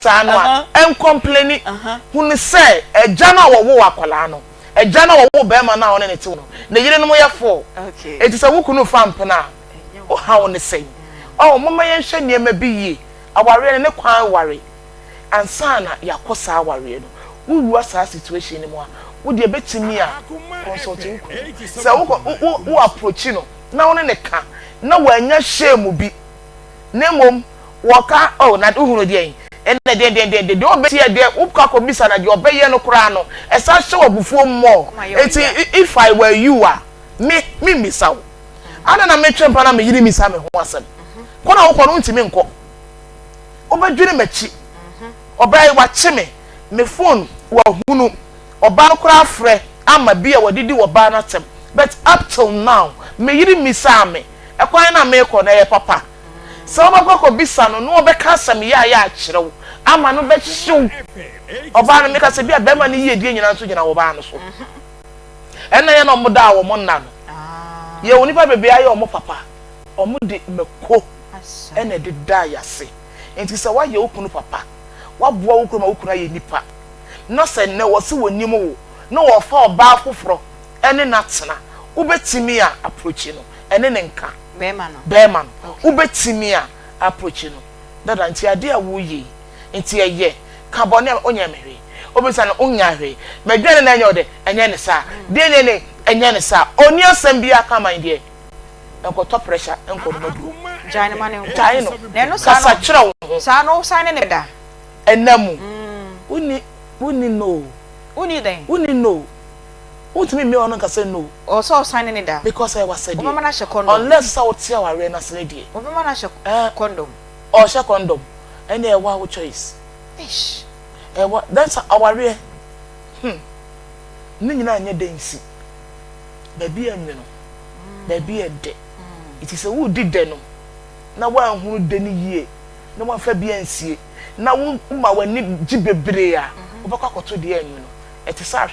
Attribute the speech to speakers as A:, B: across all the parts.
A: Sanwa en complaining hunu say eja na wo akwala no eja na wo be ma na one ne ti no na yire no mo yefo
B: okay
A: eti se wo kunu famp na o ha wo ne sei o mama yen hwe niema bi yi aware ne kwan ware ansana yakosa aware no wo asa situation ni mo a wo de betimi a consulting ku se wo approach no na wo ne ka na wo anya shame bi nemom wo ka na uhuru de yin ene de obeti de upka ko bisa na de obeye no kura no esa hye obufuo mo eti if I were you me misa wo ana na metwe mpa na me yiri misa me ho asem kona wo kono ntimi nko obadwire machi obai wa chime me phone wa hunu oba no kura frɛ ama bia wadidi wo ba na tem but up till now me yiri misa me ekwan na me ko na ye papa so obako bisa no no obeka asem ya akyerew ama no be hyew oba no meka se bia be ma ni yedie nyina nso gina wo ba no so ena ye no moda wo mo nna no ye woni pa bebe aye o mo papa o mo de meko ena de da yase enti se wa ye okunu papa wa boa wo kuro ma wo kunu aye nipa no se ne wo se wonim wo no wo fa oba afoforo ene na tena wo betimi a approach no ene ne nka be man wo betimi a approach no dada nti ade a wo yi nti ye ka bone onya mehwe obisa no onya hwe medwane na nya ode enye ne sa de ne enye ne sa oni asem bia ka man de enko top pressure enko do madu
B: jane mane
A: jane no
B: na no
A: sa sa kire wo
B: sa no sa ne da
A: enamu uni no
B: uni den
A: uni no utimi me ono ka say no
B: o so sa ne da
A: because I was said
B: o mama na she condom
A: unless sa otia ware na se die
B: o mama na she condom
A: o she condom ene e wa choice
B: ish
A: that's our real ni nyina anya densi baby anwe no baby ede it is a wo di de no na wa hunu de ni yie na wa fa bia nsie na wo ma wani gi bebre a wo baka koto de anwe no ete sa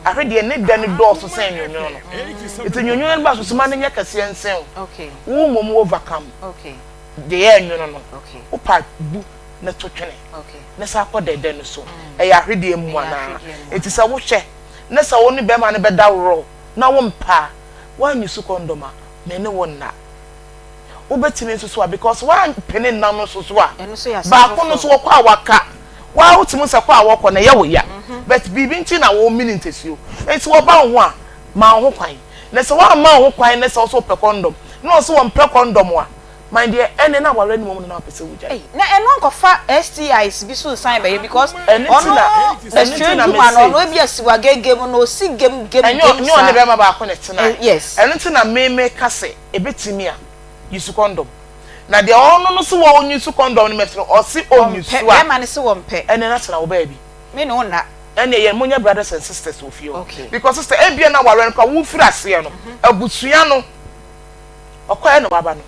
A: ahwede ne de ne do so sen nyonyo no ete nyonyo ne ba so sima ne nya kase ensen
B: okay
A: wo mom overcome
B: okay
A: de anwe no
B: okay
A: wo pa bu na totwene
B: okay
A: na sa ko de no so e ya hwede mu ana eti sa wo hwe na sa wo ne be ma ne be da woro na wo mpa wa nyusu kondoma me ne wo na wo betime so because wa pene nam no so a ba ko no so wo kwa waka wa wo timu sa kwa wo na ye wo ya but bibi nti na wo mini ntesio eti wo ba ho a ma ho kwan na se wa ma ho kwan na se so pe kondom na so wo mpe kondom a my dear ene na ware ni mo na pese wuja
B: na eno nkofa STIs bi so sign by because
A: ono
B: na strange man ono bi asiwa gegem no si gem
A: enyo ne be ma ba ko ne tena
B: yes
A: eno tena me kase ebetimi a yusu kondom na de ono no so wo yusu kondom ne metro o si o yusu a
B: be man se wo mpe
A: ene na tena wo ba bi
B: me no na
A: ene ye monya brothers and sisters of you
B: okay.
A: Because sister ebia na ware nka wo fira ase no abusua no okoye no baba no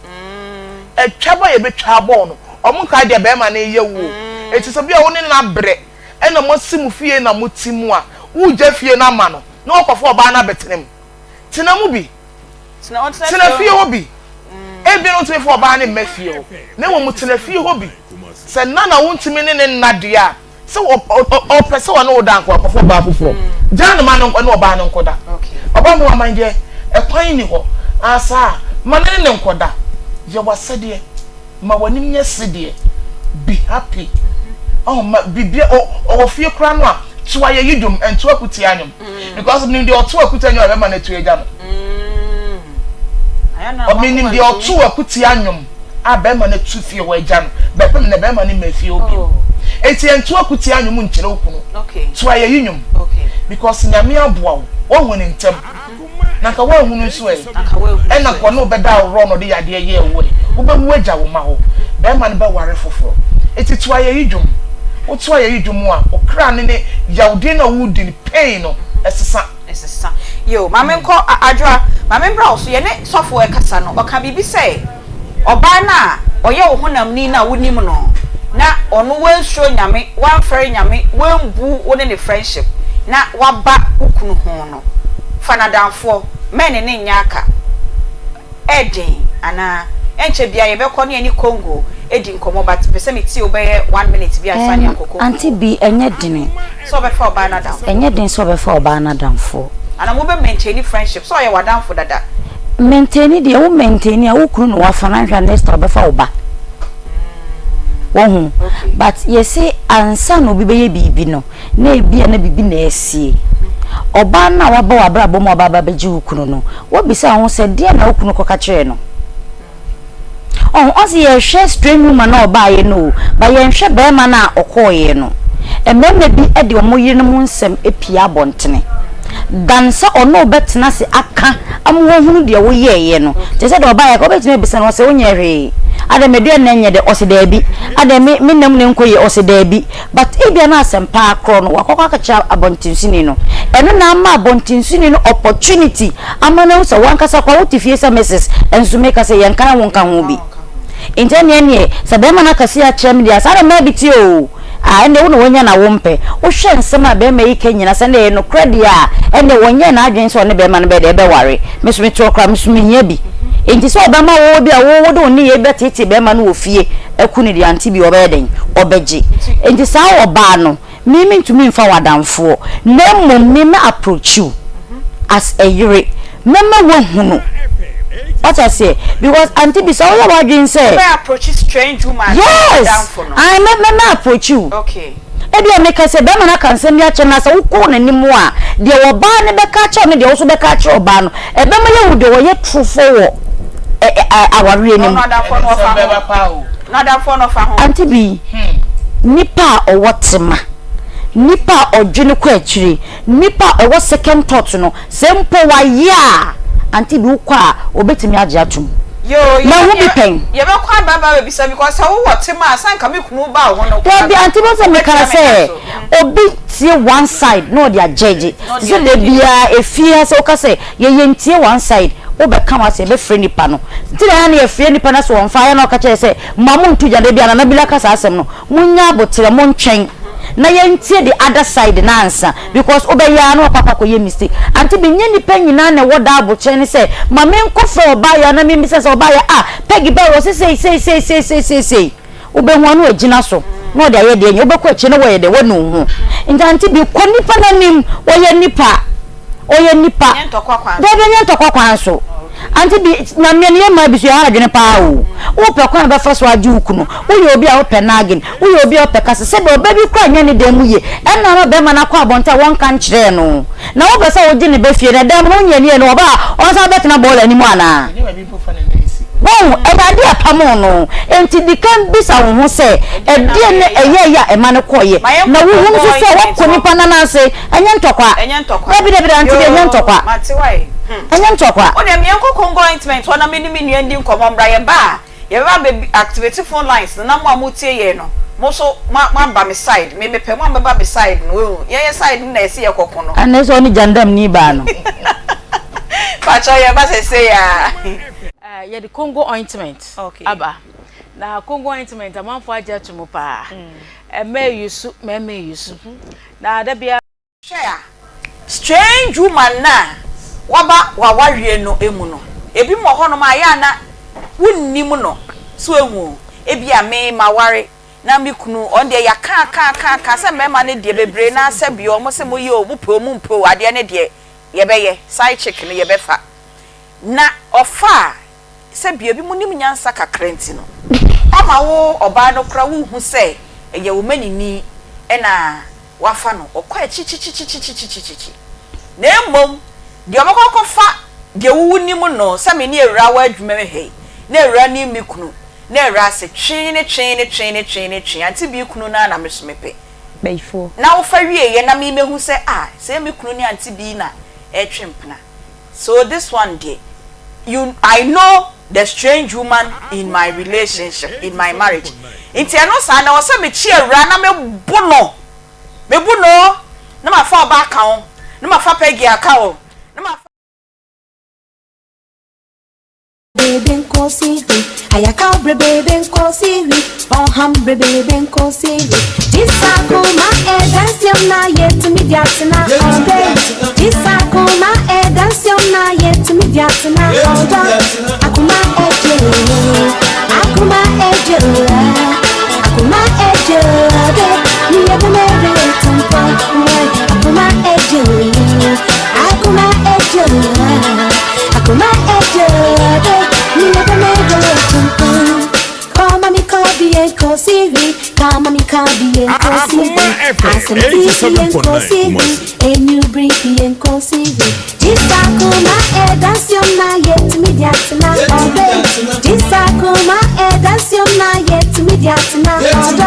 A: etwabo ye betwa abo no omunka de be ma na ye wo eti so bia wo ne na bre ena mo simu fie na mo timu a wo ja fie na ma no na okofo oba na betenem tina mu bi tina fie ho bi ebia no timi fo oba na mafie ho na wo mu tina fie ho bi se na wo ntimi ne nnade a se o pese wo na wo dan ko okofo ba foforo jan ma no na oba no nkoda
B: okay
A: oba mo man je ekwan ni ho asa manene ne nkoda ye wasede ma wanim nya sede be happy oh ma bibia o fie kra no a tuwa ye yidum entu akuti anyum because nim de otu akuti anyum be ma na tu eja no o minim de otu akuti anyum a be ma na tu fie wo eja no be pem na be ma ni ma fie obi eti entu akuti anyum nkyere okunu
B: okay
A: tuwa ye yinyum
B: okay
A: because nyame aboa wo hunu ntem na ka wo hunu so e na ko no be da ro no de yade ye wo wo be wu eja wo ma ho be ma ne be ware foforo eti tuwa ye yidum wo tuwa ye yidum a o kra ne yawde na wo di pain no esesa
B: yo mame nko adwa mame bra so ye ne sofo e kasa no o ka bibi say oba na oye wo honam ni na wonim no na ono wansuo nyame wanfere nyame wambu wo ne friendship na waba ukunu ho no fanadanfo men ne nyaka eden ana enche bia ye be ko ne ani Congo edi nkomo but pese me ti obeye 1 minute bia sani akoko
C: Aunty Bea enye dine
B: so be for oba na down
C: enye din so be for oba na damfo
B: ana mo be maintain friendship so ye wadanfo dada
C: maintain de wo maintain a wo kunu no wa fananhwa next oba fa oba wohu but ye say ansa no bi be ye bibi no na ebia na bibi na esie oba na waba wabra bom oba baba ji ukunu no wo bisa ho se de na ukunu koka kire no ozi ye hwe strange woman na oba ye no ba ye hwe be ma na okoye no ememe bi e de omoyire no mu nsem epia bontene dansa ono betena se aka amwohunu de wo ye no te se de oba ye ko betena bisa no se wonye hwe ade medua na nye de osidabi ade me nam ne nkoye osidabi but ebia na asempa akro no wakokwa kacha abontinsini no eno na ama abontinsini no opportunity amana wo se wankasa kwa wotifie se message enso meka se yenkan wonka ho bi intene ne se be mana kasi a chem dia sare ma biti o ende wo no wonya na wompe wo hwe nsem a be ma yike nyina se ne no credit a ende wonya na adwen so ne be ma no be de be ware mesumi to okra mesumi hia bi enti so obama wo bi a wo do ni ye betete be ma no ofie akuni di Aunty Bea obeden obeji enti sa oba no mimi ntumi mfa wadamfo na mmom me approach you as a yure mema wo hunu what I say because Aunty Bea so you wadwin say
B: be approach strange woman
C: yes I me approach you
B: okay
C: ebia meka se be mana kansem ya che na se wo na nimu a de wo ba ne be ka che ne de wo so be ka che oba no ebe ma ye wo de wo ye trufo wo aware nim
B: na da fo no fa ho
C: Aunty Bea nipa owotema nipa odwene kwa akire nipa owo second thought no sempo wa ya Aunty Bea kwa obetimi age atum
B: yo
C: na wo bi pen
B: ye be kwa baba we bisa because how wotema asanka me kunu ba ho no
C: kwa bi Aunty Bea me kara say obi tie one side no dia judge so de bia efia se o ka say ye yentie one side obe kama se be free nipa no tira na ye free nipa na so on fire na o ka che say mamu ntuja de bia na bila ka sa asem no munya abotre mo ntwen na ye ntie the other side na ansa because obe ya na papa ko ye mistake Aunty Bea nye nipa nyina na woda abotre ni say mame nkofo oba ya na mi say oba ya pegi be wo say obe hu anu agina so no de aye de nye obe ko achi na wo ye de wo no hu nti Aunty Bea ko nipa na nim wo ye nipa oye nipa debe nya ntokwa kwan so Aunty Bea na me ne ma bisu ya adwene pa o wo pe kwan be fa so age ukunu wo ye obi a wo pe nagin wo ye obi a wo pe kase se be oba bi kwa nya ne dem ye enna no be ma na kwa bonta won kan kire no na wo be se wo gi ne be fie na dem no nya ne no oba on sa bet na ball animu ana wow ebade apamo no enti dikan bisa wo ho se ede ne eye ya ema ne koye na wo hu so se wo ko nipa na na se enye ntokwa ebi Aunty Bea enye ntokwa
B: mati wai
C: enye ntokwa
B: o de me enko Congo ointment wona me ni ndi nkomo mbra ye ba be activate phone lines na mo amutie ye no mo so ma ba me side me pe mo ba me side no ye side na ese ye kokko no
C: aneso ni jandam ni ba no
B: pacho ye ba se ya
D: ye the Congo ointment
B: okay
D: aba na Congo ointment amanfo aja tumu pa me yusu na da bia
B: share strange woman na waba wawie no emu no ebi mo ho no ma ya na wunnim no so ehu ebi a me maware na me kunu on de ya ka se me ma ne de bebre na se bi o mo se mo ye o mo pe o mo mpo ade ne de ye be ye side chick ne ye be fa na ofa se bi obi munim nyansa kakrenti no ama wo oba no kra wo hu se eye wo manini e na wafa no okwa chi na emom de omokoko fa de wo nim no se me ne ewra wa adwuma he na ewra ni mi kunu na ewra se twen Aunty Bea kunu na mesomepe
C: beifo
B: na wo fa wie ye na me mehu se se mi kunu ni Aunty Bea na e twempna so this one day I know the strange woman in my relationship, in my marriage. Inti ano sa na wose me chi ewra na me bu no na ma fa oba ka ho na ma fa pegi aka ho na ma
E: baby nkosi ayaka bre baby nkosi on hambre baby nkosi disakuma edansium na yet me diatina okay disakuma edansium na yet me diatina akuma eje Babi and Kosi, Asanti and Kosi, and you bring me and Kosi. Jisakuma that's your na yet mediatina obe. Jisakuma that's your na yet mediatina obe.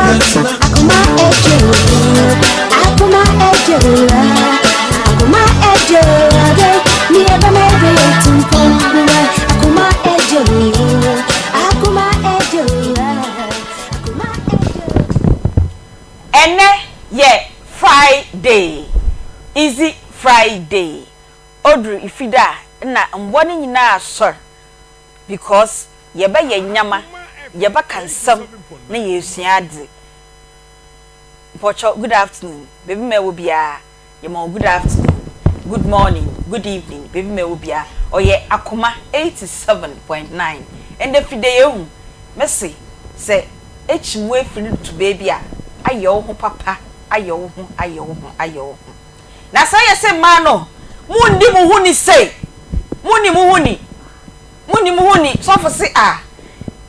E: Akuma ejo, Akuma ejo, Akuma ejo. Me eba me be tumpo, Akuma ejo, Akuma ejo, Akuma ejo.
B: Ene ye Friday, easy Friday. Odru ifida na mbone nyina asor because yeba ye nyama yeba kansam na yesuade pocho good afternoon baby me wo bia ye ma good afternoon good morning good evening baby me wo bia oye Akoma 87.9 and the fide ye messy say echimwe fini to baby a ayo ho papa ayo ho na say ye say man no mundi muhuni say muni muhuni so for say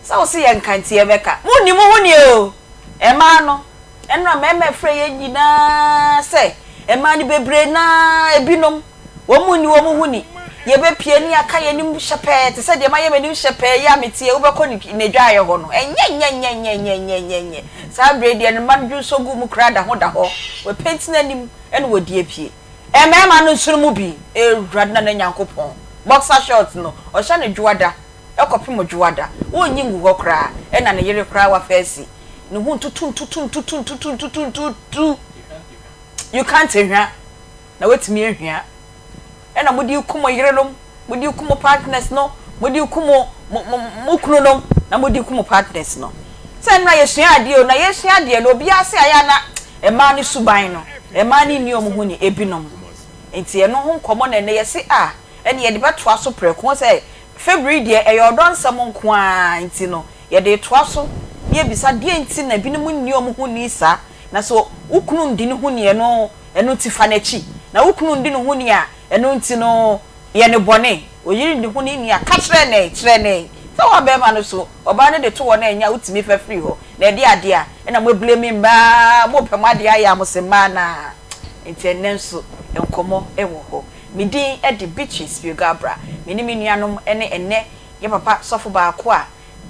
B: so say yankanti ebeka muni muhuni o e ma no enra meme frey nyina say e ma ni bebre na ebinom wo muhuni ye be pie ni aka ye nim hyepe te say de ma ye manim hyepe ya metie wo be ko ni nedwaye ho no enye sa brede ne man ju so gu mu kra da ho we paint na nim ene wo die pie emema no nsuru bi radna na nyankopon boxer shorts no o sha ne juada ekopim juada wonyi ngu ho kra e na ne yere kra wa fasi ne hu tutu you can't ehwa na wetimi ehwa e na mudi kumo yerenom mudi kumo partners no mudi kumo mukunu no na mudi kumo partners no se na yesua ade o na yesua ade no obi ase aya na ema ni suban no ema ni niom hu ni ebinom enti eno ho nkomo na ne yesi ene ye de betoa so preko se February de eyodon sam nko a enti no ye de toa so ye bisa de enti na binom niom hu ni sa na so ukunu ndi ne hu ni eno tifa na chi na ukunu ndi ne hu ni a eno enti no ye ne bone oyiri ndi hu ni a ka kire ne so wa be ma no so oba ne de to wo na enya utimi fa free ho na de ade a na mo blame mba mo pem ade aya mo se ma na enti enenso enkomo ewo ho midin e de beaches biogabra meni menuanom ene ye papa sofo ba ko a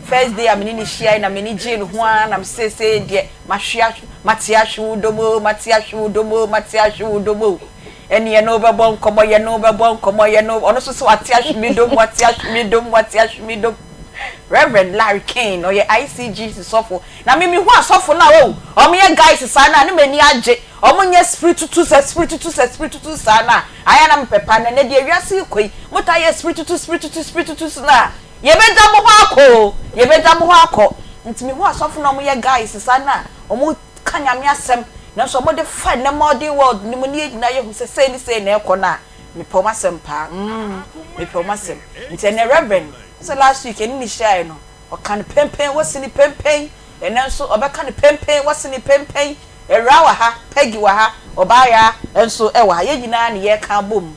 B: first day a meni ni shia na meni je no ho a na msese de mahwia matiahwu domo ene ye no bebo nkomo ye no ono so atiahwu dom Reverend Larry Kane or your ICG sofo na mimi hu asofo na o me guys sana na mani age o munye spirit to sana aya na mpepa na de awiase koi muta ye spirit to na ye beda mo akọ ntimi hu asofo na mo ye guys sana o mu kanyame asem na so mo de fa na modern world ni mo ni na ye hu se na ekọ na me pomasem pa me pomasem ntene Reverend so last week any share no o kan pempen wasini pempen enenso obeka ne pempen wasini pempen era wa ha pegi wa ha obaya enso ewa ye nyina ne ye kan bom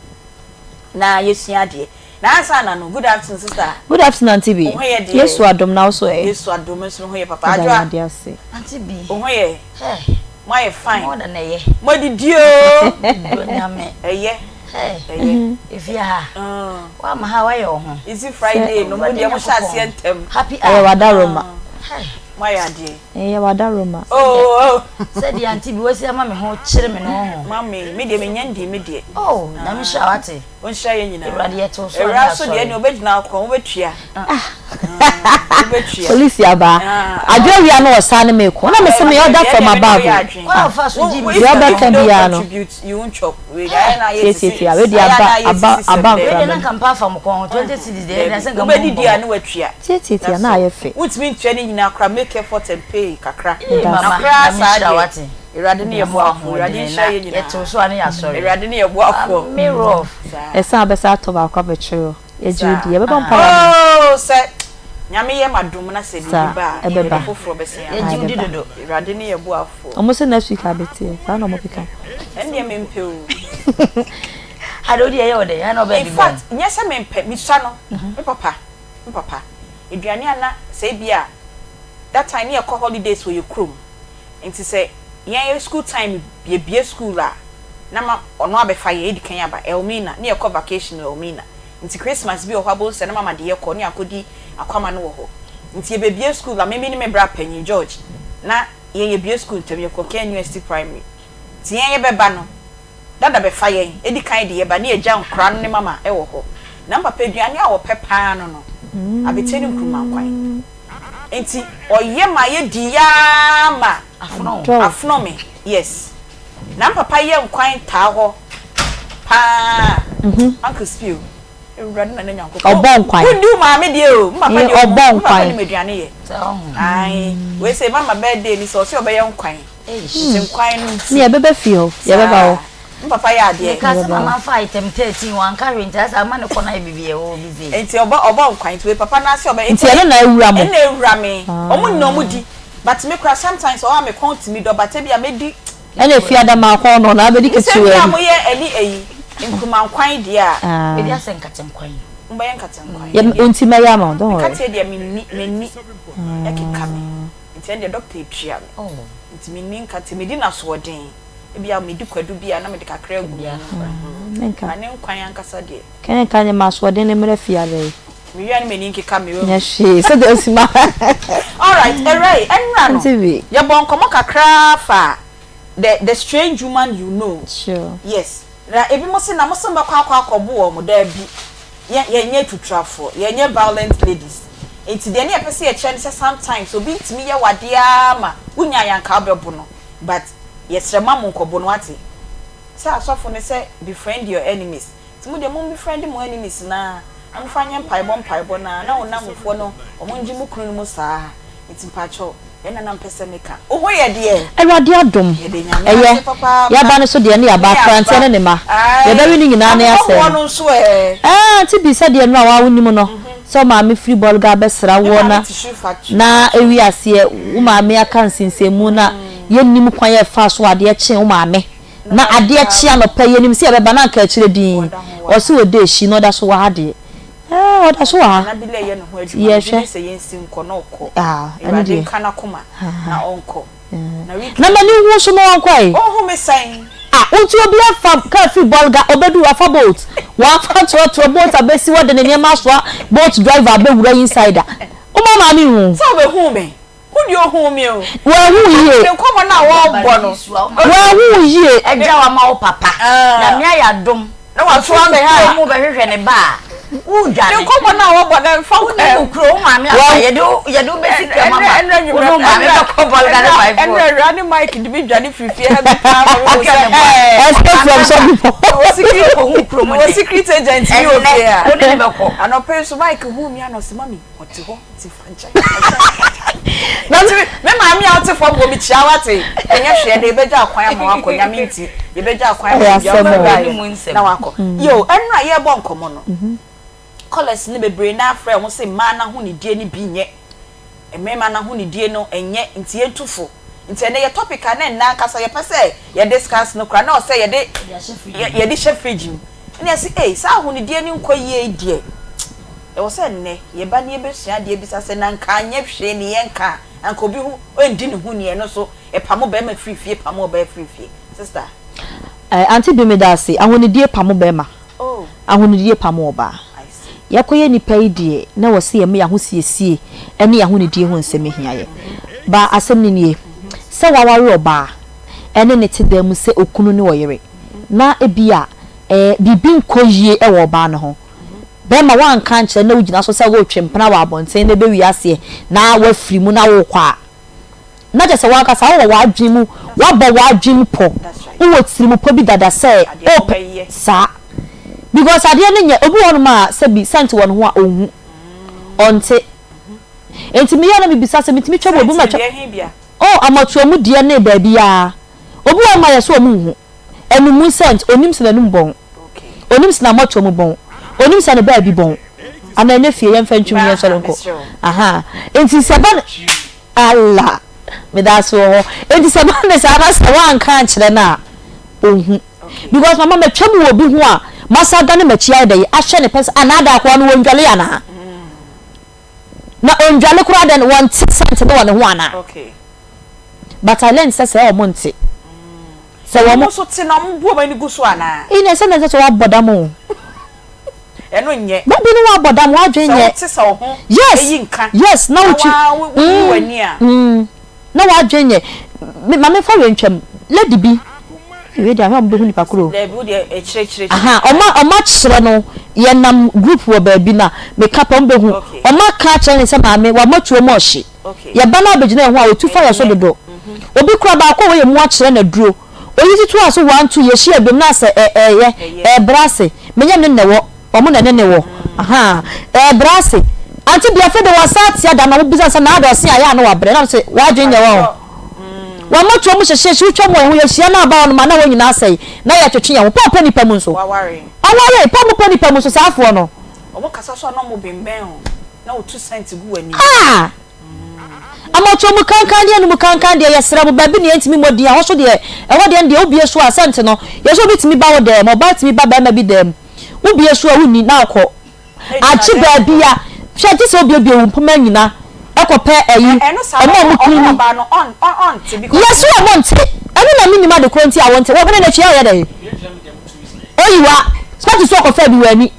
B: na yesua de na asa na no good afternoon sister
C: good afternoon Aunty Bea yesu adom na so
B: yesu adom nso ho ye papa adwa
D: Aunty Bea
B: ho ye my fine
D: more than ye
B: mo di dio
D: nyame
B: eye
D: if ya wa ma ha wa yo ho
B: easy Friday no mo dia mo sha sentem
D: happy
C: wadaroma
B: my ade
C: wadaroma
B: oh
D: said the Aunty Bea wasi ama me ho kire me no ho
B: mami me de me nyandi me de
D: na me sha wate
B: on sha ye nyina
D: ewrade ye to so
B: ewra so de ne obegina akọ obetua
C: police aba adwawia no osane me ko na me se me order from above
D: wa fa so ji
C: you aba kan bia no
B: you won chop we na ye
C: tete we di aba
D: we na kan pa fa mo ko 20 cities de na se ngam
B: obedi dia na watua
C: tete na ye fe
B: utimi ntwe ni nyina akra make effort and pay kakra
D: mama
B: akra sa
D: sha wate
B: irade ne yebo afo irade sha ye nyina
D: ye to so ane ya sorry
B: irade ne yebo afo
D: mirror
C: esa besa to ba kwa betreo ye judi ye beba mpa
B: oh se nyame ye madum na se bi ba
C: ebeba
B: foforo bese
D: ye judi dodo
B: irade ne yebo afo
C: omo se next week abeti sa na mo pika
B: ende me mpe o
D: ado di ye ode ya no be bi
B: in fact nyese me mpe mi sa no me papa eduane ana se bia that time ye call holidays for your crew Nti say yen school time ye school la na ma ono abefa ye edi kan aba Elmina na ye ko vacation Elmina nti Christmas bi ohabo se na mama de ye ko ne akodi Akoma no wo ho nti ye bebie school la me ni me bra panyin George na ye bie school tem ye ko Ken University Primary ti ye beba no dada befa ye edi kan de ye ba na ye gya nkra no ne mama e wo ho na papa aduane a wo pepa no abeteni nkruma kwan enti oye ma ye di ya ma afno me yes na papa ye nkwan ta ho pa uncle spill ewurade na nyanko
C: obon kwan
B: wundu ma me die o papa die
C: obon kwan
B: ni meduane ye ai we say mama birthday ni so se obeye nkwan nkwan
C: ni e bebe fio ye beba o
B: papa ya de
D: because mama fa item 13 wan carry nta sa ma ne kona e bibie o bizi
B: enti obon nkwan we papa na se obeye
C: enti ene na ewura mo
B: ene ewura me omu nno mu di but me kra sometimes o me count me do but e bia me di
C: ene fi adama ho no na abedi ketu
B: e mo ye eni eyi nkuma nkwan dia
D: e dia se nkate nkwan
B: mbaye nkate nkwan
C: ye onti meya ma don worry
B: nkate dia me ekikame nti ende doctor etria me nti me ni nkate me di na so odin e bia me di kwadu bia na me di kakra gu
C: nka
B: ane nkwan ankasa de
C: ken kan ye ma so odin ne mere fi ale
B: me wi ane me ni nkika me we
C: ya she so de osima
B: all right enra no
C: TV
B: ye bon komo kakra fa the strange woman you know
C: sure
B: yes na ebi mo se na mo se mbakwa akobo wo mo da bi ye nye tutrafo ye nye violent ladies enti de na ye pese ye kire se sometimes obi ntimi ye wade ama unya yanka obebo no but ye srema mo nkobo no ate say asofo ne say befriend your enemies timu de mo befriend mo enemies na amfanye mpaibo na onamfo no omonji mu kunu mu saa enti pacho ena na mpese meka oho ye de
C: Ewade adom eye ya ba ne so de ne ya ba krante ne ma ye ba wi ni nyina ne ase
B: wono so
C: ti bi se de no wa wonim no so ma me free ball ga besra wo na ewi ase wo ma me aka nsinsemu na ye nim kwan ye fa so ade che wo ma me na ade che anopa ye nim se ye ba na nka kire din o se ode shi no da so wa ade o da so wa
B: na bile ye no ho adwuma bi se ye nsi nko na okọ
C: ene de
B: kana kuma na onko
C: na mani hu so no ankwai
B: ohu me san
C: unti obi afa ka free ball ga obedu afa boat wa fa to boat abesi wo de ne ma so boat driver abewura insider o ma mi hu
B: so be hu me hu di ohu me o
C: wa hu yiye
B: nkomo na wo bo no
C: wa hu yiye
D: eja wa ma wo papa na me ya dom
B: na wa so am be ha
D: mo be hwehwe ne ba udwane
B: nkomo na wo bo na fa
D: ukro ma me asa ye do basic mama no ma me ko ball ga na 5
B: and running mic di bi dwane fifi ha bi pa
C: expect from some people
B: secret ko ukro mo secret agent you there o ni be ko anope so mic hu mi ano se mami oti ho ti fancha na me ma mi out for go mi chia wate enye hwe de beja akwan ma wakonya mi nti ye beja akwan ma bia na wako yo enra ye bo nkomo no colors ni bebre na afre ho se ma na ho ni die ni bi nye emema na ho ni die no enye nti entufo nti ene ye topic na na kasa ye pese ye discuss no kra na o se ye de chef fridge ni asi sa ho ni die ni nkoyie die e wo se ne ye ba ni ebesua die bisa se na nka anye hwe ni ye nka anka obi hu endi ne hu ni e no so e pamo be ma free pamo be free sister
C: Aunty Bea medase ahonidie pamo be ma ahonidie pamo oba yakoye nipa idie na wo se ye me ahosiesie ene ahonidie ho nseme hiaye ba asem ni nie se waware oba ene ne tedam se okunu ne woyere na ebia bibi nkoyie e wo oba no ho be ma wan kan kire na wugina so se wo twempena wa abonten na be wi ase na wa firi mu na wo kwa na je se wa kasa wo wa adwin mu wa bo wa adwin po wo tiri mu po bi dada se sa because ade ne nya obi won ma se bi sent won ho a ohu onte enti me ya na bibisa se mitimi twebo obi ma twa amatu mu die ne ba bia obi won ma ye so omu hu enu mu sent onim se na num bon onim se na amatu mu bon onim se na ba bi bon ana ne fie ye mfa ntwum ye so nko aha enti se ba Allah me da so enti se ba ne sa na se wan kan kire na ohu because mama me twemu obi hu a masa dane machi ai dai ahye ne pesa anada ko no wondwale yana na ondwale kura den 1 cent no won ho ana
B: okay
C: but I learned say o monte say wo mo
B: so te na mbo ba ni guso ana
C: ina say na say wa bodam
B: eno nye
C: ba bi ni wa bodam wa dwenye
B: te sa ho
C: yes na uchi
B: wani a
C: na wa dwenye ma me fa wentwam lady bi we dey am be hu ni pakuro
B: le bi dey e chire
C: aha oma chire no ye nam group wo ba bi na me kapom be hu oma ka chire ni say ma me wa matuo mo hye ye ba na abegina ho a otu fa ya so dodo obi kura ba ko we mu a chire na duro oyi tu aso 1 2 ye hye abem na say brase menya ne ne wo omo na ne wo aha brase Aunty Bea fe de wasat ya da na business na adosi aya na wa bre na say wa dwenye wo wa moto mu hyehye utwa mo ho ye hia na ba no ma na wo nyina asai na ya twetwe ya wo pa nipa mu nso
B: wa ware
C: pa mu nipa mu nso saafo no
B: omo kasa so na mo bemben ho na o 2 cent gu wani
C: amoto mu kankan de no mu kankan de yesra mu ba bi ne ntimi modi a ho so de e wo de nde obie so asante no ye so bitimi ba wo de mo ba timi ba ba ma bi dem obie so a wuni na akọ achi ba bia hwe ti so obie wu mpoma nyina ekope eyi omo mu kunu
B: ba no on ti because
C: yes we want enu na minima de kronti a want we bene na twa ye dey oyiwa spati so ko fa bi wani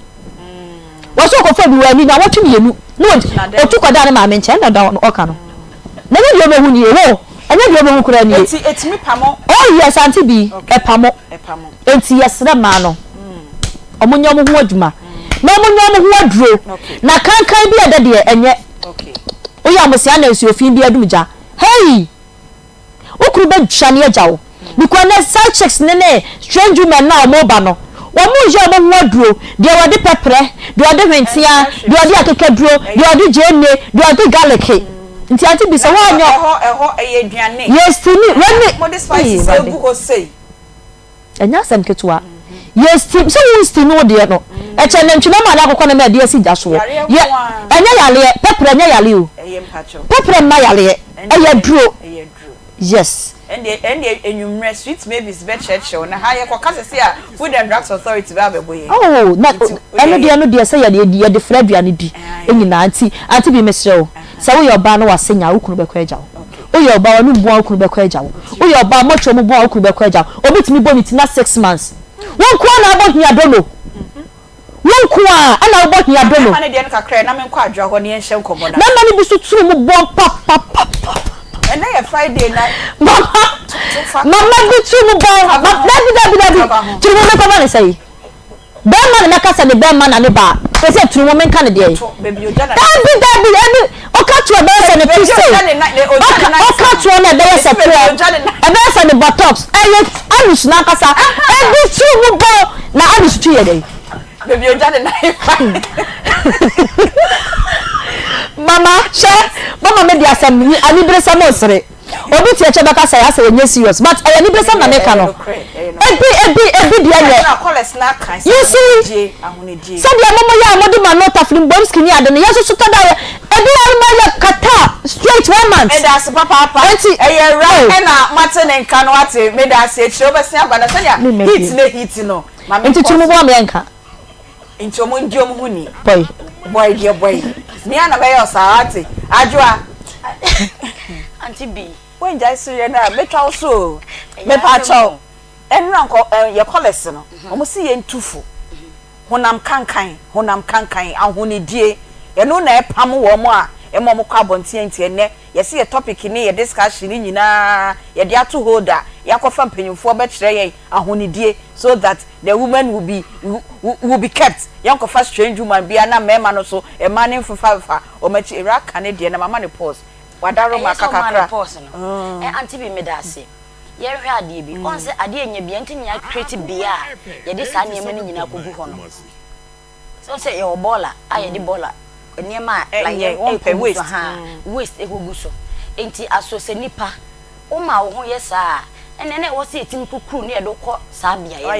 C: wo so ko fa bi wani na wotwe mienu no otu kwada na ma me nche na da oka no na ne dio behu ni ewo anya dio behu kura ni
B: etimi pamo
C: oh yes Aunty Bea epamo enti yesra ma no omunyo mu ho adwuma na omunyo mu ho aduro na kankan bi adade enye
B: okay
C: oya amosia na nsu ofin bi adumja hey okuru be twane ajawo because na side checks ne strange women na omoba no wo mu je omo ho aduro de wode pepre de wode hwentia de wode akekaduro de wode jenne de wode garlic nti Aunty Bea se wanyo
B: eho eyeduane
C: yes tini when
B: mo this spice say gu ho say
C: enya sam ketwa yes tim so we still know there no e che na ntwe ma na akokọ na ma de asi ja so ye enya yale pepre enya yale o pepre ma yale eya duro yes
B: and enyumre sweet maybe is better church na ha ye kwa kase say food and drugs authority ba beboye
C: oh na eno de say ye de fraduane di enyina Aunty Bea mesrew say we oba no wasenya ukunu bekọ eja o ye oba wonu buan ukunu bekọ eja o ye oba mocho mu buan ukunu bekọ eja obitimi boniti na 6 months won kwa na abo hia dono won kwa ana abo hia dono
B: na de kakra na men kwa adwa ho ne enhye nkomoda
C: na ma ni bi so turu mu bon pap
B: and na Friday night
C: mama bi turu mu bon dabi turu mu me papa ne say be man na kasa ne be man na ne ba say turu mu men kan ne de
B: baby o jana
C: dabi o ka to be say ne Tuesday o ka to na be say e be say ne botox anus na kasa e bi turu mu bon na anus tu ye de
B: baby o jana na
C: mama me dia sam ani bresa mo sere obi tie che baka say asa yenye serious but ani bresa na me ka no ebi dia ye
B: na call snack kan
C: you see so dia mama ya amodi ma not aflim bom skinny ade no yeso to da ebi ya ma ya kata straight 1 month
B: and as papa enti eye right na maten nka no ate me da se chiro be sia bana so dia hit no mama
C: enti tumu bo am yanka
B: enti omo ndi omo huni
C: boy
B: dear boy me ana be yo sa ate adwa
D: Aunty Bea
B: when jai sure na metwa so me pa chaw enra nko ye college no omo si ye ntufu honam kankan ahonidie ye no na epam wo mo a e mo kwa bontie ntie ne ye se ye topic ni ye discussion ni nyina ye de ato holder yakofa mpanyimfo be kire ye ahonidie so that the woman will be kept yankofa strange woman bia na mema no so e man mfafa o machi era kane de na mama ne pause wadaro makakakra
D: Aunty Bea me da se ye hwe ade bi on se ade enya bia ntimi ya create bia ye de sa niam ni nyina kogu ho no so se ye obola aye de bola niam like
B: waste
D: waste ekogu so enti aso se nipa o ma wo ho ye sa enene wo se etim kukuru ne do ko sa bia ye why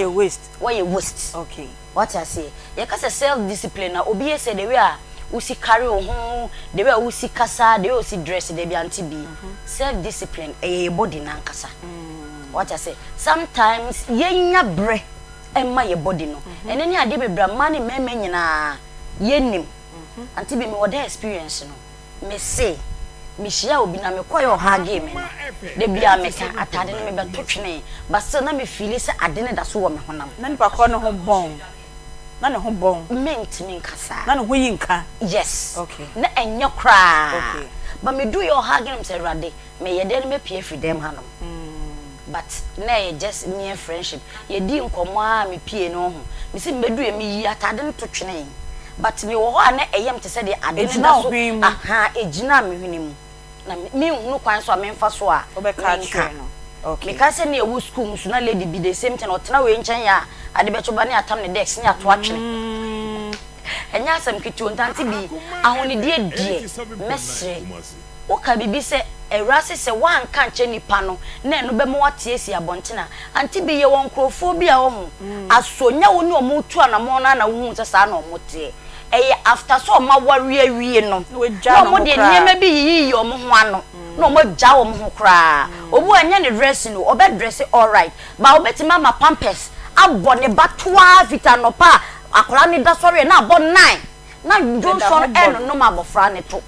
D: you waste
B: okay
D: what I say ye ka se self discipline na obi ye se the way a usi carry ho the way usi kasa the way usi dress the be Aunty Bea self discipline e body na nkasa what I say sometimes yenya bre emma ye body no enene ade bebra mani meme nyina yenim Aunty Bea me what experience no me say mehia obi na mekoyo ha game no de bia meka atade no me beto twene but still na me feel say ade ne da so wo me honam
B: na nipa ko no ho bon na ne ho bon
D: mint me nkasa
B: na ne ho yinka
D: yes
B: okay
D: na enye kra
B: okay
D: but me do your ha game say rade me ye de me pie freedom hanom but na just mere friendship ye di nkomo a me pie no ho me si me do ye me yi atade no to twene but me wo ho na eyem te say de ade ne da so aha ejina me hwene mu na me hunu kwan so amemfa so a
B: obeka twe no okay
D: because say na ewu school musu na lady be the same thing otena we nchen ya ade becho ba ne atam ne dex ne ato atwene enya asem kiti Aunty Bea ahoni die mesre woka bibi se erase se wan ka nche nipa no na eno be mo wate esi abontena Aunty Bea ye won krofo bi a wo ho asonya wo ne omutu anamo na wo hu se sa na omote eye after so ma ware wie no no mo de niema bi yi yo mo ho ano no mo ja wo mo ho kra obu anya ne dress no obe dress all right ba obeti mama pampers abo ne batoa vitanopa akola ni da sorry na abo 9 na Johnson en no ma bofra ne to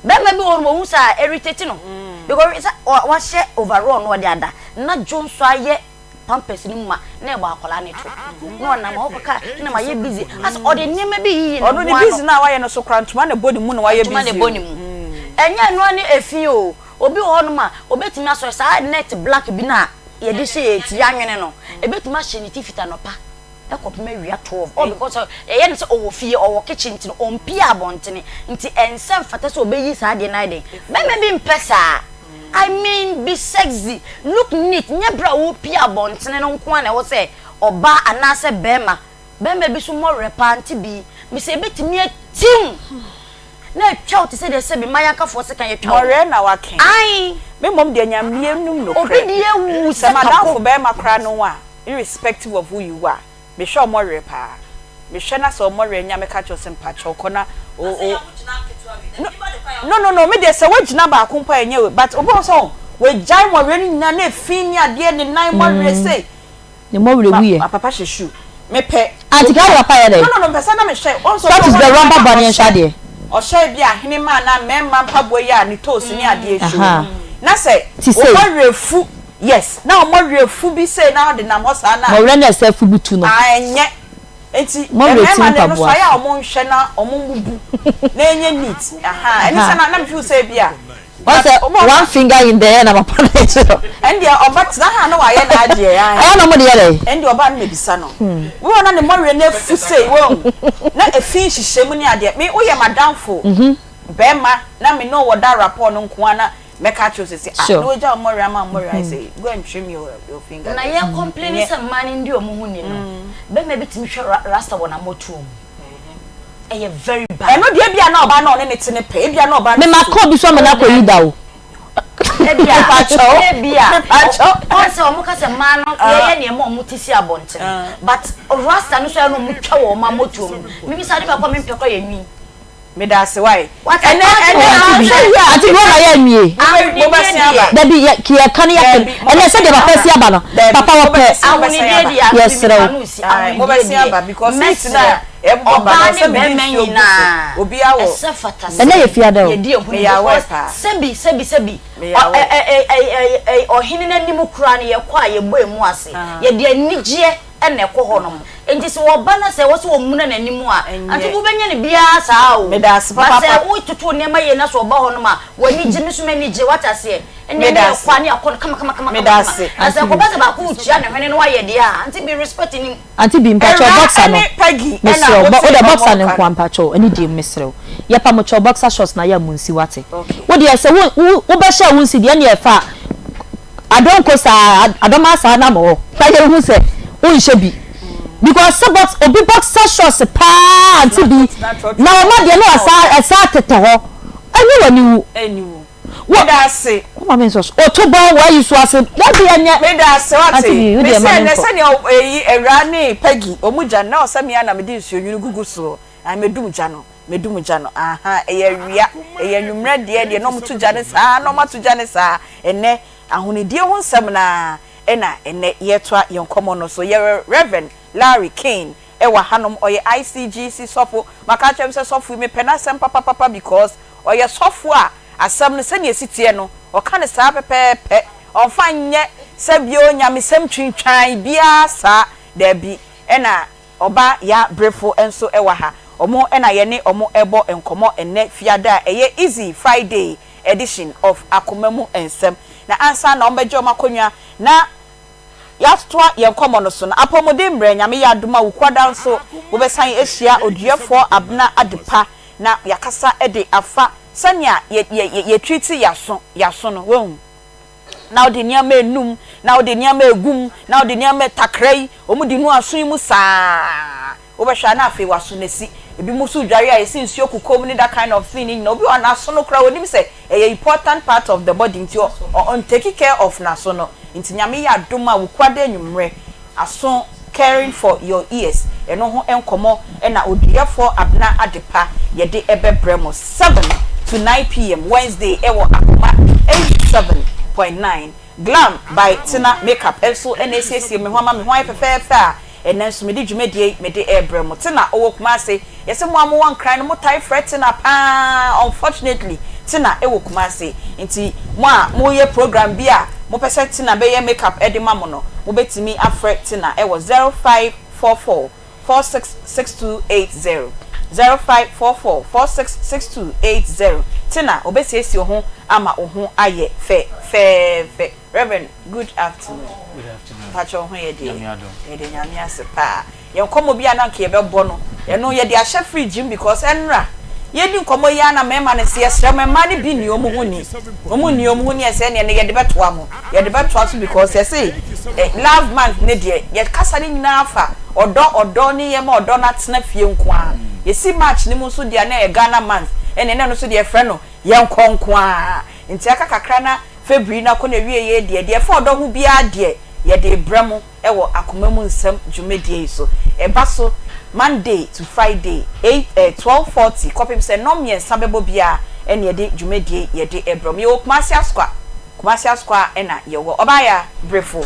D: be ma bi wo hu sa irritate no because wa share overall no de ada na Johnson aye pampers ni ma na eba akola ne to no na ma hoka na ma ye busy as o de niema bi yi
B: no ni busy na wa ye no so krantuma na body mu na wa ye busy
D: na body mu enya no ni efi o obi ho no ma obetimi aso sa net black bi na ye de she eti anwene no ebetimi a she ni tifita no pa ekopema wi 12 all because ye ne se owo fie owo kitchen tin on pia abontene nti ensem fata so obeyi sa de na de be bi mpesa I mean be sexy look neat nyebra wo pia abontene no nko na wo se oba anase bema bi so mo repa Aunty Bea me se ebetimi atim na twa te se de se bi mayanka fo se kan ye twa
B: ore na waken
D: ai
B: me mom de nyamie num no
D: obi de ewu
B: se madam fo be makra no wa irrespective of who you are me sure mo repa me hwe na so mo re nya me ka cho se mpa cho kona no me de se wagina ba akompa enye we but obo so we jai mo re ni na na fin ni ade ni nan mo re say
C: ne mo re wiye
B: papa sheshu me pe
C: anti ka wa pa ya de
B: no pesa na me hwe also
C: that is the rumba bunny en shade
B: o hwe bia hene ma na memma mpabo ya ni toast ni ade echu na say o mo refu yes na o mo refu bi say na de na mo sa na
C: mo re na se fu bitu no
B: anye enti memma na no so ya o mo hwe na o mo bubu na enye neat eni say na me feel say bia
C: what's one finger in the air na papa na chiro
B: and dia obat na ha na wa ye na ade ya
C: ayo na mo de yere
B: and dia oba na bisa no we na ne mo re na fu say we na efin hihye ni ade me wo ye madamfo bema na me no woda rapport no nko ana me ka cho say no ja mo re ma mo re say go and trim your finger
D: na ye complain say man ndi omo hu ni no be me bitimi hwe rasta wona motuom eye very bad
B: eno de bia na oba na one ne tene pe bia na oba
C: me makọ bi so me na koyi da o
D: ebia o se o muka se man no ye ne mo mutisi abonte but rasta no so no mutwa wo ma motuom mi bi sa de ba ko me pekọ ye nwi
B: me da se why
C: ene ati go na ye nwie
B: mo ba se aba
C: da bi ki ya kan ya ene se de papa si aba no papa wo pe
D: awoni de dia
C: yes
B: mo ba se aba because it's na
D: oba ne be menyina
B: obi awo
C: ene ye fiada o
D: ye di ehun ya wepa sebi ohini na nimu kura ne ye kwa ye bo emu ase ye de anigye ene ko honom enti se wo ba na se wo se wo muna na nimu a anti bu benya ne bia saa o
B: me da se papa
D: se wo tutu ne ma ye na so ba honom a wani gye mi so mani gye wata se ene ne kwa ne akọ kama
B: me da se
D: ase ko ba se ba ku tia ne hwene no wa ye de a anti be respect ni
C: Aunty Bea mpacho boxer no
B: pagi
C: mesro o de boxer ne kwa mpacho ani di mesro ye pa mo cho boxer shorts na ya munsi wate wo de se wo be sha wunsi de ne e fa adon ko sa adoma sa na mo pa ye hu se wo nhye bi because sabot obi boxer shorts pa Aunty Bea na o ma de no asa tete ho ani wani wu
B: what I say
C: o ma so o to bon wa yi so ase da bi anya
B: me da se what me say
C: me
B: se ne ewra ne pagi omuja na o se me na me di nsuo nwuru gugu so a medum ja no aha eye nwumra de no mutu ja ne saa no matu ja ne saa ene ahonedie ho nsem na ene yetwa yenkomo no so ye Reverend Larry Kane ewa hanom oye ICGC sofo maka chem se sofo me pena sem papa because oye sofo a asam no sɛ ne sitie no ɔka ne saa pepepe ɔfa nyɛ sɛbio nyamesɛm twintwan bia saa da bi ɛna oba ya brefo enso ewa ha omo ena ye ne omo ebo enkomo enne fiada eye easy Friday edition of Akoma mu ensem na ansa na ombejo makonwa na yatwa ye nkomo no so na apomode mbre nyame ya adoma wukwada nso wo besan ehia oduefo abna adepa na yakasa ede afa sania ye treat yaso no wehu na odi niam enum na odi niam egum na odi niam takrai omudi nu aso mu saa obehwa na afi waso nesi ebi musu dware a esi nsuo kukom ni that kind of thing na obi on aso no kra onim say a important part of the body nti on take care of na so no nti nyame ya doma wukwada enwumre aso caring for your ears eno ho enkomo na odiefo abna adepa ye de ebebremo 7 to 9 p.m. Wednesday ewo Akoma 87.9 Glam by Tina Makeup also NSC me homa me hwan fefe enenso me di dwumedie me de ebremo Tina owo kuma se yese mo am wan kran mo tai Tina pa unfortunately Tina ewo kuma se nti mo ye program bia mo pese Tina be ye makeup edema mo no mo betimi afre Tina ewo 0544 466280 0544466280 Tina obesiesi ho ama ho aye fe Reverend good afternoon.
F: Good afternoon.
B: Pacho ho ye de nyame asepa ye nkomo bia na nke ye bebo no ye no ye de ahye fridge because enra ye di nkomo ya na mema ne se yesre mema ne bi ni omu ni ese ne ye de betoa mo ye de betoa so because ye say love month ne de ye kasa ni nyina afa odo ni ye ma odo na tena fie nko a ye si match ni mu so de na ye Ghana month ene no so de friend no ye nkonko a nti aka kakra na February na ko na wie ye de fa odo hu bia de ye de bremo ewo Akoma mu nsem dwumedie so eba so Monday to Friday 12:40 kopim se no me nsabebo bia ene ye de dwumedie ye de ebrom ye Kumasi Asqua ena ye wo obaya brefo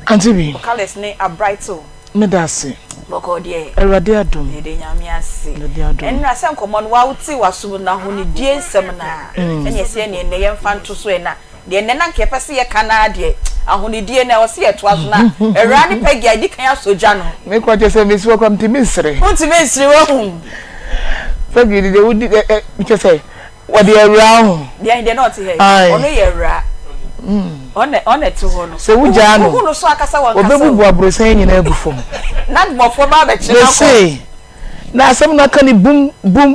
A: Aunty Bea
B: Kales ne abrighto
A: medase
B: boko de
A: Erade adom
B: de nyame ase
A: Erade adom
B: enra se nkomo no wa uti waso na ho ni die nsem na ene se ne ye mfa nto so ena de ne na nke pese ye kana de ahonidie na o se ye to aso na era ni pegi adi kan asoja no
A: me kwa je se me si wakam ti misre
B: wo hu
A: pegi de wudi che se wadi era ho
B: de not here ono ye era one to ho no
A: se wuja no
B: hu no so akasa wan kasa
A: obebubu abrosan nyina agufom
B: na mofo ba be chira ko
A: na asem na kan bum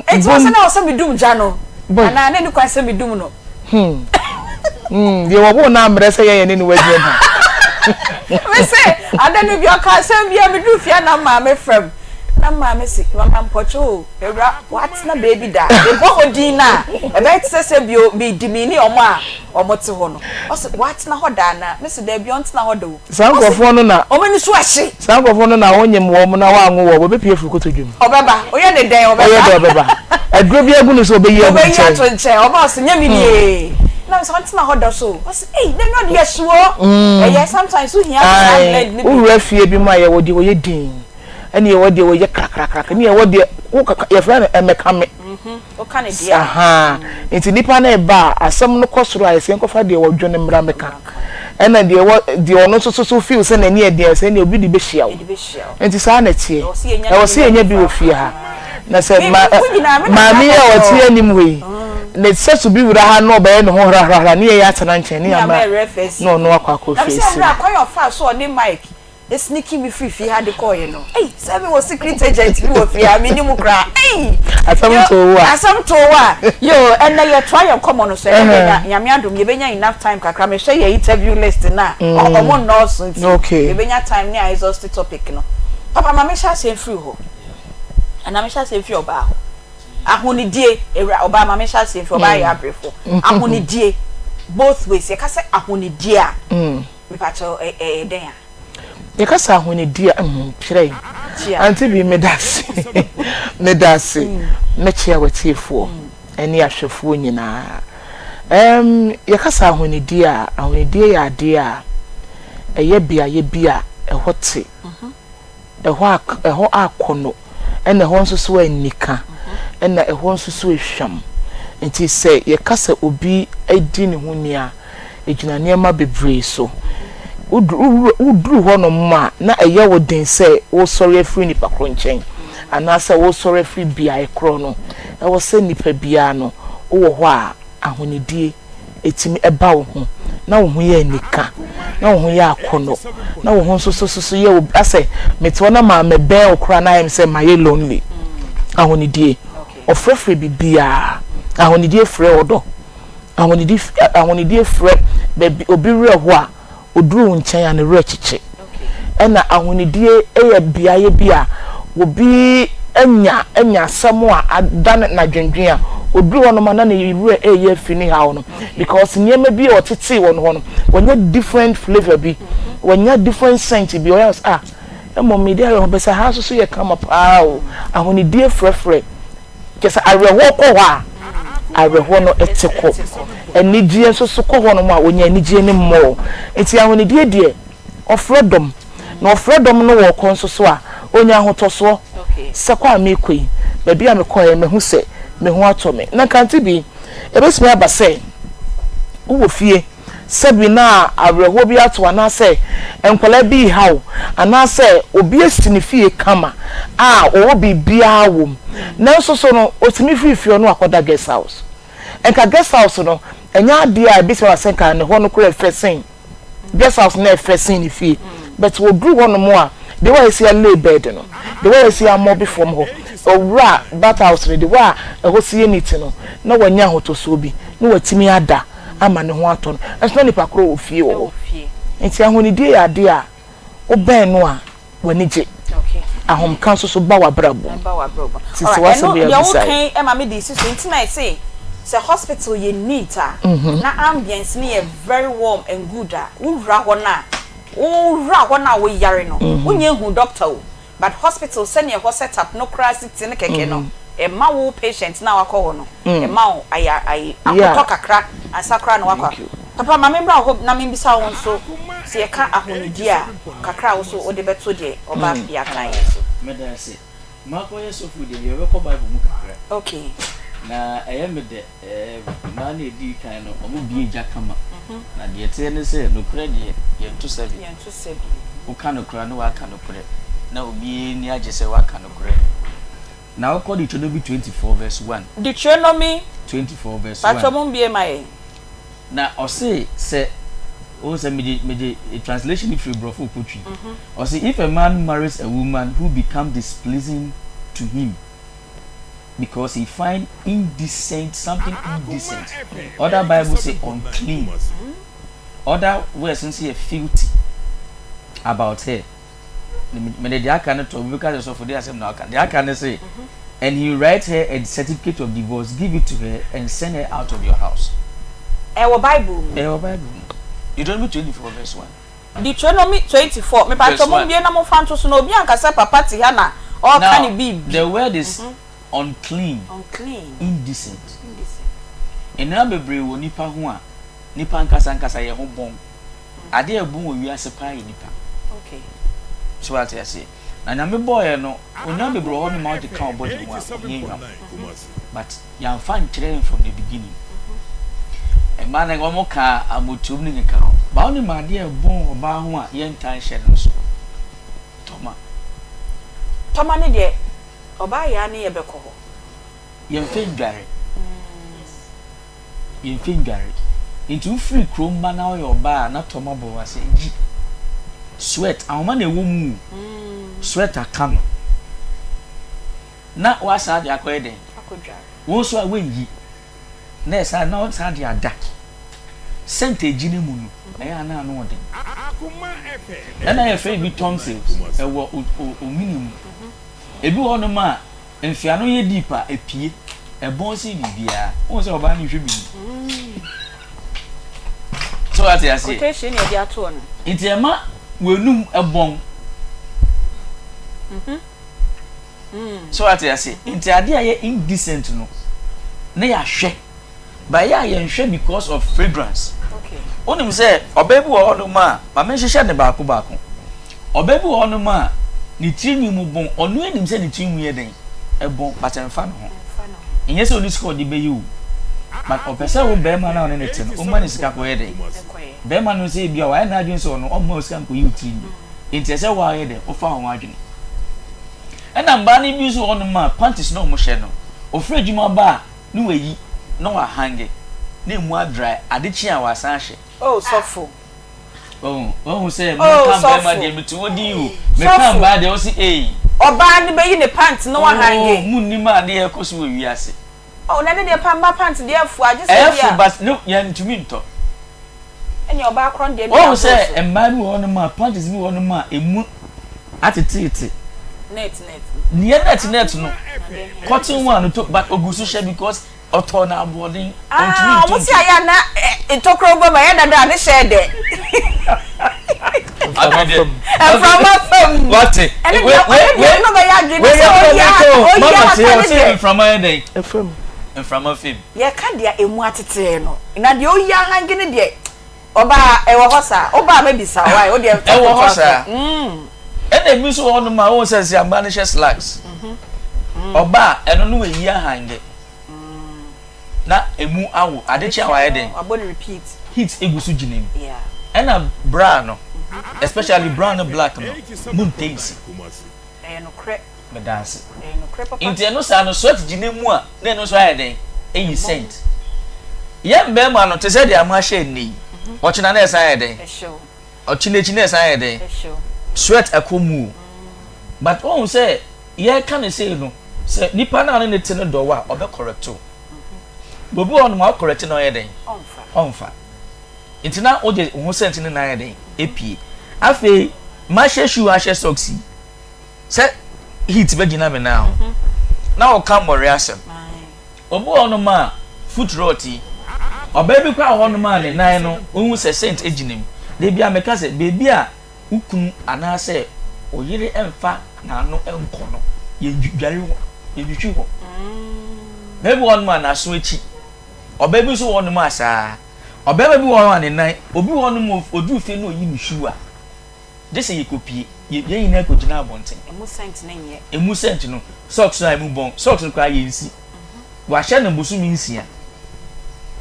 B: e ti wase na o se me dum ja no ana na ni kwa se me dum no
A: ye wo na amre se ye ne ni wadie ha
B: me say adani bi o ka se bia me du fia na ma me frem na ma me si mama mpocho ewra what na baby da e bo odina e be ti se bio be dimini omo te ho no o se what na ho da na me se da bi on na ho do
A: sankofo no na
B: o mani so ahye
A: sankofo no na wonyem wo mo na wa anwo wo be pie furu kotodwum
B: obeba oye ne den
A: obeba adro bi agu no so obeyi agu
B: nche oba o se nyami ni na so ntina hodo so o se eh dem no de yesuo eh sometimes we hear
A: u refie bi ma ye wodi wo ye din ene ye wodi wo ye krakrakrak ne ye wodi wo ye fra emeka me
B: o kan dia
A: aha nti nipa na e ba asem no kosoro a yesen kofa de wo dwone mra meka ena de ono so feel se na ne e de se ne obi di be hia wo nti sa na tie e wo se enya bi wo fie ha na se ma mi e wo tie anim we ne se so bi wura ha no be ne ho hra ne ye atena nchen ne ama no akwa face
B: na se akwa fa so ne mic the sneaky me free had the call you know hey seven was secret agent we were free minimum cry hey asam to wa yo and now you try your come on so nyame adom ye benya enough time kakra me share your interview list na omo nonsense
A: okay
B: ye benya time ne exhaust topic no papa mama sha say free ho and am sha say free oba ho ahonidie oba mama sha say free oba ya brefo ahonidie both ways ye ka say ahonidie a me pa cho den ya
A: ye kasa ahonidie hwere Aunty Bea medase me chia watiefo eni ahwefo nyina ye kasa ahonidie ya ade a eye bia ehote eho akono ene ho nso so anika ene eho nso so ehwam nti se ye kasa obi edi ne ho nia ejina niema bebre so udru ho no ma na eye wo den se wo sori afri nipa kro nchen ana se wo sori afri bia ekro no e wo se nipa bia no wo ho a ahonidie etimi eba wo ho na wo ho ye nika na wo ho ye akono na wo ho so ye wo ase meto na ma mebe okra na em se my lonely ahonidie ofrefre bibia ahonidie frɛ odo ahonidie frɛ bebi obi re ho a oduru nkyɛn a ne re kyeche ɛna ahonidie ɛyɛ biaye bia obi anya samu a adan na dwendwen a oduru ho no ma na ne re ɛyɛ fini ha no because niema bi o tete wo no wonya different flavor bi wonya different scent bi o else emom dia ho besa ha so ye kama pa o ahonidie frɛfrɛ kesa areho ko ho a areho no eteko enigye so ko ho no ma wonya enigye ne mo enti ahonidie die ofredom na ofredom no wo kon so a onya hotoso se kwa me koi ba bia me koye me hu se me hu atome na kanti bi ebesime aba se wo fie sebi na areho bi ato ana se enkwala bi hawo ana se obi asini fie kama owo bi bia wo na so no otimi fie no akoda guest house enka guest house no enya ade a bi se wasenka ne ho no kura fesin guest house na fesin ni fie but wo group ho no mo a the way see a lay bed no the way see a mobi from ho owura that house the way a ho see anything no na wanya hotoso bi na watimi ada ama ne ho ato no enso nipa kro ofie wo enti ahonidie ya ade a oben no a wanije ahom kan so ba wa brabo sisi wase be ya bisa
B: okay e ma me di sisi enti na say hospital ye neat na ambience ni very warm and good wura ho na we yare no unye hu doctor but hospital send your set up no crasity ne keke no e ma wo patient na wakọ ho no e ma wo ai akoto kakra asakra na wakọ papa ma membra ho na membisa wo so se e ka ahonidi a kakra wo so ode beto de oba bia kan so
F: medase mako yeso food de we ko bible mu kakra
B: okay
F: na me de na na edi kan no omo bi eja kama na de ete ne se no kra de ye to sebi o kan no kra no wa kan no kra na obi ni age se wa kan no kra na o call Deuteronomy 24 verse 1
B: Deuteronomy
F: 24 verse 1
B: Patron bi mai
F: na o say o say me translation if you bro for potri o say if a man marries a woman who become displeasing to him because he find indecent something indecent other bible say unclean other words say filthy about her me the aka to because so for the asem na aka the aka say and he write her a certificate of divorce give it to her and send her out of your house
B: Bible
F: Deuteronomy 24 verse 1
B: Deuteronomy 24 me patron bi na mo fanto so na obi ankasa papa ti ha na all can be
F: the word is unclean indecent ena bebre wo nipa ho a nipa nkasa ye ho bon ade ebun wo wi ase pa ye nipa
B: okay
F: so what I say na nyame boy no onya bebre ho no ma de kan body mu a yenwa but ya fan kire from the beginning e man e go ka amotum ni nka ho ba oni ma de ebun oba ho a ye ntan hye no so toma
B: ne de oba ya ne ye beko ho
F: ye mfindware into free chrome ba na yo ba na toma bo wase ji sweat awoma na ewo mu sweat akano na wasa de akoyeden
B: akodware
F: wo so a wenyi na esa na o sa de ada percentage ni mu no na na no odin Akoma efe na ye fe bi tonsils e wo o minimum ebi wo no ma enfia no ye deeper epie e bon si bibia won se oba ni hwe bi so what I say
B: quotation e dia to no
F: itiema wenum e bon so what I say inti ade aye indecent no na ya hwe ba ya ye nhwe because of fragrance
B: okay
F: onim say obabu wo no ma me hwehwe ne baako obabu wo no ma ni trinwi mu bon onu enim say ni trinwi ye den e bon patemfa no ho inye say oni score di be you but opese wo be ma na on ne tin o ma ne sika ko ye de be ma no se bia wa na adwen so no o ma sika ko yi uti nti se wa ye de o fa ho adwen ena mba ni bi so on ma panties no mo hye no o fra djuma ba ni wayi no wa hange na mu adry ade chi a wa san hye
B: oh sofo
F: oh say me kan be ma de metu odi o me kan ba de o si
B: oba ni be yi ne pants no wa hange
F: mu ni ma de e koso wi ase
B: oh na de pamba pants de afu age say
F: dia but no ya ntumi nto
B: eni oba akron de
F: oh say emma ni won ma panties ni won ma emu atete
B: net
F: near net no cotton one to but ogusu share because oto na boarding
B: ntumi si aya na itokro gbo ma ya dada ne share de
F: from what we
B: no ba ya dream
F: so from my day from film
B: ye ka dia emu atete no na de o ya hange ne de oba e wo hosa oba ma bisa why o de
F: e wo hosa ene mi so on ma o se se amba ne slacks oba eno no we ya hange na emu awo adechi awa eden
B: abon repeat
F: hit egusu ginem
B: yeah
F: ena bra no especially brown and black no moon tensi
B: no crep
F: me dance
B: no crep papa
F: inte no sa no sweat ginemu a na no so ayeden eyi scent ye mbe ma no te se dia ma hye ni ochina na esa ayeden
B: show
F: ochina na esa ayeden
B: show
F: sweat akomu but won say ye kan say no say nipa na ne te no do wa obe correct o bobi on ma correct no ayeden onfa intina oje ho scent ni na ayeden epie afi ma hye shoe a hye socks say heat be gina me now na o come worry asem obo on ma foot roti obaby kwa ho ma ne nan no ohun se scent eginim de bia me ka se bebi a ukun anase oyire emfa na no enko no ye dware wo ye dwitwi ho bebi on ma na so echi obaby so won ma saa obaby bi won ne nan obi won mo odu fe no yi ni shoe a je se ye kopie ye yin na ko gina abonten emu scent no socks na emu bon socks no kwa ye nsi wa hye na bosumi nsia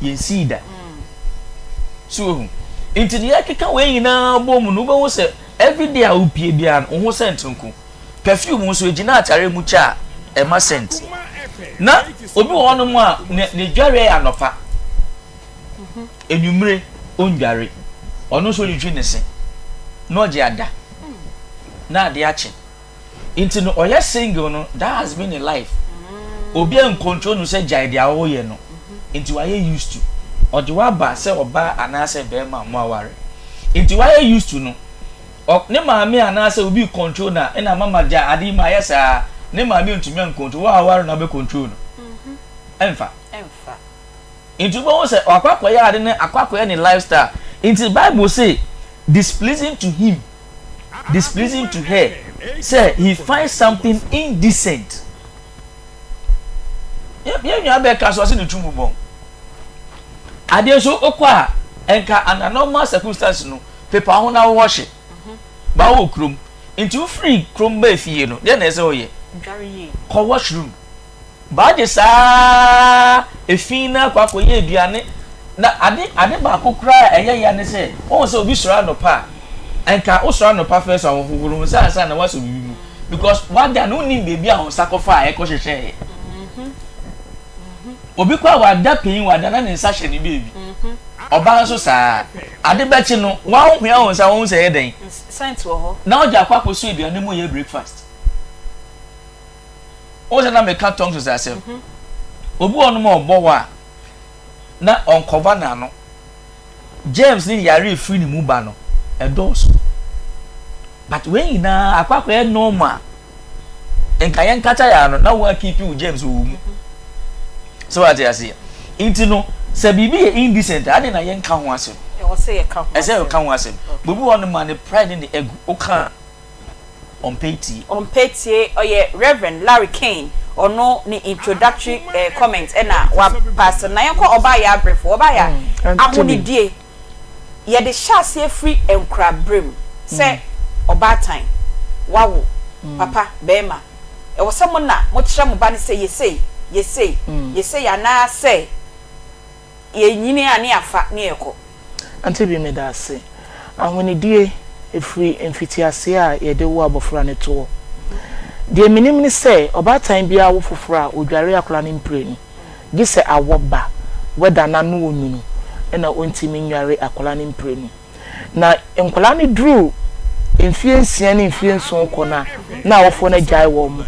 F: ye nsi da so inti ne yakeka we nyina bom no be wo se everyday a opie bia no ho scent nko perfume so gina atare mu cha e ma scent na obi won no mu a ne dware anopa enumre ondware ono so yitwi ne se no je ada na de ache inti no oya single no that has been in life obi en control no se jai dia wo ye no inti wa ye used to oje wa ba se oba anase be ma mo aware inti wa ye used to no ne maami anase obi control na na mama ja adi ma yesa ne maami ntumi en control wa aware na be control no emfa inti bo se akwakoye ade ne akwakoye ne lifestyle inti bible say displeasing to him displeasing to her say he finds something indecent you have a casual in the tumbo bon ade so okwa enka an normal circumstance no paper ho na wash ba wo krum into free krum ba fie no dey na say oye ko washroom ba je sa efina kwa koye aduane na ade ba kokura eye ya ne say won say obi sura no pa enka usura no pa first awon fufuru sa na waso bibi because what they no need baby a on sacrifice e ko hwehwe obi kwa wada pin wada na nsa hye ni baby oba nso sa ade bechi no wa hwea won sa won say den
B: science wo ho
F: na oja kwa koso aduane mu ye breakfast o je na me ka tongue to say obi onu mo obo wa na on cover na no James ni yare free ni mu ba no edos but when na akwakwa normal enka yen kata ya no na wa keep you James wo mu so what you see inti no se bibi e indecent ade na yen ka ho asem
B: e wo say e ka ho
F: ese e ka ho asem bobi won man the pride in the egg o ka on peti oye Reverend Larry Kane ono ni introductory comment na wa pastor na yen ko oba ya brefo oba ya ahoni die ye de chase free enkra brem say oba time wawo papa bema e wo samo na mo kire mo ba ne say ye say ya na say
B: ye nyini ani afa ne yeko
A: Aunty Bea me da ase ahonidie efri emfitiase a ye de wo abofra ne to de minim ni say obatan bia wo fofora odware akora ne mpre ni gise awoba weda na no onunu na ontimi nware akora ne mpre ni na enkola ne dru emfie nsia ne emfie nson kona na awofo na jai wo mu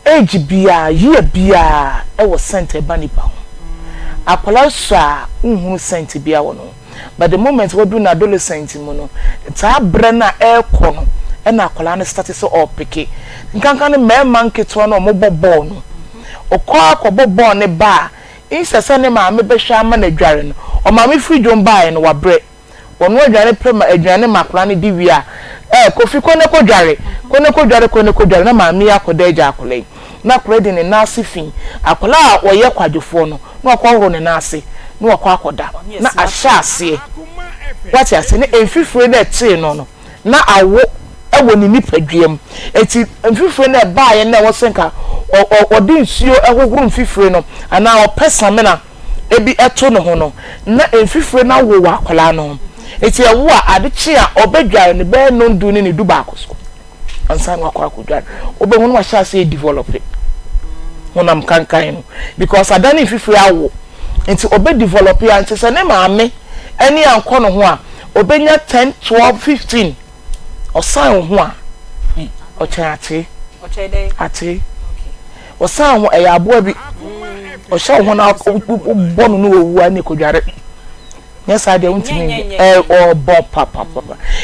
A: age bia ye bia e wo center banipa ho akola so a unhu center bia wo no but the moment we do na adolescent mu no ta bre na e kono e na akola ne start so opeke nkankan ne mema nketo na mo bobo no okwa akobobo ne ba insese ne ma me behwa ama na dware no o ma me free dwom ba no wa bre wonu adware prema adwane makora ne diwi a kofi kone ko dware kone ko dware na ma me akoda agya akola na kredi ne nase fin akola a oye kwadwofo no na akwa ne nase na akwa akoda na ahya ase wati ase ne emfifure na te no na awo ewo ni nipadwam eti emfifure na ba ye na wo senka odi nsuo ehogoro emfifure no ana opesa me na ebi eto no ho no na emfifure na wo akola no eti ewo a adechi a obedware ne be no ndu ne du ba akoso ansan wakwa akudware obehu no ahya ase develop honam kankan no because adani emfifure awo enti obe develop ya enti se ne maame eni anko no ho a obenya 10 12 15 osan ho a ochate ate osan ho e abo bi o sha ho na bonu no owu ani kodware nyesa de untimi o bo papa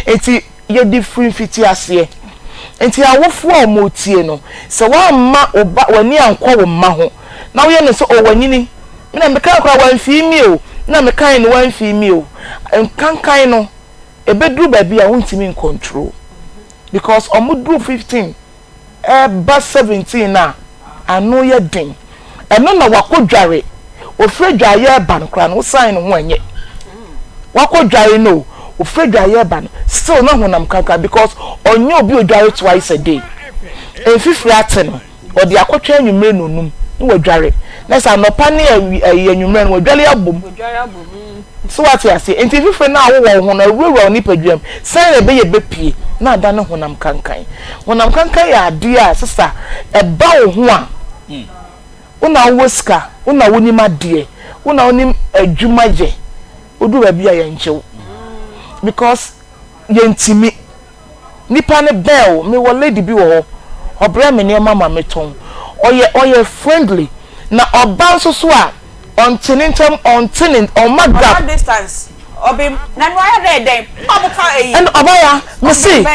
A: enti ye different fiti ase enti awofo a mo tie no se wa ma oba wani anko wo ma ho na wo ye no so o wanyini na meka kwa wan fi mi o na meka no wan fi mi o kankan no ebedru ba bia untimi control because omudru 15 ba 17 na anu ye din eno na wakodware ofredwaye ban kra no sign ho anye wakodware no ofredwaye ban still na honam kanka because onye obi odware twice a day efifri ate no odi akotwa anwumre nonum no wadware na sa no pa ne anwumre no wadware abom so what you say enti fifre na wo ho na ewura ni padwam san na be ye bepie na ada ne honam kankan ya ade a sisa e ba wo ho a una woska una woni made una woni adwumaje odu ba bia ye nchew because ye ntimi nipa ne bell me wo lady bi wo ho obra me ne mama meton oye friendly na oba so so a on my
B: distance obi na no ya dey obuka eyi
A: and obaya me see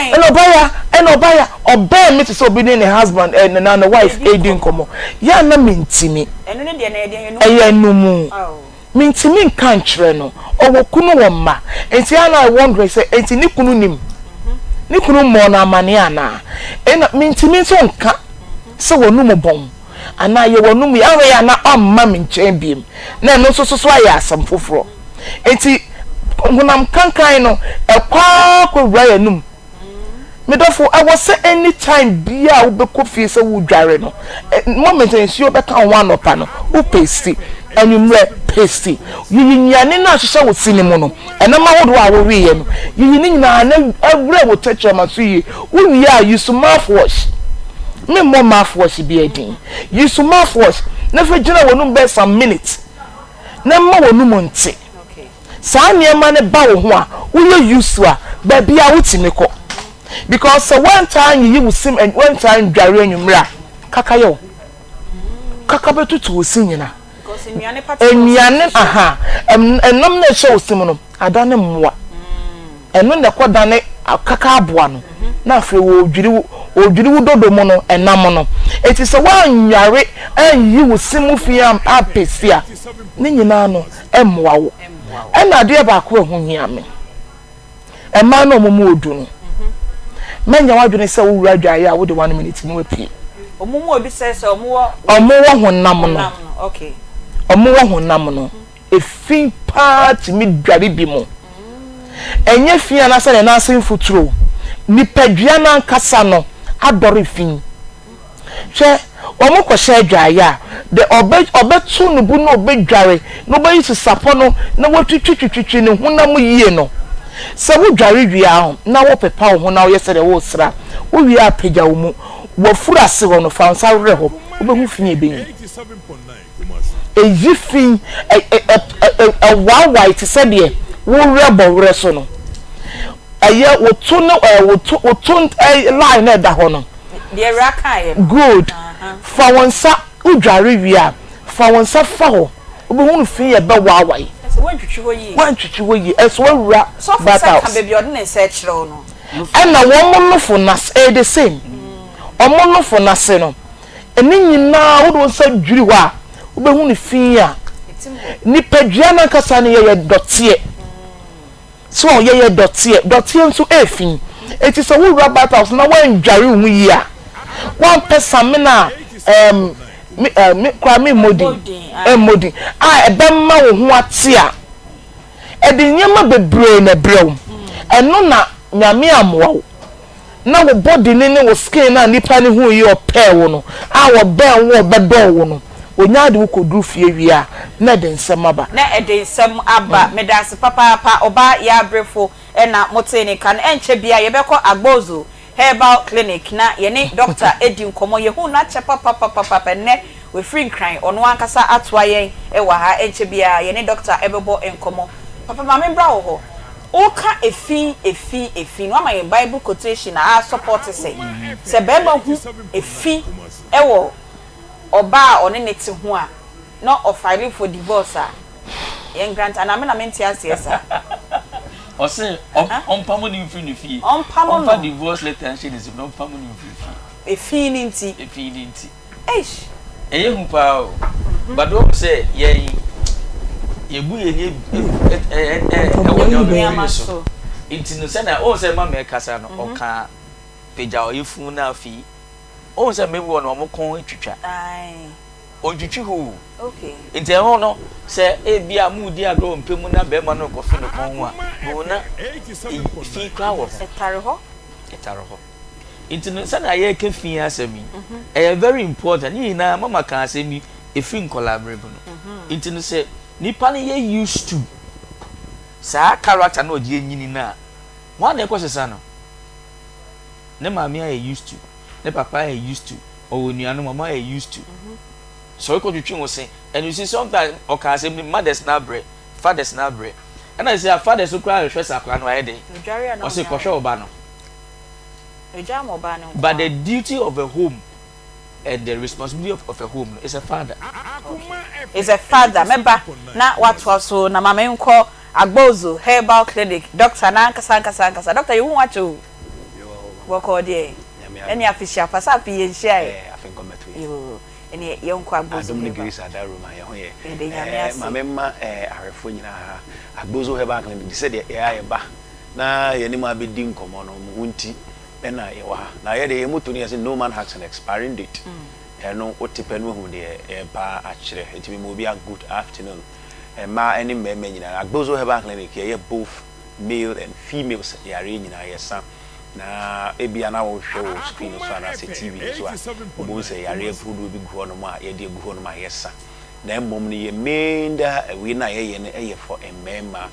A: and obaya obey me to so be the husband and na wife edin komo ya na mentimi
B: enu ne de na
A: eya numu mentimi nkan kire no owo kunu wo ma enti ana I wonder say enti ni kunu nim ni kunu mo na amane ana ena mentimi so nka se wonu mo bom ana ye wonum ya we ya na amma me nchen biem na no so aya asam foforo enti honam kankan no ekwa ko wura num medofo I was say anytime bia wo be kofi se wo dware no moment ensio be kan ho anopa no wo pesti anumre pesti yiyinyane na hyehyɛ wo sinimo no enama wo do a wo wiye no yiyini nyina na awura wo teche maso yi wo wiye a you mouthwash me more mouthwash bi edin you mouthwash na fe gina wonum be some minutes na ma wonum nti saa niema ne ba wo ho a wo ye use a ba bia wo timi ko because one time you will sim and one time dware anwumra kaka yo kaka betutu osinyina
B: because
A: enyane aha enom na hye osim no adane mmoa eno ne kodane kaka aboa no na afre wo odwiri wo dodo mo no enam no eti se wan nware anyi wo simu fiam apesia ne nyina no emmoa wo ena de ba ko ho hia me ema no momo odu no menya wadwene se wo wura dwaye a wo de 1 minute no apie
B: omumu obi se omuwo
A: honam no
B: okay
A: omuwo honam no efi part mi dware bi mo enye fia na se na asen futuro nipadua na nkasa no adore fin hwe omo ko share dwaya the obetu no bu no obedware no be use sapo no na watwitwitwitwi ne honam yie no se wo dware wi a na wo pepa wo na wo yese de wo sra wo wi a pagya wo mu wo fura se wo no fa nsa re ho wo be hu fin e be eyi fin wa white se de wo rebo wre so no aye wo to no wo to line na da ho no
B: de raka
A: good fa wonsa udware wi a fa wonsa fa ho wo be hu fin e be wa wai wan twitwi ho yi eso wura
B: but ka baby odne se kire no
A: na wo mo fo nas the same omo no fo nas no eni nyina wo do nsa dwiri ho a wo be hu fin a ni padua na kasa ne ye dotie so ye dotie nso efin eti so wura battles na wan dware hu yi a one person me na kwa me modi ebemma wo ho ate a edi nyema bebre na brew eno na nyame amwo na wo body ne wo skin na nipa ne hu yi opɛ wo no wo ben wo bedo wo no onyade wo koduru fie wi a na de nsɛm aba
B: na ede nsɛm aba medase papa oba ya brefo na motene kan enche bia ye bɛkɔ agbozo herbal clinic na yene doctor edi nkomo ye hu na che papa ne we free crying ono ankasa atoa yen wa ha enche bia yene doctor ebebo nkomo papa ma membra wo ho oka efi no ma ye bible quotation a support say se beba hu efi ewo oba one neti ho a no of filing for divorce a yen grant and amena menti asiesa
F: o say on pamo ni free ni fi
B: on pamo no
F: divorce letter and she is no pamo ni free
B: efi ninti eish
F: eye hu pa o but do say ye bu ye so inti no say na o say ma me kasa no o ka peja o yifu na afi o say me wo no mo kon etwitwa o twitwi ho
B: okay
F: inti ho no say e bia mu di agro mpemu na be ma no ko fi no kon ho a bo na fi kwa wo
B: etare ho
F: inti no say na ye ka fi asemi e very important ni na mama ka asemi e fi collaborate no inti no say nipa ne ye used to sa character no je nyini na one dey kwese no ne mama ye used to ne papa ye used to or nuanu mama ye used to so ko twetwe wo say and you see sometimes o can say mothers na bre fathers na bre and I say fathers so cry hwe sakwa no ayede o say ko hwe oba no but the duty of a home and the responsibility of a home is a father.
B: Is a father. Remember, na what was so na mama nko agbozo herbal clinic. Doctor na nkasa. Doctor you want to work all day. Any official pass up here share.
G: I think come to
B: you. Any young kwa agbozo.
G: Don't need grace at that room here. Mama arefo nyina agbozo herbal clinic. They said ya ba na ye ni ma be di nkomo no mu nti na ye wa na ye de moto ni say no man has an expiring date no otipenu hu de ba a kire etimi mo bi a good afternoon ma any me nyina agbozo herbal clinic ye both male and females yare nyina yesa na ebia na wo hwe wo screen so na se TV so a obo say yare afudu bi guho no ma ye de guho no ma yesa na mbom ni ye menda we na ye ne ye for a member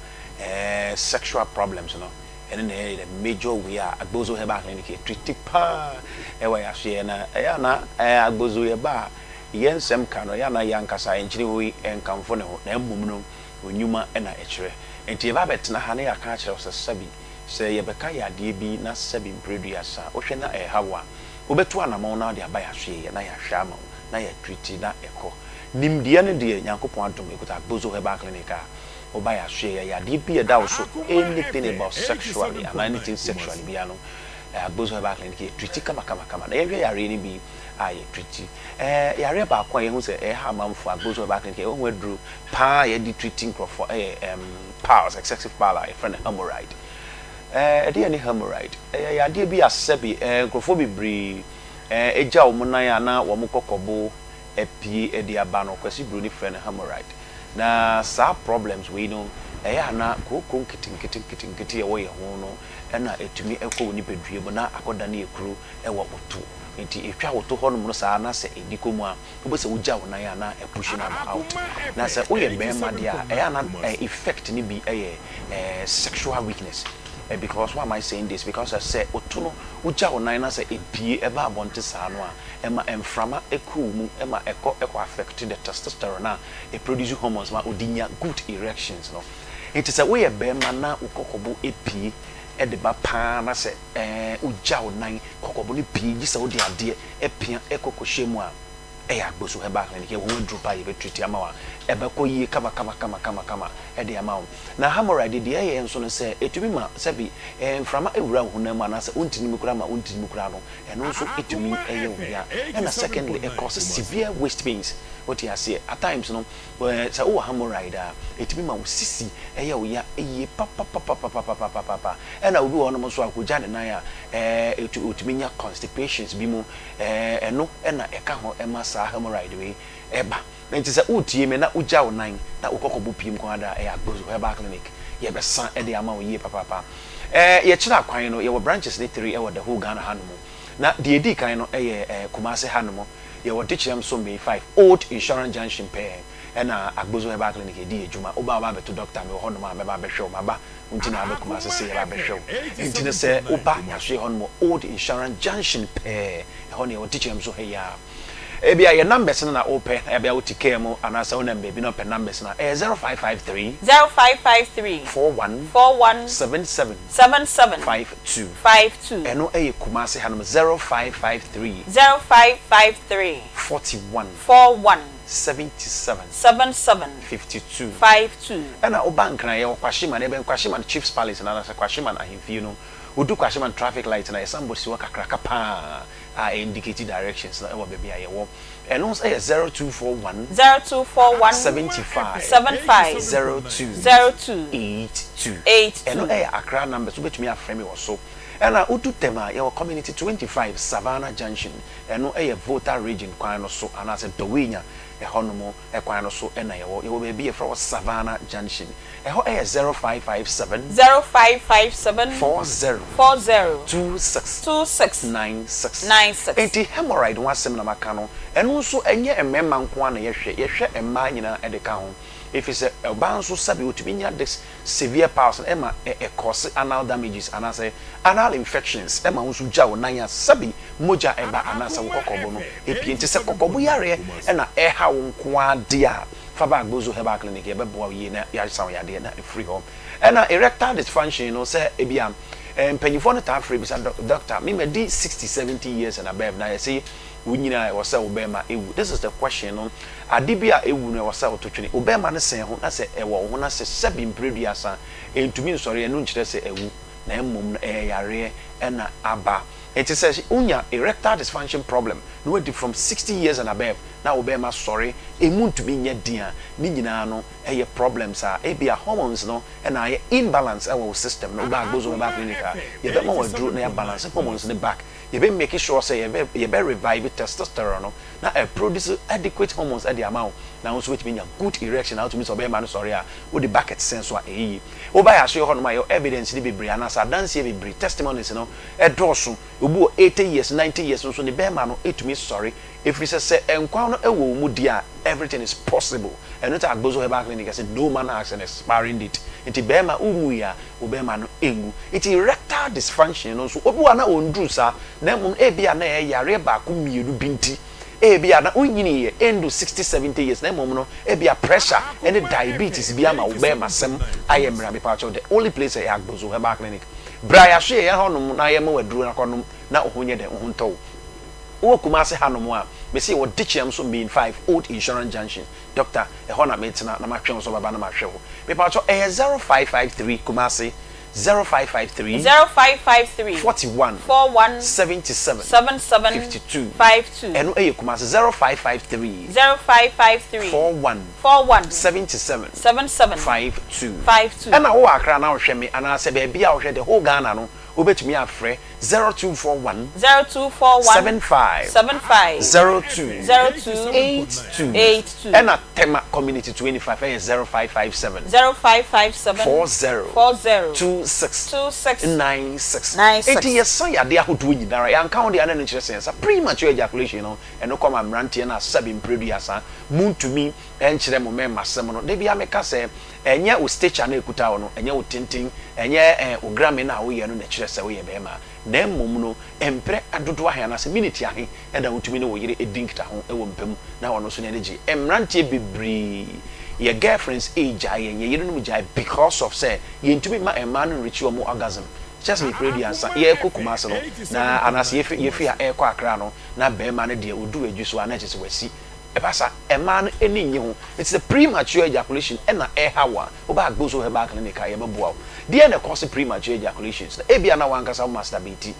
G: sexual problems no and then the major we are agbozo herbal clinic treat pa ewa ya hye na ya na agbozo ye ba yensem ka no ya na yankasa enchiri we enkamfo ne ho na mbom no onyuma na ekire enti ba betena ha na ya ka kire so sabi se ye beka ya de bi na sabi producer o hwe na hawa obetu anamon na de aba ya hye na ya hwa ma na ya treat na eko nimdia ne de yankopon adom ekuta agbozo herbal clinic oba ya hwe ya de bi da so anything about sexually and anything sexually bi ano agbozo herbal clinic treat kama na ye ya re ni bi aye treat ya re ba kwa ye hu se ha mamfo agbozo herbal clinic o hu adru pa ye di treating for powers excessive power a friend hemorrhoid de any hemorrhoid ya de bi asebi grofo bibri eja wo nan ya na wo mkokobo epie e de aba no kwasi bro ni friend hemorrhoid na sa problems we know eya na koko nkiti e wo ye ho no na etumi ekọ ni pedue bo na akoda na ekuru e wo oto nti etwa woto ho no mo saa na se ediko mu a wo se wugya wo nan ya na epush na out na se wo ye be ma dia eya na effect ni bi sexual weakness. Because why am I saying this? Because I say otono uja onina say epie eba abonte saa no a ema emframa eku mu ema eko affect the testosterone na e produce hormones ma odinya good erections no. It is a way be man na ukokobo epie e de ba pa na say uja onan kokobo ni pie gi say odi ade epia ekokohwemu a agboso heba clinic e wo drupa ye betreat ama wa ebeko yi kama e de ama wo na hemorrhoid de ye enso no se etumi ma sebi mframa ewura hunam ana se ontini mukura ma ontini mukura no eno nso etumi eye wia and secondly it causes severe waist pains what you say at times no se o hemorrhoid etumi ma sisi eye wia eye papa and obi wo no so akoja ne nan a etumi nya constipations bi mu eno na eka ho emasa hemorrhoid we eba nti se utie me na ugya wo nan na ukokobo piem ko ada agbozo heba clinic ye be san e de ama wo ye papa ye kira kwan no ye wo branches ne 3 e wo the whole Ghana hanumo na de edi kan no ye Kumase hanumo ye wo dichem so me 5 old insurance junction pair na agbozo heba clinic e di ejuma oba ba beto doctor me ho no ma be ba behwe ma ba unti na be Kumase se ye ba behwe nti ne se oba yahwe ho no old insurance junction pair e ho ne wo dichem so he ya ebia your numbers na open ebia utikee mu anasa una baby no per numbers na 0553 41 77 52 eno Kumase hanum 0553 41 77 52 ena obank na ye kwashima na ebe kwashima Chiefs Palace na anasa kwashima na himfie no udu kwashima traffic light na somebody si wakakraka pa indicated directions na ewo baby ayewo and also 0241 75 02 82 and Accra numbers so betumi aframe wo so and udu tema your community 25 Savannah Junction and no voter region kwan no so and as Dowenya honomo kwan no so na yewo baby e from Savannah Junction ho 0557 40 26 96 enti hemorrhoid wasem na makano eno so enye emema nko na yehwe emma nyina edeka ho if is a ban so sabi otumi nya this severe person ema cause anal damages and say anal infections ema nso gya wonan sabi moja eba anasa kokobo no epienti se kokobo yare na ha wo nko ade a faba agbozo heba clinic e bebo ye na ya saw ya de na free home na erectile dysfunction no say ebia mpanyifo no ta free bisa doctor me di 60-70 years and above na say wunyina wo say obema ewu this is the question no adibia ewu no wo say ototwene obema ne sen ho na say ewo ho na say sabi mpreduasa entumi nsori enu nkire say ewu na emom yare na aba it says unya erectile dysfunction problem no way from 60 years and above na obema sorry emu ntumi nya dia ni nyina no problems are ebia hormones no na imbalance our system no ba gozo ba clinica ye be mo wadru na balance hormones ne back ye be make sure say ye be revive testosterone no na produce adequate hormones at the amount na also which mean good erection how to mean obema no sorry a wo the bucket sense so eyi oba ya so ho no ma your evidence ni bebre na sa dance ye bebre testimonies no doso obu 80 years 90 years so the bema no etumi sorry if we say enkwa no ewo mu dia everything is possible and not agbozo heba clinic say no man has an expiring date enti bema umu ya obema no engu enti erectile dysfunction no so obi wa na ondru sa na mum ebia na yare ba ku mienu binti ebia na unyini ye endo 60-70 years na mum no ebia pressure and diabetes bia ma obema sem ayemra be part of the only place e agbozo heba clinic bra ya so ye honum na ye ma wadru na konum na ohunye de ohunto wo Kumase hanom a me say wo dichem so mean 5 old insurance junction doctor e ho na metina na matwe so baba na mahwe ho me pa cho 0553 Kumase 0553 41 77 52 eno Kumase 0553 41 77 52 ena wo Accra na wo hwe me ana se be bia wo hwe the whole Ghana no obetumi afre 0241
B: 75
G: 02
B: 82
G: and a Tema Community 25 0557 40 26 96. It is so ya dear who do it. I count the other interests. A premature ejaculation, and no come and ranty and a sub previous moon to me and Chiremo Massamono. They be a make us and yet we stitch an ekutano, and yet tinting, and yet Gramina, we are no chess away a bema. Then Momuno, and pre Adutuahan as a minute yahi, and I want to know a dink to home, a woman, now on no energy, and ranty be bree. Your girlfriend's age, and you don't know because of say, you into me my man ritual more orgasm. Just me pray the answer. Yeah, cook masano. Na anasi if you are air quackrano, na bear man dear will do a juice one edges we see. A passa, a man any new. It's the premature ejaculation and an air hour. Oba goes over back in the Kayaba. The end of course premature ejaculations. The Abiana one cast masturbate,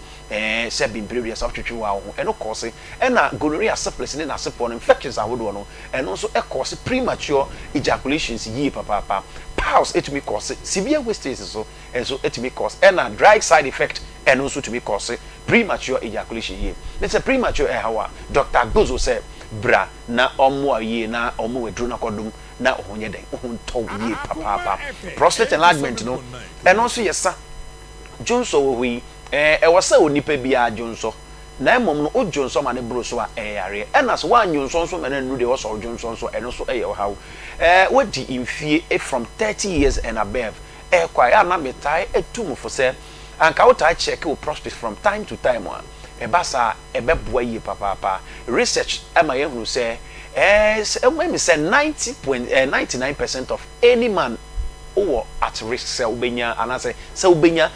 G: seven previous of wow, and of course, and gonorrhea syphilis and support infections I would want, and also a course premature ejaculations ye papa. Pause it may cause severe wastage so and so it may cause and a dry side effect and also to be cause premature ejaculation ye. It's a premature hour. Dr. Gozo said, bra na omo ye na omo wedru na kodum na ohonye den ohonto ye papa. Prostate enlargement no and also yes sir. Jonso we e wasa onipa bia jonso na emom no ojonso ma ne bro so a yare and as one jonso so na nu de wo so jonso so eno so eye how what the infie from 30 years and above kwa ya na metai etum for say anka wo ta check wo prostate from time to time one ebasa ebeboa yi papa research ama ye hunu say me say 99% of any man who at risk say ubenya and say ubenya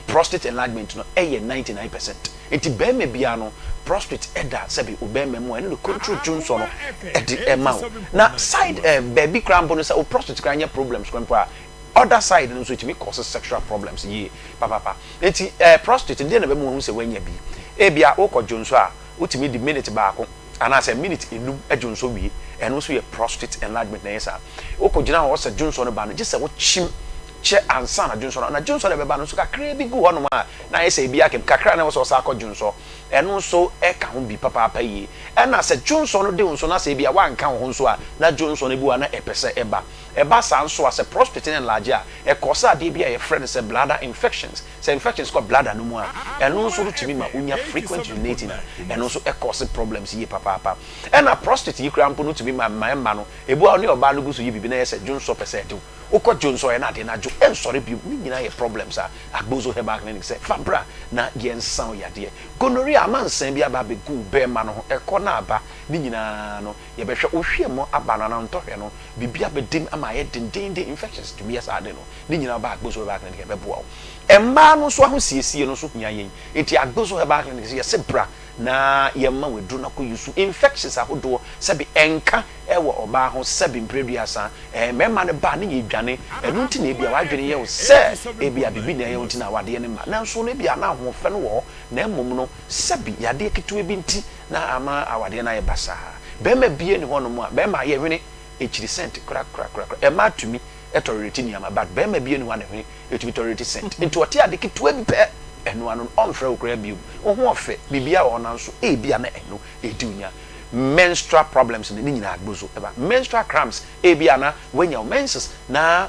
G: prostate enlargement no 99%. Enti be me bia no prostate eda sabi ubemme mo ene control junso no edi ema na side baby cramp no say o prostate kan nya problems krampa other side no so it may cause sexual problems ye papa enti prostate dey na be mo hu say wanya bi ebia wokọ junso a utimi di minute baako and as a minute enum adwunso wi and also your prostate enlargement na yesa wokọ gina ho say junso no ba no just say wo chim che ansa na junso na junso na be ba no so kakra bi gu ho no ma na yesa bia kem kakra na wo so akọ junso eno so e ka ho bi papa yi and as a junso no de unso na say bia wan ka ho so a na junso no bi wa na epese eba san so as a prostate enlarge a e cause ade bia ye friend say bladder infections say infections called bladder no mu a eno so rutimi ma unya frequent urinating and also e cause problems ye papa and a prostate yi krampo no to be ma no ebu a ne oba no gu so yi bibi na ye say junso pese de ukọ junso e na de na jo en sori bi ni nyina ye problems a agbozo heba clinic say fabra na ye nsan yade gonorrhea amansan bi aba be gu be ma no ekọ na aba ni nyina no ye be hwe ohwe mo aba na ntohwe no bibia be dim ama ye den infections to be as ade no ni nyina ba agbozo heba clinic be boa emma no so ahosiesie no so hunya yen enti agbozo heba clinic ye se bra na yemma wedru na ko yusu infections ahodo sabi enka ewo oba ho sabi mpreduasa mema ne ba ne yedwane enu nti na ebia wadwene ye wo se ebia bibi na ye nti na wade ne ma na nso ne bia na ho fe no wo na emom no sabi yade ketewe bi nti na ama awade na ye basa bema bie ne ho no mu a bema ye hwene echiri cent kra ema tumi etority ni ama but bema bie ne ho na hwene etumi tority cent into what ade ketewe bi pe eno anu onfra okra biu oho ofe bibia ona nso ebia na eno edunya menstrual problems ni nyina agbozo eba menstrual cramps ebia na wenya menses na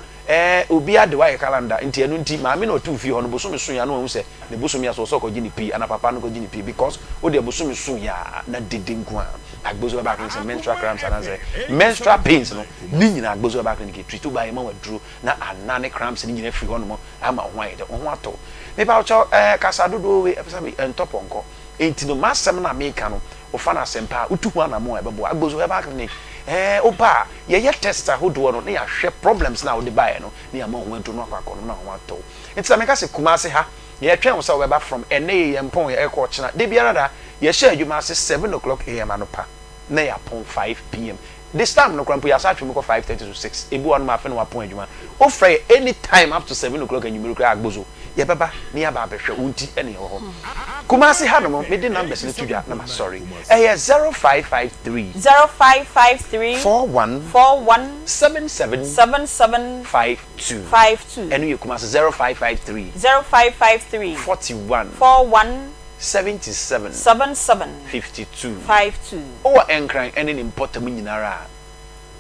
G: obi ade wa calendar nti enu nti maame na otu fi ho no bosomi so ya na hu se ne bosomi aso so ko gini pi ana papa no ko gini pi because o de bosomi so ya na dede nko a agbozo eba kan se menstrual cramps ana se menstrual pains no ni nyina agbozo eba kan ke treat ba ma wadru na anane cramps ni nyina fi ho no mo ama ho ayede ho ato me ba cho kasa dodo we epesa me entoponko enti no masem na meka no ofa na sempa utuhu anamo ebebo agbozo eba clinic oba ye tester hodo no na ya hwe problems na wo de bae no na ya ma ho ento no akwa no na ho ato enti na meka se kumase ha ye twen wo sa we ba from ene empon ye ekọ china de biara da ye share adwuma se 7 o'clock am anopa na ya pon 5 pm this time no krampo ya sa twem ko 5:30 to 6 ebu on ma fe no wa pon adwuma o frey any time up to 7 o'clock and you kra agbozo ye baba ni aba abehwe unti ene ho Kumasi ha no mo me de numbers ni tudwa na ma sorry 0553
B: 0553
G: 41
B: 77
G: 52 enu ye Kumasi 0553 41 77 52 o enkran ene ni mpotam nyinara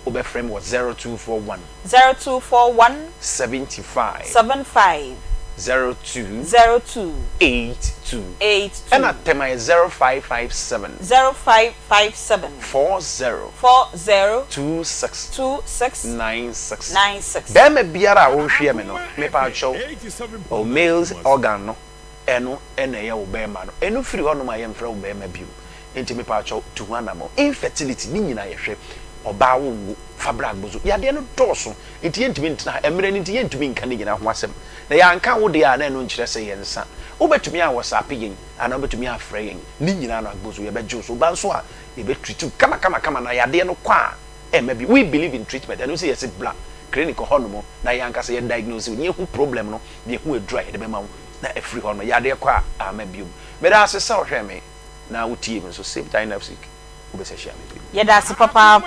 G: obe frame was 0241 75 02 82 and at tema 0557 40 26 96 dem biara wo hwe me no me pa chow o males organ no eno ene ye wo be ma no eno firi hono ma ye mfra wo be ma biu enti me pa chow to wana mo infertility ni nyina ye hwe oba wo fabra agbozo ya de no doso enti yentimi ntina emre ni enti yentimi nka ne nyina ho asem na ya nka wo de ya na no nkyere se ye nsa obetumi a whatsapp yen ana obetumi a frɛ yen ni nyina no agbozo ye be joso ba nso a ye be treat kama na ya de no kwa maybe we believe in treatment and we say yes bla clinic hono na ya nka se ye diagnose ni hu problem no de hu edura ye de be ma na free hono ya de kwa amabium me da asesa wo hwɛ me na wo tie me so same time next week
B: Yeda si papa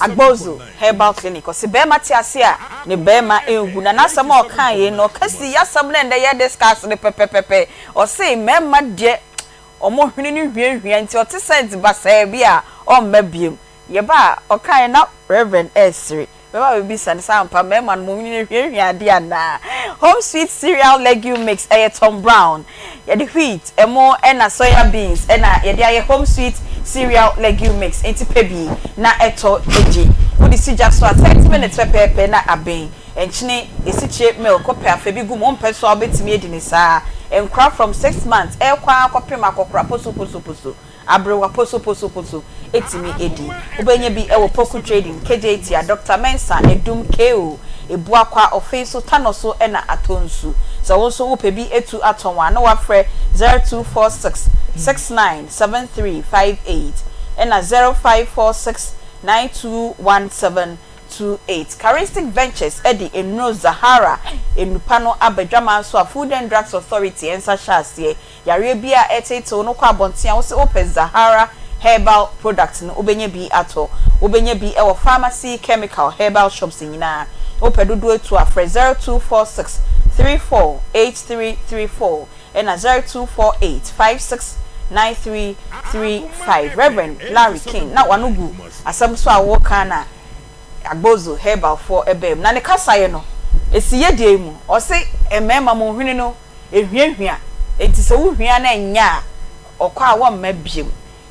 B: agbozo herbal clinic o se be ma ti ase a ne be ma engu na nasam o kan ye no kasi yasam na nde ye discuss ne pepepepe o se mema de o mo hwene ni hwiehwie nti o te sense ba sa bi a o mabiem ye ba o kan na reverend esri Baba we be san sampa mema no hwene hwiehwie ade ana home sweet cereal legume mix Tom Brown ye the wheat emo na soya beans na ye de home sweet cereal legume mix enti pebi na eto eji odi si just for 30 minutes pepe na aben enchine esiche milk ko pe afabi gu mo mpe so obetimi edi ni saa enkra from 6 months ekwa akopem akokra poso abrewa poso etimi edi obenye bi ewo poku trading KJT a Dr. Mensa edum KO ebu akwa ofeso tanoso na atonsu so wonso wo pebi etu atonwa na wafre 0246 697358 and 0546921728 Charistic Ventures Eddie Eno Zahara Enupano Abedjama so Food and Drugs Authority ensa shase yare bia eteto no kwa abontia wo se open Zahara herbal products no obenye bi ato obenye bi ewo pharmacy chemical herbal shops nyina opedodo etu afre 0246 348334 and 0248569335 Reverend Larry King na wanugu asam so awo kana agbozo herbal for ebem na ne kasa ye no esiye die mu o se emema mo hwene no ehwiehwia enti se wo hwia na nya okwa awo mabiem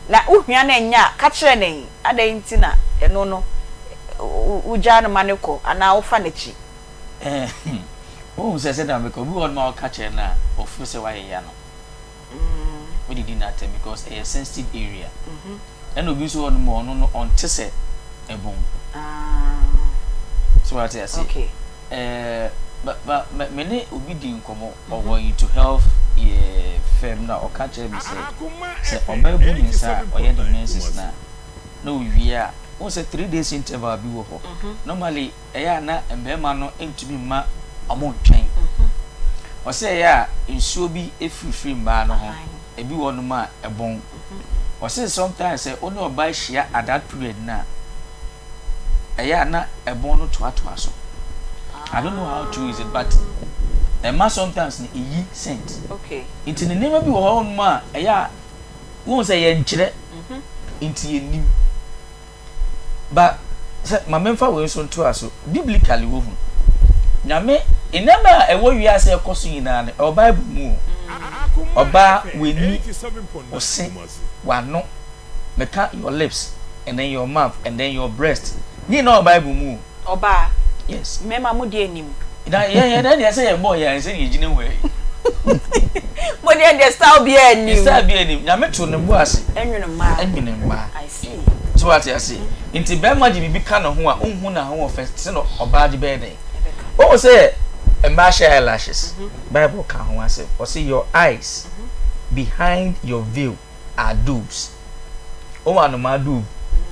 B: na wo hwia na nya ka kire ne adai nti na eno no uja no maneko ana wo fa na chi
F: oh se da because we want more catch na ofu se wa ya no we did not tell because a sensitive area and obi so on more no on tese ebon so what I say
B: okay
F: but many obi di nkomo or going to health fem na o catch me say obabu ni sa o ye the nurses na no we are o say 3 days interval bi wo ho normally eya na embema no entumi ma omo ntwen o say ya nsuo bi efifiri mba no ho ebi wonu ma ebon o say sometimes say only oba hia at that period na eya na ebon no to aso I don't know how true is it but ma sometimes ni eyi scent
B: okay
F: into the name bi wo ho ma eya won say ye nkyere into ye nim but my memfa we so to aso biblically wo hu nyame inama ewo wiase ekoso nyina ne o bible mu oba weni ose wano meka your lips and then your mouth and then your breast ni no bible mu
B: oba
F: yes
B: mema mu de anim
F: na then say your boy ya say yigine we
B: mo de the style bi anim
F: nyame to ne bo ase
B: enwene ma I see
F: so what I say inti be ma di bibi ka no ho a onhu na ho first say no oba di be dey o say embassy eyelashes bible ka ho ase o say your eyes behind your veil are doves o wa no ma do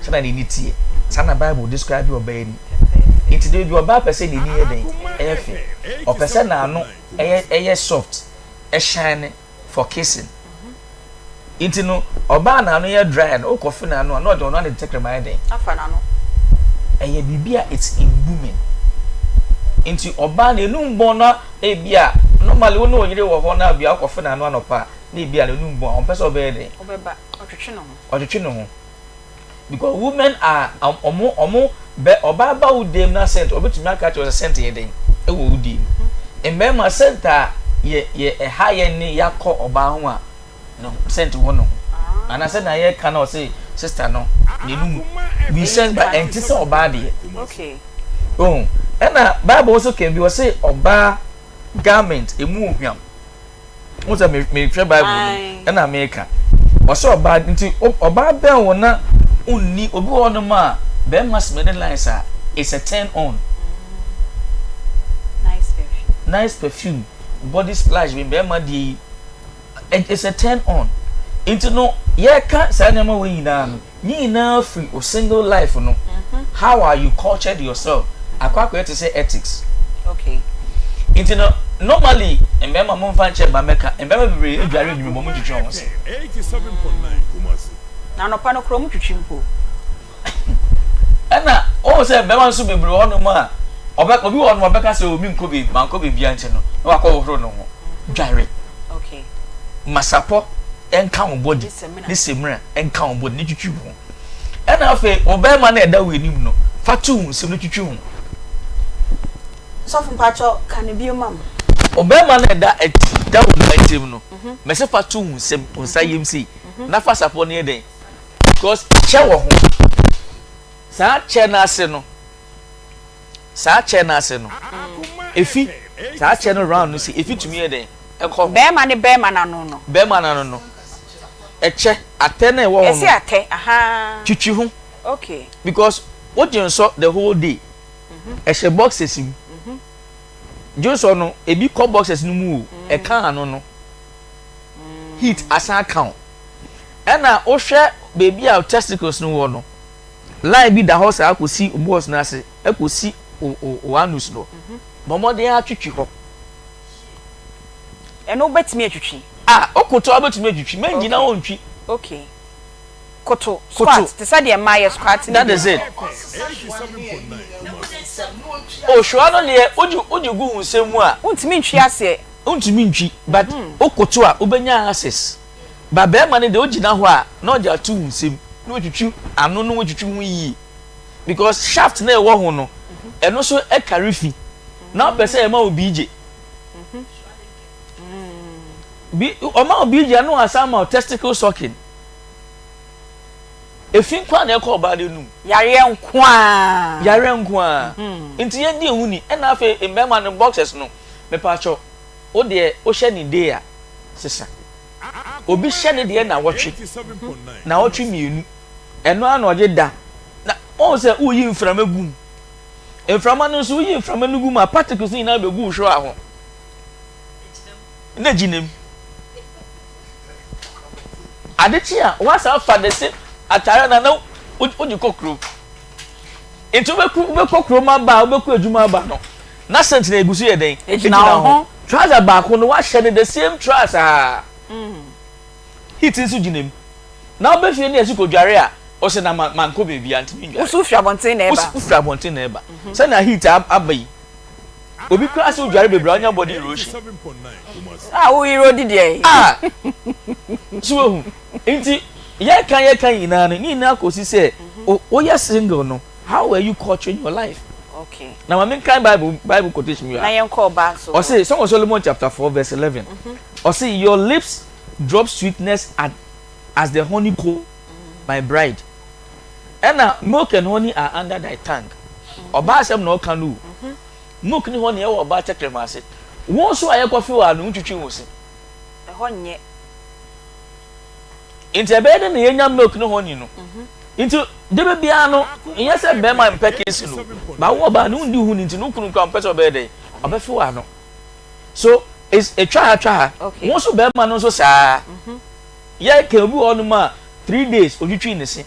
F: say na ni tie sana bible describe your baby Into the oba person in here then efe or person na no eye soft e shine for kissing into no oba na no ye dry and o coffee na no no dey take remind den
B: afa na no
F: eye bibia it's in booming into oba na enu mbon na e bia normally wo no yire wo ho na bia coffee na no anopa na e bia na enu mbon on person oba dey
B: obeba otwetwe no ho
F: because women are omo be oba ba udem na cent obetumi aka cho cent ye den e wo udem emema center ye higher ni yakọ oba ho a no cent wo no ana say na ye ka na o say sister no nenu we send by entisa oba de
B: okay
F: oh na bible also can be o say oba garment emu ohwam o say me hwe bible na America o say oba nti oba ben wo na unni obi wono ma be mas many lines are it's a turn on nice perfume body splash be ma di it's a turn on into no ye ka say na we nyina free o single life no how are you cultured yourself akwa to say ethics
B: okay
F: into no normally mbema mo fan che ba meka mbema bibiri edware nyumo mo twitwe won se
H: 87.9 Kumasi
B: na no pa no kro mu twitwi mpo
F: ana o se mbema nso bibiri wono mu a obi wono obeka se omi nkobi mankobi bia nche no na wakọ ohoro no ho dware
B: okay
F: masapo enka on body this semra enka on body ni twitwi ho ana afa obema na eda we nim no fatu nsem no twitwi ho
B: so fun pacho kan bi mam
F: obema na eda eti da wo mantem no me se fatu nsem onsa yemsi na fa sapo ne den because che wo ho sa che na ase no efi sa che no round no si efi tumi e den e ko
B: be ma na no
F: eche ate na e wo ho
B: esi ate aha
F: twitwi ho
B: okay
F: because what you saw the whole day she boxes him Joso no ebi ko boxes no mu e kan ano no heat asan count na o hwe baby out testicles no wo no line bi da house akosi boss na ase akosi o anus no momo de atwitwi ho
B: eno betimi atwitwi
F: okoto abetimi atwitwi mengi na wontwi
B: okay koto squat te say my squat
F: that is it o shwano ne oju gu hunsemu a
B: untimi ntwi ase
F: untimi ntwi but okoto a obenya access ba be ma ne de ogina ho a na oja tu hunsem na otwitwi anu no otwitwi hu yi because shaft na e wo ho no eno so e carry fi na pese e ma obije bi o ma obije no asama testicle sucking efin kwa na ekọ ba de num
B: yare
F: nkwa nti ye di ehuni e na afa emema no boxes no me pa cho o de o hye ni dey a sisa obi hye ni de na wotwe mienu eno ana oje da na o se uyi mframa gum mframa no so uyi mframa no gum a particles ni na be gu hwo aho na ginem adechi a wasa fa the same atare na na oji kokro enti obekokro ma ba obeku ejuma ba no na sent na egusu ye den
B: ejina ho
F: trouser ba ko no wa hye the same trouser hit nsu ginem na obefie na esiko dware a o se na manko bebi antimi dware
B: usu fiabonten na eba
F: se na hit abai obi kra se dware bebra onya body erosion
B: wo hero dide
F: so enti ye kan ina ni na kosi say o ya single no how were you culturing your life
B: okay
F: now I mean kind bible quotation you
B: na yen call back so
F: or say Song of Solomon chapter 4 verse 11 or say your lips drop sweetness as the honey comb my bride and milk and honey are under thy tongue oba asem no kanu milk ni honey e wo ba chekrema ase won so aye coffee wa no twitwi wo se
B: e honye
F: into ebe de yenya milk no honey no into debe bia no yesa be ma mpekesi no ba wo ba no ndi hu ni into no kunu kwa mpese obe de obefi wa no so is a try won so be ma no so saa ye ke obi onu ma 3 days odwitwi ne se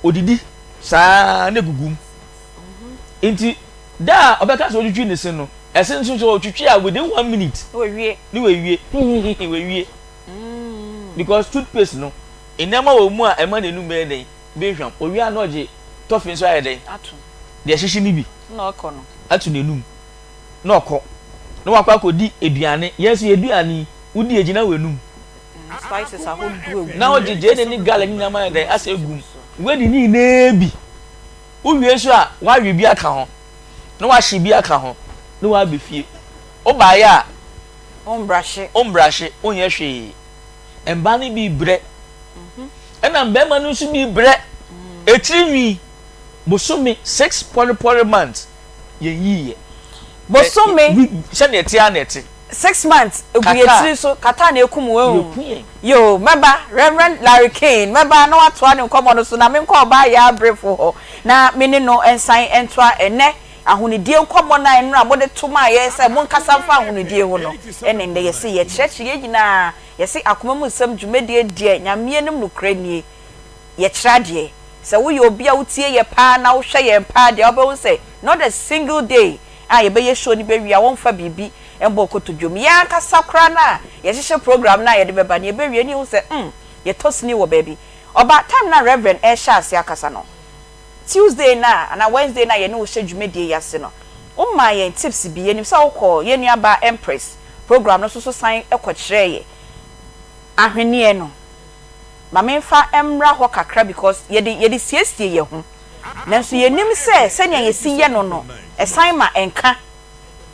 F: odidi saa na gugum Inti da obeka so twitwi ne se no ese nso so twitwi a within 1 minute ni we wie because toothpaste no enema wo mu a ema nenu me den be hwam owi a no je toffin so aye den atu de hyehyɛ ni bi na okɔ no atu nenum na okɔ na wakwa kodi eduane yes eduane wudi egina wenum spices a hodu na o je ni gala ni na ma den asa egum we di ni na bi uwie so a wa wi bi aka ho na wa hye bi aka ho na wa be fie o ba ya ombrashe onye hwe emba ni bi bre ena mbema no so bi bre etiriwi bosome 6 months ye yiye bosome se na etia na eti
B: 6 months eguyetiri so kata na ekum we yo meba Reverend Larry Kane meba na watoa ne nkomo no so na me nko ba ya brefo ho na me ne no ensan entoa ene ahunidie nkomo na enra mo de toma ye se mo nkasa fa ahunidie ho no ene nde ye se ye kyerɛkyerɛ ye nyina ye se akoma mu nsam dwumadie die nyame nim nokra nie ye kyerade se wo ye obi a wotie ye pa na wo hwɛ ye pa de obewu se not a single day a ye be ye show ni be wi a won fa bibi embo kotodwom ya kasa kra na ye hyehyɛ program na ye de beba na ye be wi ani wo se ye tosni wo baby oba time na Reverend Esha ase akasa no Tuesday na and Wednesday na ye no hye dwumedie yase no o ma ye tips bi ye nim sa wo call ye nua ba Empress program no so san ekɔkyerɛ ye ahwenie no ma memfa emra ho kakra because ye de siesie ye ho nanso ye nim se nya ye si ye no esan ma enka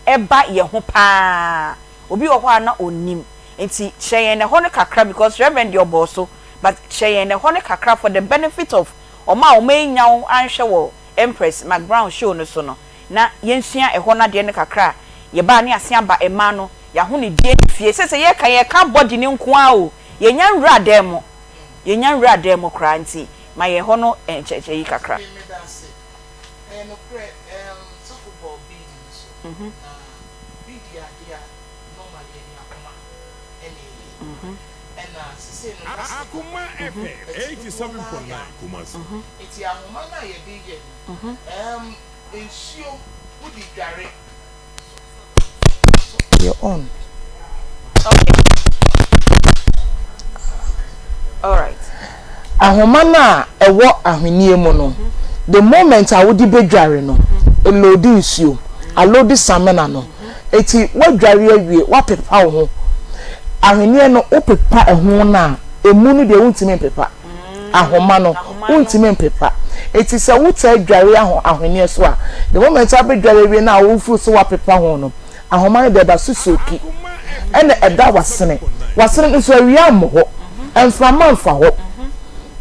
B: eba ye ho pa obi wo ho ana onim enti hyɛ ne ho ne kakra because Reverend your boss but hyɛ ne ho ne kakra for the benefit of oma nyawo anhwɛ wo Empress McBrown show no so no na yensua ehɔ na de ne kakra ye ba ne ase aba ema no ya ho ne die fie sese ye ka body ne nko a o ye nya nwura dem kra nti ma ye ho no encheche yi kakra
H: Akoma FM 87.9 Kumasi.
A: It's a woman I dig ensure would be direct. You're on.
B: Okay. All right.
A: A woman a walk a mono. The moment I would be jarring, a load issue, a load this salmon. It's what dry what pepper. Ahwenia no opepa eho na emunu de untime pepa ahoma no untime pepa eti se wuta dware ahwenia so a the moment abedware wie na wo so wa pepa ho no ahoma de da susoki ene eda wasene no so awia mo ho enframa mfa ho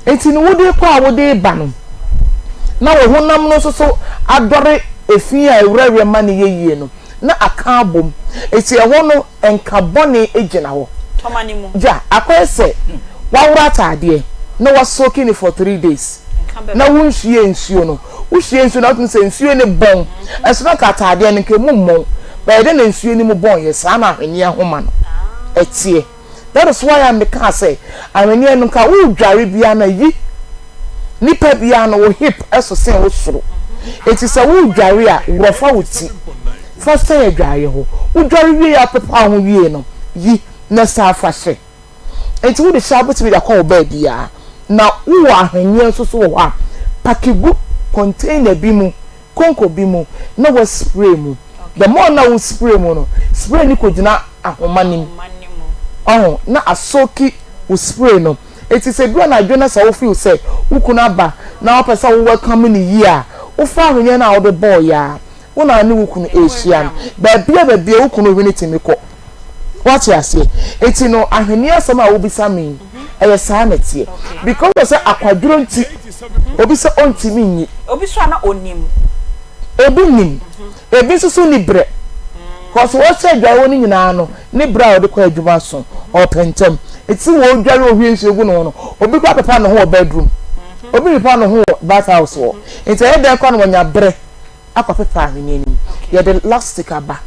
A: eti no wode kwa wode ba no na wo honam no so adore efi a ewurawe ma ne yeyie no na aka abom eti eho no enkabone ejina ho
B: tomani mu
A: ja akwese wawura taade na wasoki ni for 3 days na wunhie nsuo no uhie nsuo na otunse nsuo ni bon eso na ka taade ne ke mummon ba de na nsuo ni mu bon ye sa na ahwenia homa no etie that is why am ka say ahwenia no ka wo dware bia na yi nipa bia no wo hip eso sen wo soro eti se wo dware a rofa wuti first time dware ho wo dware wie ya pepa ho wie no yi na safashe enti wo de shabu ti da call baby ya na wo ahwenia so wo ha pakigu container bi mu konko bi mu na wo spray mu the more na wo spray mu no spray ni ko gina ahomanim oh na asoki wo spray no enti se bia na adwena sa wo feel say wo kuna ba na wo pesa wo welcome ni yi a wo fa ahwenia na wo de boy ya wo na ni wo kunu Asia ba bia wo kunu wi ni timiko what you say eti no ahwenia sama obisa me eye saa netie because say akwaduro nti obisa ontimi nyi
B: obiso ana onim
A: ebi nim ebi susu ni bre cause what say dwa woni nyina no ni bra ode kwa adwuma so o pentem eti wo dware ohwie nsegu no no obi kwa papa no ho bedroom obi papa no ho bath house wo enti e de kwa no nya bre akwa papa ahwenia nim ye the elastic aba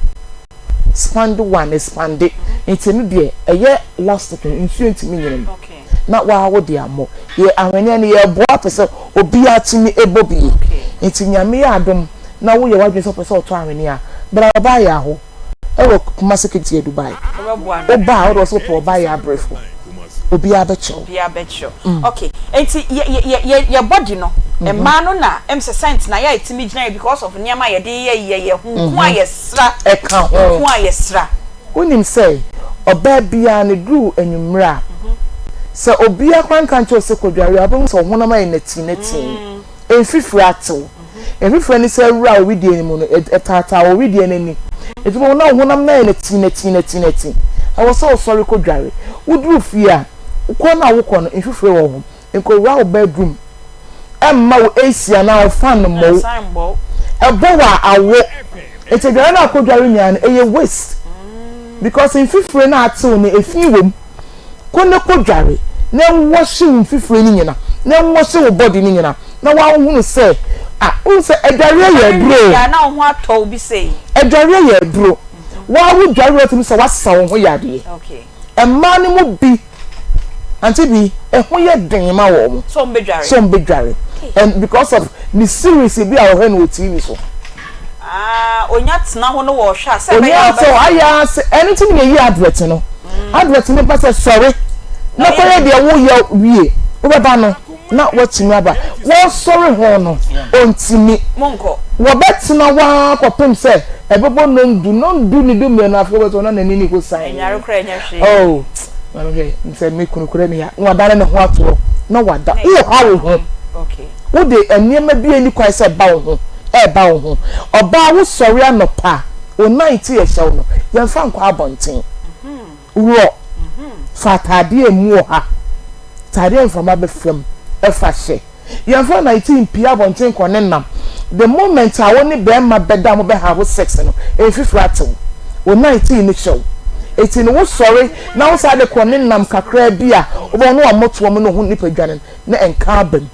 A: spand one expand enti no de eye elastic nsuo ntimi nyinem
B: okay
A: na wa wo de amo ye ahwenia ne ye boa pese obi atimi ebobi enti nyame ya adom na wo ye wadwe so person to ameni a bra ba ya ho e wo kuma sekiti Dubai o ba o so po ba ya brefo obi abecho
B: okay enti ye body no e ma no na emse sent na ya etimi gina because of niam ye de ye hu ayesra
A: e ka ho
B: hu ayesra
A: unim say oba bia ne dru enwumra se obi akwan kan cho se kodware abon so honam aye nati enfifiri ato enfifiri ni se wura owidie ni mu no etata owidie nani etumo na honam na nati I was so sorry kodware udru fia uko na wukọ no enfifiri wo ho enko wura wo bedroom emma wo asia na wo fan mo ebo wa awo etedware na kodware nya no eye waste because enfifiri na ato ni efi wom kone kodware na washi enfifiri ni nyina na washi wo body ni nyina na wa hunu se unse edware ye duro
B: ya na ho ato bi sei
A: edware ye duro wa wo dware otimi se wasa wo ho yade
B: okay
A: emma ni mu bi Aunty Bea ho ye den ma wo mo
B: so mbedware
A: and because of the series bi a wo he no TV so
B: onya tena ho no wo hwa se
A: me ya so aya se anything me yi advert no advert me pass sorry na ko ye de wo ye wie wo be ba no na watimi aba wo sorry ho no ontimi
B: monko
A: wo betena wa kopem se ebebo no ndu ni do me na afo beto na nani ni ko sign
B: nyare kra nya hwe
A: oh okay nse me kunukure ne ya wadane ne ho ato na wada wo ha wo ho
B: okay
A: wo de eniema bi eni kwai se ba wo ho ba wo ho oba wo sorry anopa o night ye hyew no ye fa nkwa abonten wo fatade emu ha tade mfama be frem efa hye ye fa 19 pia abonten kone nam the moment I woni be ma beda mo be have sex no efifra atem o 19 ni hyew eti no wo sorry na wo sa de kone nam kakra bia wo no amoto mo no ho nipa dwane na enka abam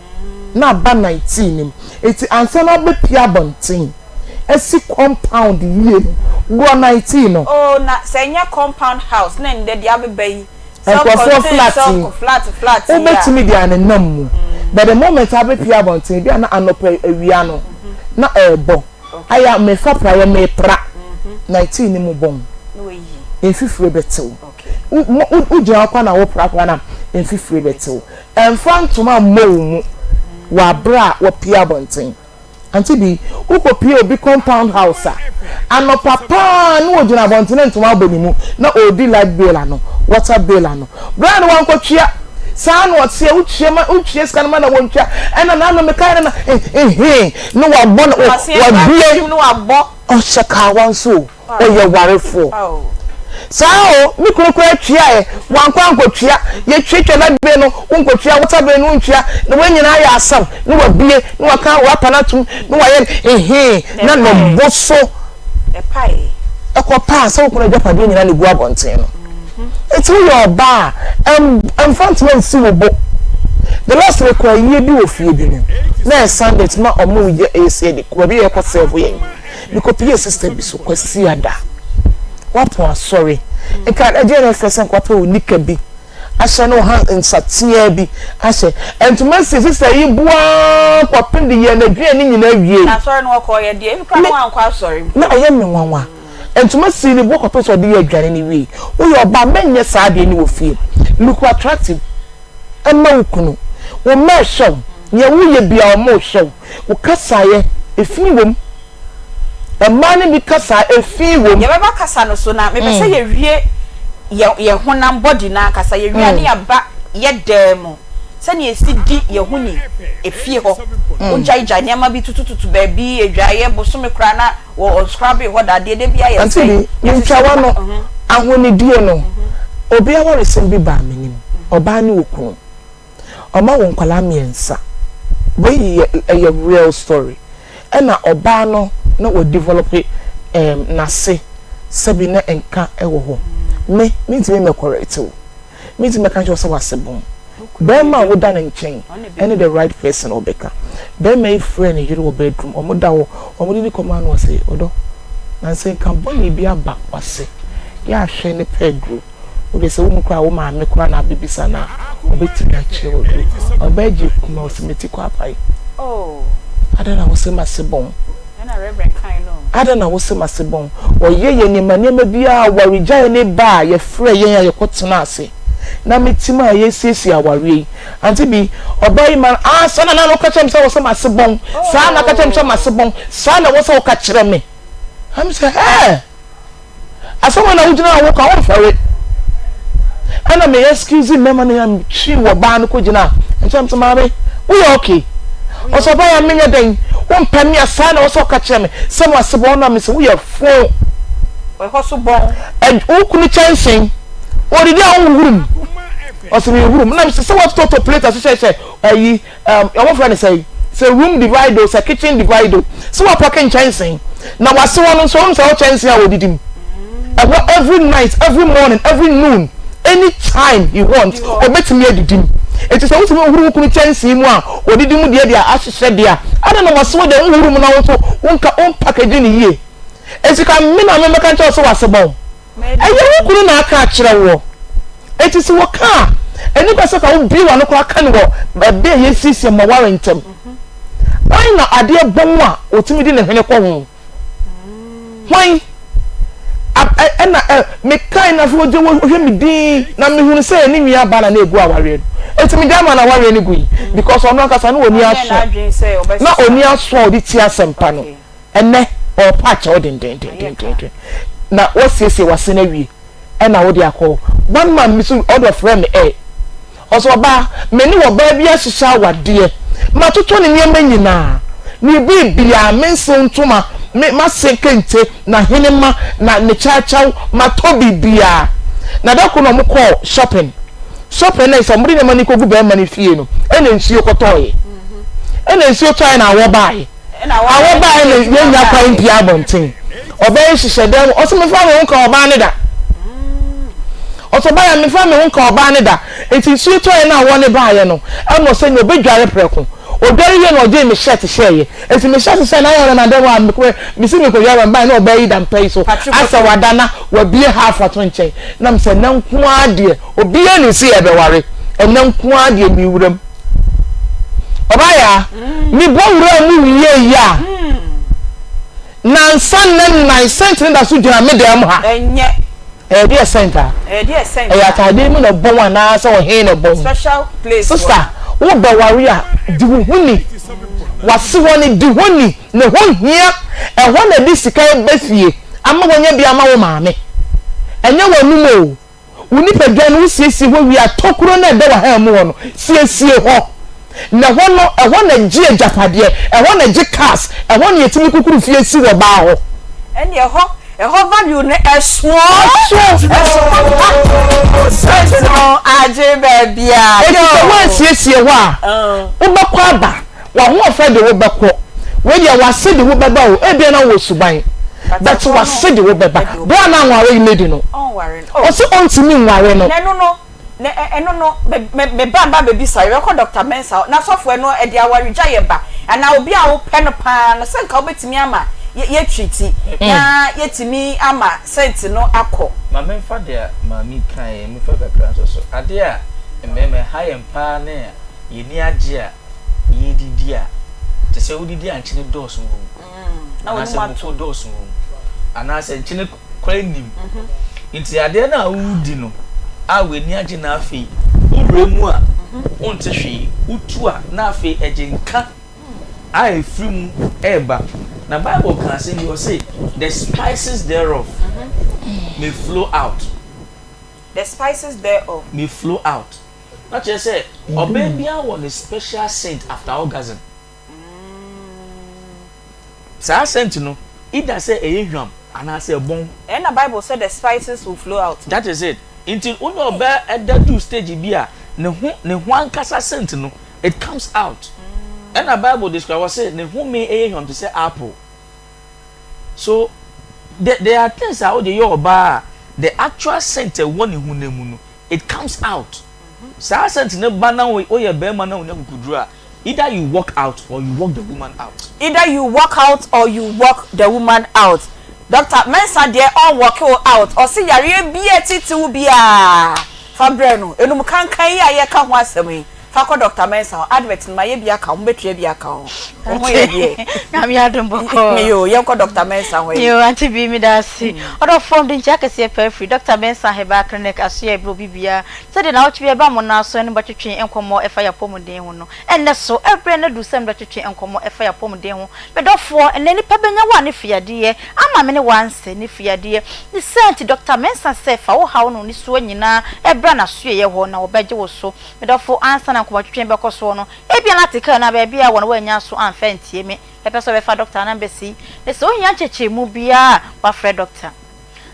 A: na ba 19 nim eti ansa na be pia abonten esi compound yie go 19 no
B: oh na senya compound house na nde dia bebai
A: flat o betimi dia ne nam mu but the moment I be pia abonten bia na anope awia no na ebo aya me fa praye me pra 19 ni mu bon
B: no yi
A: enfifire betew u jira kwa na wo pra kwa na enfifire betew enfantuma mo wa bra wa pia abonten Aunty Bea uko pia obi compound house ano papa no ojina abonten ntuma abonimu na odi light bill ano water bill ano bra no wan kwatwia saa no tie uchie scan ma na wontwa ena na no me kai na no wa bo wa bie
B: no wa bo
A: o shaka wan so o ye warefo sao mi kurukuru atwia e wankwa nkotwia ye twetwa na be no nkotwia water bill no ntwia na wanyina ya asam no wa bie no wa kan wa panatum no wa ye na no boso
B: e pai
A: e ko pa so ko na japade nyina ne gu abonten no it's your bar front man si wo bo the last require ye bi wo fie bi no na Sunday ma omo ye AC de ko bi ye ko serve ye because your sister bi so kwasi ada what was sorry e kan e je na fesen ko pa onika bi asha no ha nsatia bi asha entuma sister yi bua ko pindi ye na dwe ni nyina wie
B: na sorry no ko ye de e kwa no ankwa sorry
A: na aye me nwanwa entuma si ni boko peso de adwane ni wi wo yo ba menye saa de ni wo fie look attractive amma ukunu wo ma show ye wo ye bia o mo show wo kasa ye efi wom amma ni bi kasa efi wom
B: ye baba kasa no so na me pese ye wie ye honam body na kasa ye wie ani aba ye demo sani esi di ye huni efie ho ojaija niama bi tututu ba bi edwaye bosome kra na wo scrubby ho da de bia ye
A: say ntwawa no ahoni die no obi awore sem bi ba menim oba ni okunu oma won kwala miensa we a real story ena oba no na wo develop na se sebi na enka ewo ho me ntimi me correct o me ntimi kan jo se wasebon Bema would done in chain, any the right person or Becca. Bema a friend in your bedroom, or Modaw, or Mudi command was say, Odo. And say, can Bonnie be a back was say, Ya shane the pedro. Would say, Woman, woman, make one up Bibisana, or betting that children, or beg you, no Semitic.
B: Oh,
A: I don't know, say my sebon.
B: na reverend kind no
A: ada na wo se masebon oye ye ni manema bia warigya ne ba ye frɛ yen ya yekotena ase na metima ye sisi aware Aunty Bea obai man sana na no ka chem se wo se masebon sa na ka chem se masebon sa na wo se wo ka kyerɛ me am say asoma na wugina wo ka wo fare ana me excuse me man na twi wo ba no ko gina enchem se ma be we okay oso ba ya menya den won pami asa na wo se ka kyerɛ me se masebon na me se we fo
B: we ho so bon
A: ukunu chansen odi dia wurum osimi wurum na me se what toto plate as say ayi your friend say room divide say kitchen divide so what packing chansen na wase won so on say chansen a odidim every night every morning every noon anytime you want obetimi adidim it is so wurum ukunu chansen mu a odidim dia ahyehyɛ dia ada na wase wo de wurum na wo so wonka on package ni ye ezika me na me meka nche so wase bon ayi wukuru na aka akire wo etisi wo ka eni ba se ka wo bi wa no ko aka ne wo be ye sisi ma warrantam why na ade bon a otimi di ne hwene ko ho why na me kai na fo je wo hwe mi din na me hunu se eni wi aba na egu aware etimi da ma na aware ni gui because ono aka sa no oni aso na oni aso di ti asempa no ene o patch o den na wo siesie wase na wie na wo de akọ one man misu order friend oso ba me ni wo ba bia hihya wade ma toto ne nyema nyina ni bibia menso ntoma ma sekente na henema na ne chachaw ma to bibia na da ko no mo call shopping na so mri ne mani ko gu ba mani fie no ene nsuo kotoye ene nsuo toye na wo bae awo bae ne nya kwa mpia bonten obey hihye dem oso me fa me nka oba ne da oso ba ya me fa me nka oba ne da enti nsuo toye na wo ne bae no e mo se no bedware preko odari ye no je me shirt share enti me shirt share na yo na dem wa me si me ko yara bae na obey dan pay so asa wadana wa bie half ato nchen na me se na nko ade obi ye ni si e be ware na nko ade mi wuram obaya mi bo wura mu wiye ya nansan nan center da so jira me dem ha
B: enye
A: dia center ya tade mu na bon wa na so he na bon
B: special place
A: sister wo be ware a di huni wase woni di huni ne ho hia e ho na di sika be fie ama wonya bia ma wo maame enye wonu mo woni pedwa no siesie ho wi atokuro na de wa ha mu wo no siesie ho na hono na gie japade na gie cars na yetimi kukuru fie si wo ba ho
B: ene ho value ne eso aje bebia
A: yo wa siesie ho a wo bekọ aba wa ho ofa de wo bekọ we dia wa se de wo beba o e bia na wo suban but wa se de wo beba bo na nware medi no o se on timi nware no
B: no me bamba baby say record Dr. Mensa na software no e dia warija ye ba ana obi a wo pen pa na senka obetimi ama ye treat na yetimi ama sent no akọ
F: ma me fa de ma mi kan me fa kakra so ade a me high empa na ye ni age a ye didi a te se udidi a nchine dose wo na wo ma to dose wo ana se nchine kwa nim nti ade na udi no awe ni age na afi uremu a onte hwe utu a na afi ejenka a efrim eba na Bible can say you say the spices thereof may flow out.
B: The spices thereof
F: may flow out. Not just say obebia want a special scent after orgasm. Sa scent no either say ehwam and I say bon.
B: And the Bible said the spices will flow out.
F: That is it. Until uno be at that two stage bia ne ho ankasa scent no it comes out. And the Bible describes say ne ho me ehwam to say apple. So there are things out there your bar the actual scent one hu na mu no it comes out. Sa scent ne bana o ye be ma na o kudura either you walk out or you walk the woman out.
B: Either you walk out or you walk the woman out. Dr. Mensa there all walk you out or see yare bia titi bia fabre no enum kan ya ye ka ho asem Fako Dr. Mensa advert ma ye bia ka mbetua bia ka ho ye die
C: na mi adum boko
B: yo ye ko Dr. Mensa ho
C: yo Aunty Bea mi da si odo form din cha kase per free Dr. Mensa heba clinic aso ye bro bibia se de na ochi be ba mo na so ne batwetwe enkomo efa ya pomuden ho no enne so ebre na du sem batwetwe enkomo efa ya pomuden ho be dofo enne ni pa benya wa ne fiade ama me ne wanse ne fiade ni sent Dr. Mensa se fa wo hawo no ni so nyina ebra na so ye ho na wo beje wo so be dofo ansa na ko batwetwe be ko so no ebia na tika na be bia wo no wanya so amfa ntie me epeso be fa doctor na mbesi ne so hia cheche mu bia wa fre doctor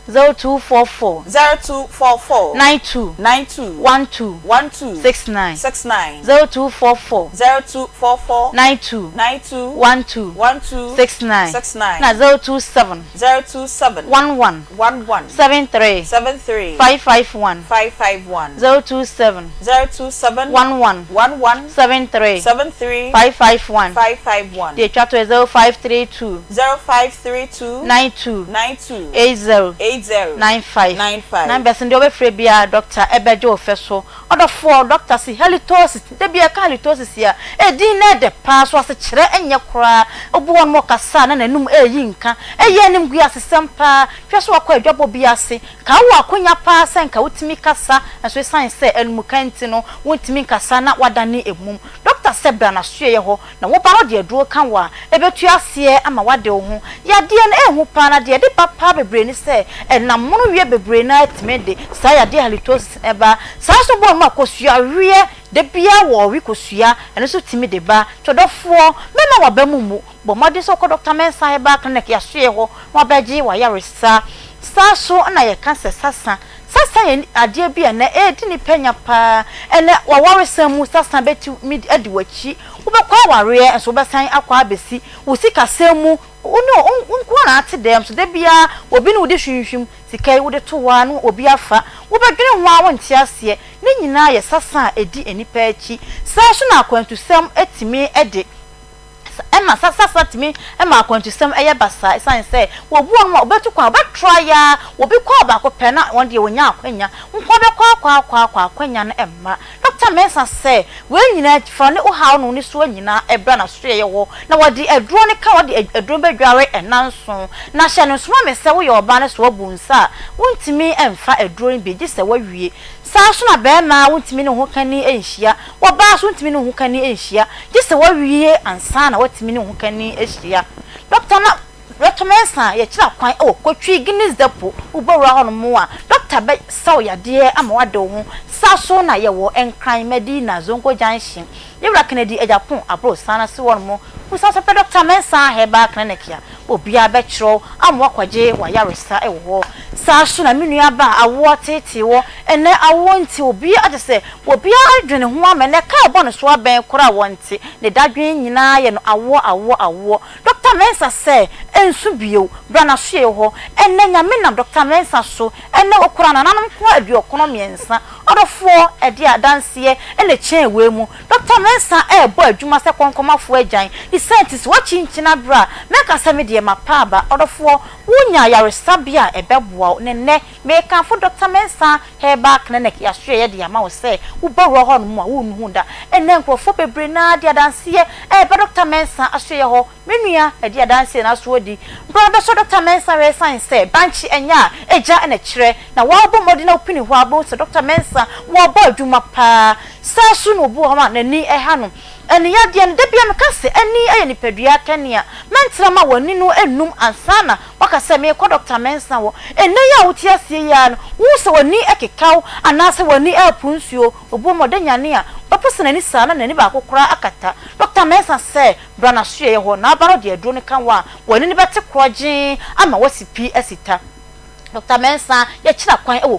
C: 0244 92 69 0244 92 69 na 027 11 73 551 027 11 73 551 the chat is 0532 92 80 95 numbers ndio be free bia doctor ebejo ofeso odo for doctor si halitosis de bia ka halitosis ya edin na de pass was kire enye kora obu won mo kasa na nanum eyi nka eye nim gu asesem pa hweso akwa adwabo bia se ka wo akonya pa sen ka wutimi kasa enso science enum kanti no wutimi kasa na wadane emum doctor sebra na so ye ho na wo ba no de aduro kan wa ebetu ase ama wade wo ho ya de na ehu pa na de papa bebre ni se enam mono wie bebre na atmede sa ya de halitosis eba sa so bo ma kosua wie de bia wo wi kosua eno so timi de ba todofo mema wa bamumu bo mode so ko Dr. Mensa eba clinic ya so ye ho wa baji wa ya resa sa so na ye cancer sasa ye ade bia na edi ni penya pa ene wa waresa mu sasa beti mid edi wachi wo be kwa ware enso be san akwa abesi wo sika semu unko na ate dem so de bia obi no de hwinhwim sikai wo de to wa no obi afa wo bedwene ho a wonte ase ne nyina ye sasa edi enipa achi sa so na akwantusem etimi ede ema sasa timi ema akwantusem eye basa esan se wo bu on obetu kwa obetry ya obi kwa ba ko pe na won de wonya akwanya nko be kwa akwanya na emma Dr. Mensa se we nyina fa ne o hawo no ni so nyina ebra na so ye wo na wodi eduro ne ka wodi eduro bedware enanso na hye no so me se wo ye oba ne so abunsa wontimi emfa eduro bi gi se wawie sa so na be ma wontimi ne ho kani enhia wo ba so wontimi ne ho kani enhia gi se wawie ansa na wotimi ne ho kani ehia Dr. Mensa ye kira kwan o kotwi Guinness depo ubora hono mo a doctor be saw ya de ama wade ho sa so na ye wo enkran Medina Zongo Junction ye wra Kennedy Ejapon abro sana se won mo usa so Dr. Mensa heba clinic ya obia be kiro ama wakwaje wa yaresa e wo sa so na menua ba awo tete wo ene awo nti obi ade se obi adwene ho amene ka bono so aben kora wonti ne dadwen nyina ye no awo Dr. Mensa se ensu bio bra na hye ho enne nyame nam Dr. Mensa so enne okura na nanam ko adu okono miensa odofo ede adanse ene chenwe mu Dr. Mensa bo adwuma se konkomafo agyan the scientist wachinchina bra meka se me de mapaba odofo wunya yaresabia ebeboa nenne meka fo Dr. Mensa heba clinic ya hye ye de ama wo se wo bawro ho no mu a wo nu da enne nkrofo bebre na de adanse Dr. Mensa ahye ho menua ede adanse na so di bra be so Dr. Mensa we science banchi enya eja na kire na wa bo modi na opini ho abo so Dr. Mensa wo bo adwuma pa sa so no bo ha na ni ha no eni ya de de bia meka se eni aye ni padua kania mentra ma wani no enum ansana waka se me ko Dr. Mensa wo eni ya wuti asie ya no wo se wani ekekaw anase wani apunsuo obo modanyane a papusana ni sana na ni ba kokora akata Dr. Mensa se brana hye ho na baro de aduro ne kan wa wani ni bete kroje ama wasipi asita Dr. Mensa ye kira kwan e wo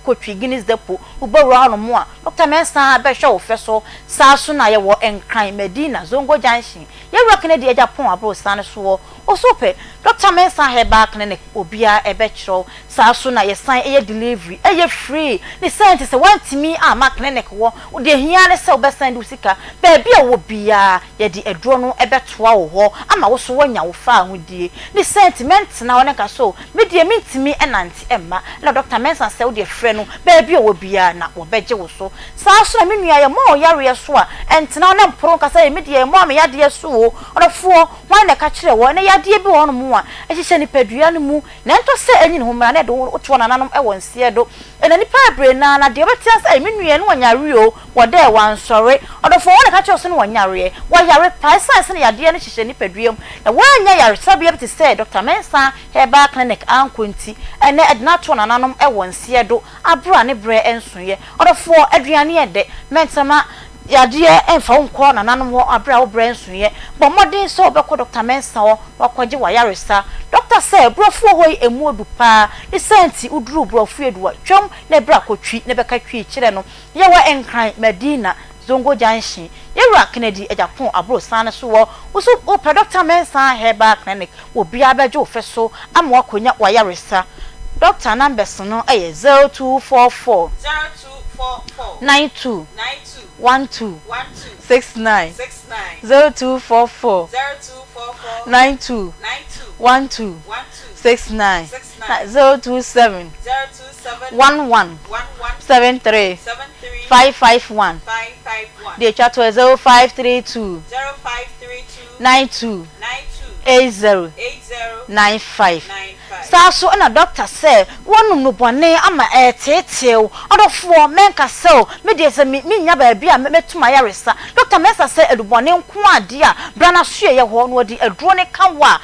C: kotwi Guinness depo ubawro hano mo a Dr. Mensa be hwe wo feso sa so na ye wo enkran Medina Zongo Junction ye wura Kennedy Ejapon abro san so osope Dr. Mensa heba clinic obia ebe kiro sa so na ye san eye delivery eye free ni scientist se wantimi ama clinic wo de hia ne se obesan du sika ba bia wo bia ye di eduro no ebe toa wo ho ama wo so wanya wo fa ahudie ni sentiment na wona ka so me die mintimi enanti emma na Dr. Mensa se wo de frɛ no baby o bia na wo beje wo so saa so na me nua ye mo yare so a entena na mporo kasa me de mo me yade so o odofo wan na ka kire wo na yade bi wo no mu a ehihye ni padua no mu na ento se anyi no mra na de wo to na nanom e won sie do ena ni pa bre na de betia say me nua no wanyare o wo de wan sore odofo wan na ka kire so no wanyare wo yare pa sai na yade no hihye ni padua mu na wanya yare sabe be say Dr. Mensa Herbal Clinic ankwenti ene edna to na nanom e won sie do abra ne bre ensoye odofo aduane e de mentama yade emfa nko na nanom wo abra wo bre ensoye bo modern so obekọ Dr. Mensa wo wakwaje wayaresa doctor say brofo hoyi emu odu pa ni senti uduru brofo edu twom na bra kotwi ne beka twi kire no ye wa enkran Medina Zongo Junction yewra Kennedy ejapon abro san so wo uso o Dr. Mensa Herbal Clinic wo bia beje ofeso ama wakonya wayaresa doctor numbers no 0244 92 12 69 0244 92 12 69 027 11 73 551 the chat was 0532 92 80 95 so na doctor say wonum no bone ama tetew odofo menka sell me dey say me nya ba bia metuma yaresa Dr. Mensa say edubone nko ade a brana so ye ho no odi aduro ne ka wa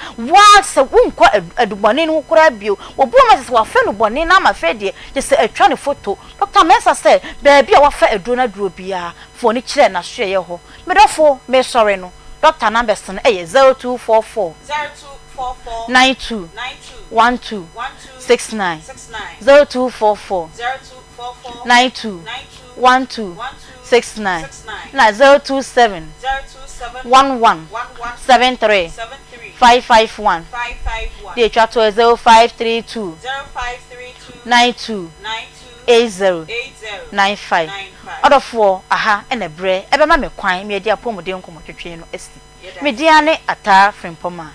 C: se wonko edubone no kura bio obu ma se wa fe no bone na ma fe de say atwa ne photo Dr. Mensa say ba bia wa fa aduro na duro bia fo ni kire na so ye ho me dofo me sorry no doctor numbers no 0244 92 12 69 0244 92 12 69 na 027 11 73 551 the chat was 0532 92 80 95 odofo aha ene bre ebe ma me kwan me dia pomode nkomotwetwe no esi media ne ata frimpoma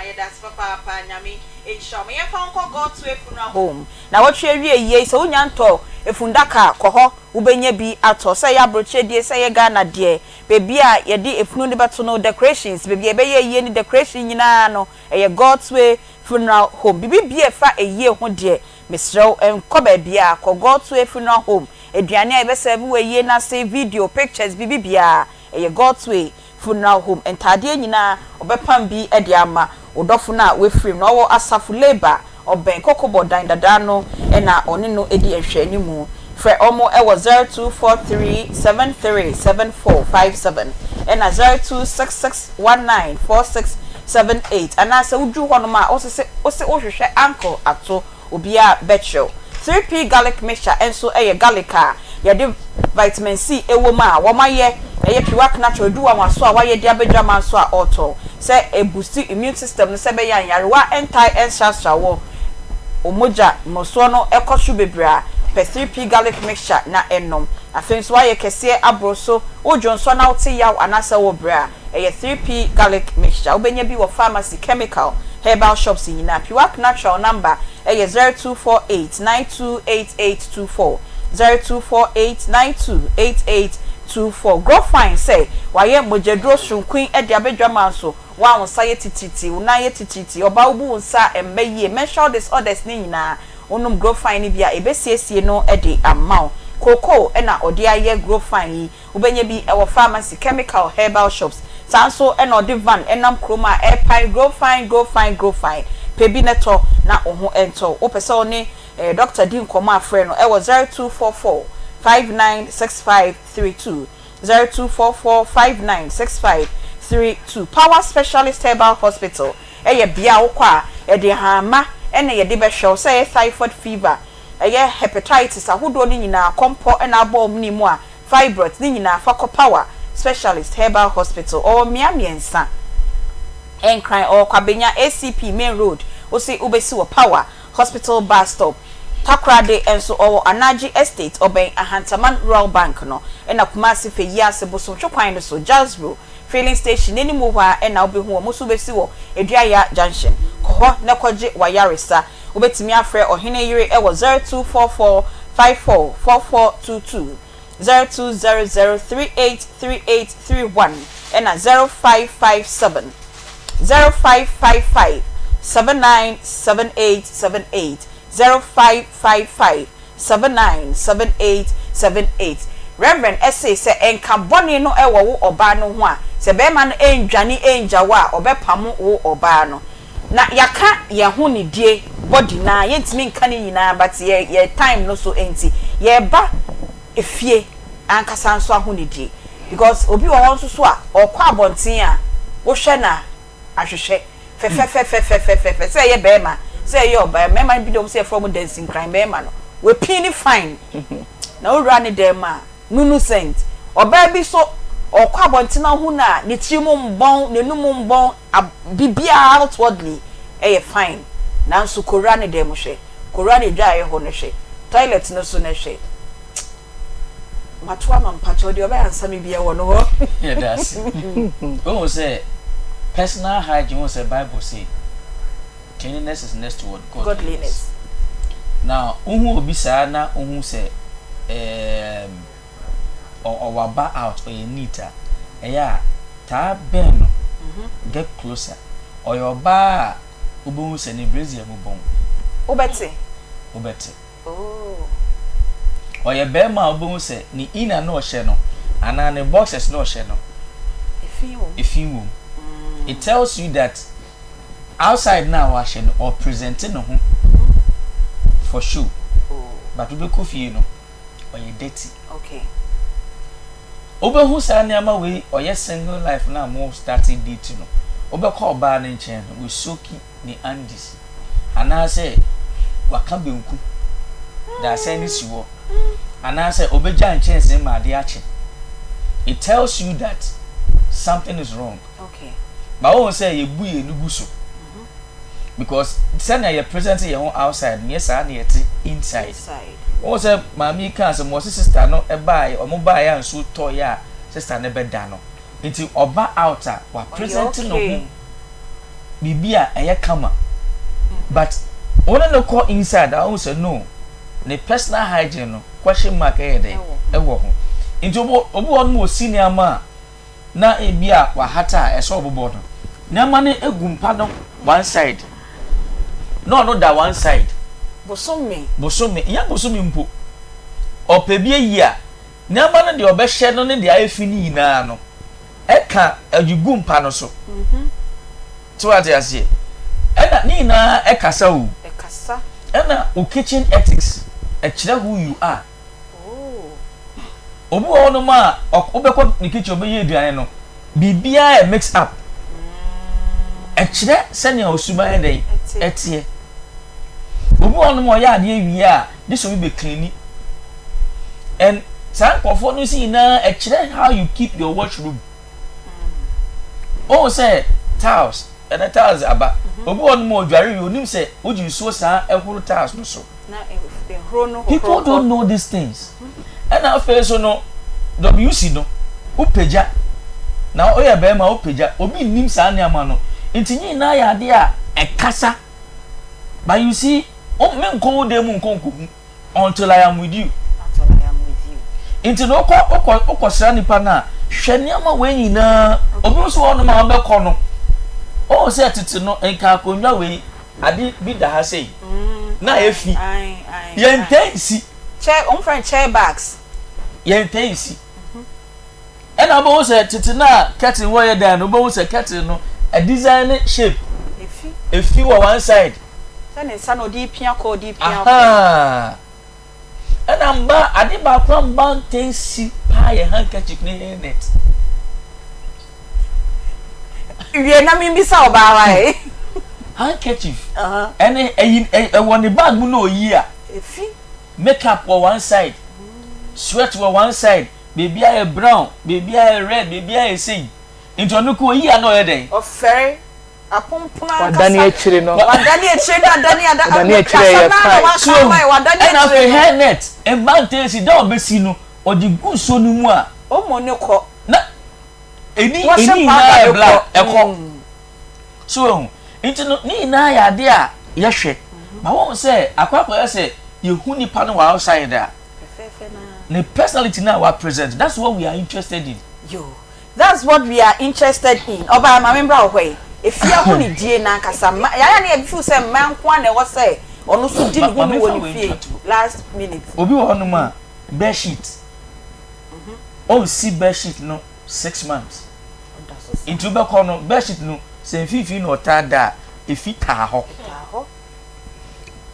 B: ye das papa nyame enshom ye fa nko go to efunu home na wotwe wie yie se wonya nto efundaka koho ubenya bi ato se ya broche die se ye Ghana die bebi a ye di efunu de beto no decorations bebi ebe ye yie ni decoration nyina no ye God's way funeral home bibi bie fa eyie ho de mesrew enko ba bia ko God's way funeral home eduane a ebe se bi we yie na say video pictures bibi bia ye God's way funeral home entade nyina obepam bi e de ama odofo na we frame no wo asafu labor oben kokobo dan dada no e na oni no edi ehwe animu fre omo e wo 0243737457 e na 0266194678 ana se udu hono ma o se ohwehwe uncle ato obia betcho 3p garlic mixture enso e ye garlica ye de vitamin C ewo ma wo maye eye piwak natural duwa maso a waye dia bedwa maso a auto se e boost immune system no se be yan yarewa anti-cancer wo omoja moso no ekoshu bebra per 3p garlic mixture na enom afenso waye kese abroso ojonso na uti yaw anasa wo bra eye 3p garlic mixture obenya bi wo pharmacy chemical herbal shops nyina piwak natural number eye 0248928824 0248928824 grow fine say waye mojedro sunquin e dia bedwa manso wa won saye tititi una ye tititi oba ubu unsa emeye mention disorders ni nyina onum grow fine ni bia ebesiesie no e de amount koko e na odi aye grow fine ubenye bi e wo pharmacy chemical herbal shops sanso e na odi van enam kroma e pine grow fine pebi neto na oho ento opese oni Dr. Dean Koma friend e was 0244 596532 0244 596532 Power Specialist Herbal Hospital e ye bia wo kwa e de hama e na ye de be hwe say typhoid fever e ye hepatitis ahodo ni nyina kompo e na abo ni mu a fibroid ni nyina fa Power Specialist Herbal Hospital o miamiensa enkran o kwabenya ACP Main Road o say ubesi wo Power Hospital bus stop Takrade enso owo Anaji Estate oben Ahantaman Rural Bank no ena Kumasi fe yiase boso twokwan no so Jasbro filling station eni mu hwa ena obehu wo muso besi wo Eduaya Junction koho ne koje wayaresa Obetimi afre ohene yire e wo 0244544422 0200383831 and 0557 0555 797878 0555 797878 Reverend essay say enka bone no ewo wo oba no ho a se be ma no enjane enjawa obepamu wo oba no na yaka ye ho ne die body na yentimi nka ne nyina but ye time no so enti ye ba efie ankasa nso ho ne die because obi wo nso so a okwa abonten a wo hwe na ahwehwe fe say ye be ma say ye oba me ma bi dem say from dancing crime be ma no we pin fine na wo run dem a nunu sent oba bi so okwa abonten ho na ne timu mbon ne numu mbon bibia outwardly fine nanso kora ne dem hwe kora ne dwa ye ho ne hwe toilet no so ne hwe matwa mampacho de oba ansa me bia wo no ho
F: yeah that's when say personal hygiene was a Bible say cleanliness is next to what godliness. Now ohu obi saa na ohu say or waba out or neater yeah ta ben no get closer or your bar ubu say ni brazier mu bon
B: obete oh
F: or your bema ubu say ni ina no hye no ana ne boxes no hye no if you it tells you that outside now washing or presenting no for sure but we be coffee no or you dirty
B: okay
F: obe hu sa niama we or yes single life now more starting dating no obe call ba na nchen we soki ni andis ana say waka benku da say ni siwo ana say obe ja nchen se ma de ache it tells you that something is wrong
B: okay
F: but won say ye bu ye nugu so because say na ye present ye hon outside yes na ye ti inside won say mami kan say mo sister no e buy o mo buy ya nso to ya sister ne be da no nti oba outer wa present no ho bibia eye kama but one no call inside I won say no the personal hygiene no question mark e dey e wo ho nti obo won mo senior ma na ebia wa hata eso obobo no nyama ne egumpa no one side no that one side bosomme ya bosomme mpo opebie yi a nyama no de obehye no ne de afini ina no eka agugumpa no so to what you say ena ni na ekasa o ena o kitchen ethics e kire who you are obu ono ma obekọ ni kitchen obeye aduane no bibia e mix up e kire senia osuma e dey etie obu ono mo ya ade wi a this will be clean and san kofo no si na e kire how you keep your washroom oh say towels and the towels aba obu ono mo dware wi onim say oji so sa e huru towels no so
B: na e huru no
F: people don't know these things and now face no WC no upeja na oya be ma upeja obi nim sa ne ama no ntinyi na ya de a ekasa but you see o me nko de mu nko until I am with you nti no okọ sra nipa na hwe ne ama we nyina obi so ono ma be kọ no o se tete no enka akonwa we ade bi da ha sei na efi ye ntensi
B: chair on friend chair bags
F: ye ntensi and I bo say tete na curtain wo ye dan no bo say curtain no a design shape efi wa one side
B: then in san odi pia ko
F: and I'm ba ade ba kwa mba ntensi pa ye handkerchief ne net
B: wie na mi bisa oba wa
F: handkerchief and e won bag mu no yi a
B: efi
F: makeup on one side sweat on one side baby eye brown baby eye red baby eye say into no ko yi ano ye den
B: o fere apompona
A: wadani echire no
B: wadani echire
A: ye fine
B: wadani
F: echire hair net e bante si da obesi no odi guso no mu a
B: o mo ne ko
F: na eni na black eko so into no ni na ya de a ye hwe But what say akwa say you hu nipa no outside there. The personality now we present. That's what we are interested in.
B: Yo, that's what we are interested in. Oba ma member ohwe. If you hu ni die na kasa ya na e feel say man kwa na what say onu so di ni hu ni woni fie last minute.
F: Obi wo no ma bed sheet. Oh see bed sheet no 6 months. Into be kono bed sheet no say fifi no tada efi ta ho.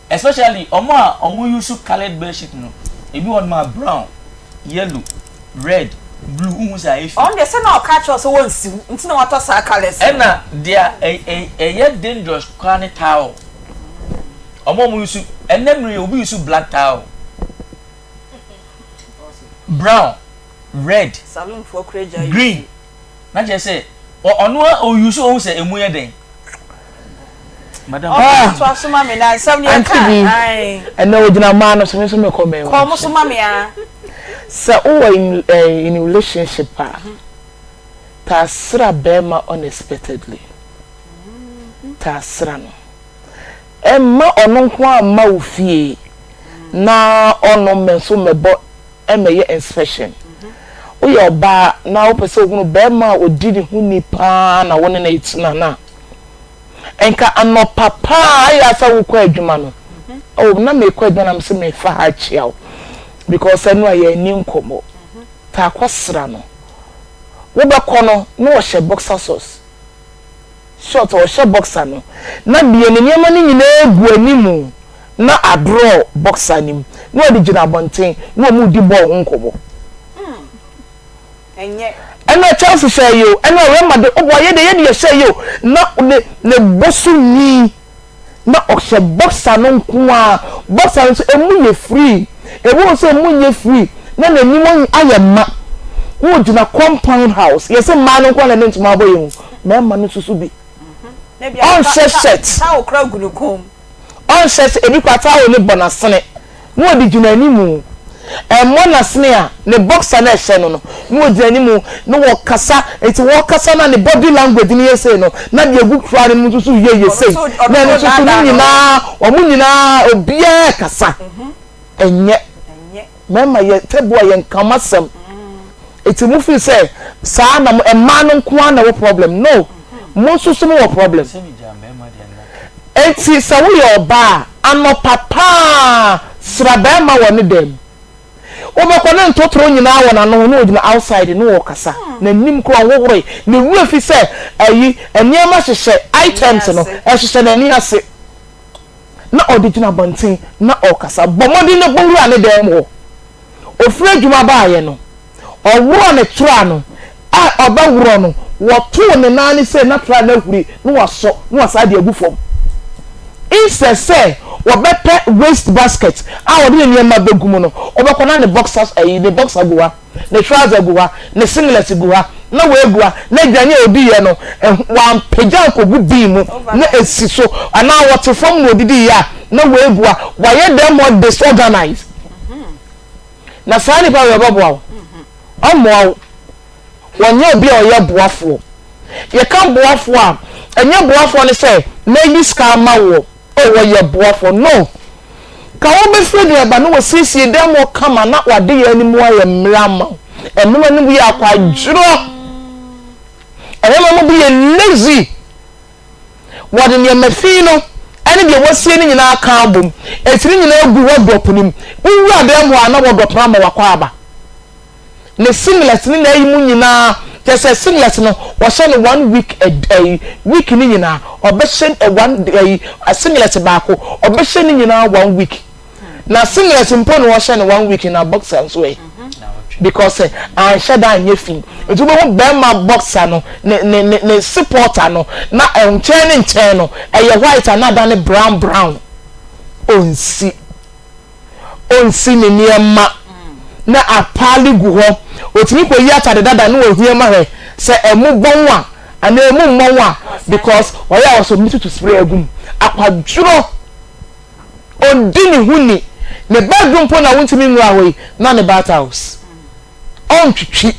F: Especially omo use colored bed sheet no. Ebi one ma brown, yellow, red, blue who say if
B: on the say na catch us won si nti na wato sa colors
F: e na dia a dangerous kwani towel omo use enemre obi use black towel, brown, red,
B: saloon for creja
F: green na je say onu o use o say emu ye den madam
B: so asoma me na nsam ne ka ai
A: ena ogina ma no so me come
B: ko so ma me a
A: so in relationship tasra bema unexpectedly tasra no emma ono nko ama ofie na ono menso mebo emeye inspection oye oba na opese ogunu bema odidi hu nipa na woni na itina na enka ano papa ya sa wo kwa adwuma no o na me kwa adwuma na mse me fa ha chiao because enu aye ni nkomo ta kwasra no wo be kono no wo she boxer sauce short wo she boxer no na bie ne niam ni nyina egu animu na adro boxer nim no odi gina bonten no mu di ball nkomo
B: enye
A: ena chance share yo ena rema de oboye de ye de share yo na ne bosu ni na oche boxer no nko boxer no emu ye free ewo so emu ye free na na nimo aye ma wo gina compound house ye se ma no nko na ntuma aboye na ma no susu bi on set
B: ta okra gunukum
A: on set ebi kwata wo ni bonasene no odi gina animu mona snare ne boxer na ehye no no odi animu no wo kasa eti wo kasa na ne body language ni yese no na de egu kra ne mutusu ye sei na no susu ni na o mu nyina obia kasa enye mema ye tebo ye nkamasem eti mu fi say sa na emma no nko na wo problem no mo susu mo problem eti sa wo ye oba ano papa sraba ma woni dem obekona ntotoro nyina wona no no odina outside no okasa na nim kro wohore ne wura fi say ayi eniema hyehyɛ items no hyehyɛ na ni ase na odijina bontin na okasa bomodi ne gbowura ne dem ho ofura adwuma baaye no owuro ne tura no a obawuro no woto ne nani say na tura na huri no waso no wasa de agufom insese wobepe waste basket a wodi ne ma begumu no obekona ne boxers ne boxer guwa ne trouser guwa ne singlet guwa na we guwa na dwane odi ye no wan peja ko gudi mu na esi so ana wote fom no odidi ya na we guwa waye dem more disorganized na sani pa we bobo omo wonye obi oye boafo ye kan boafo a enye boafo ne say ladies ka mawo o ye boafo no ka wo be fredi aba no wosiesie dem wo kama na wade ye ani mu aye mrama emma no bi akwa juro emma no bi ye lazy wade ne mafino ani bi wosie ni nyina aka abom etiri nyina egu wo drop nim wura dem wo ana wo drop na wakwa aba ne singlet ni na yi mu nyina just singlet no wo hye ne 1 week a week ni nyina obehye a singlet baako obehye ni nyina 1 week na singlet mpo no wo hye ne 1 week na boxer so because I shada anye fin etu bo be ma boxer no ne supporter no na nchen no eye white another ne brown onsi ne niema na apali gu ho otimi ko yi atade dada no ohie ma he se emu bonwa ana emu monwa because oya also need to spray agum akwaduro ondini huni ne bedroom po na wontimi nwa hoyi na ne bath house on twitwi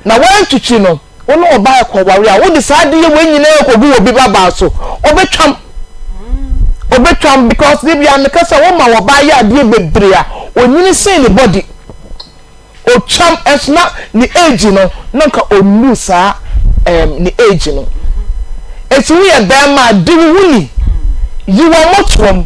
A: na wan twitwi no wono oba ko ware a wo de saade ye wen nyina ko gu obi baba so obetwam obetwam because they be an kasa woman wo ba ya de bebre a onyini say the body o cham esna ni age no nanka onu sa ni age no eti we e be ma di wuni you are motrom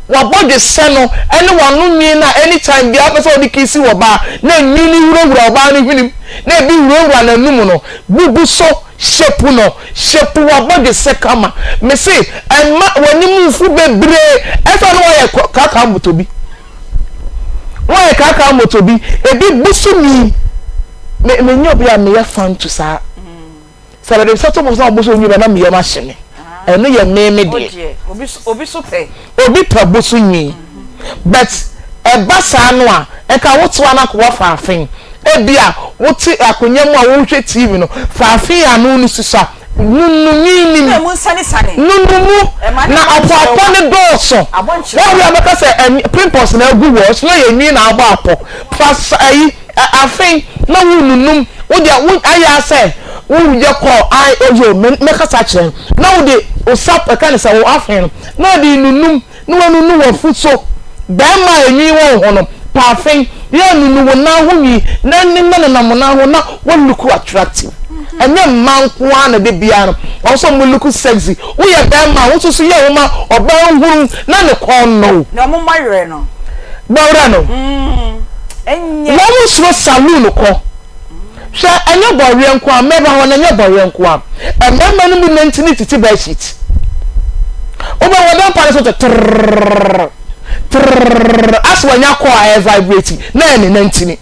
A: wa body se no ene wonu nwi na anytime bia person odi kisi wo ba na nwini wura ba ni hwinim na bi wura na num no bubu so shepu no shepu wa body se kama me say enma wani mu fu bebre efa no ye kaka motobi wa ye kaka motobi ebi busu mi me nyobi a me ya fan to sa sabe so to mo so busu nyi na me ya machine eno ye me de
B: obi so pe
A: busu nyi but eba sa no a e ka woto ana ko faafin ebia woti akonya mu a wo hwe TV no faafin anu ni sisa nunu ni
B: mu nsane
A: nunu na apo ne doso wa wi amaka se pimples na agu wo so ye nwi na agba apo pas ayi afin na wo nunum wo dia wo aya se wo je ko ai ojo me kasa kire na wo de osap e kan se wo afin na de nunum no nunu wo fuso ba ma enwi wo ho no pafin ye nunu wo na ho wi na ni na mo na ho na wo look attractive enye manko ana de bia no also mo look sexy wo ye ba ma wo so ye wo ma oba huru na ne kon no
B: na mo mayre no
A: gbawra no
B: enye
A: mo so saloon ko hwe enye bọre nko a meba ho na enye bọre nko a emema no mu nantini titi ba sheet oba wodan pa so aswanya ko a vibrating na ene nantini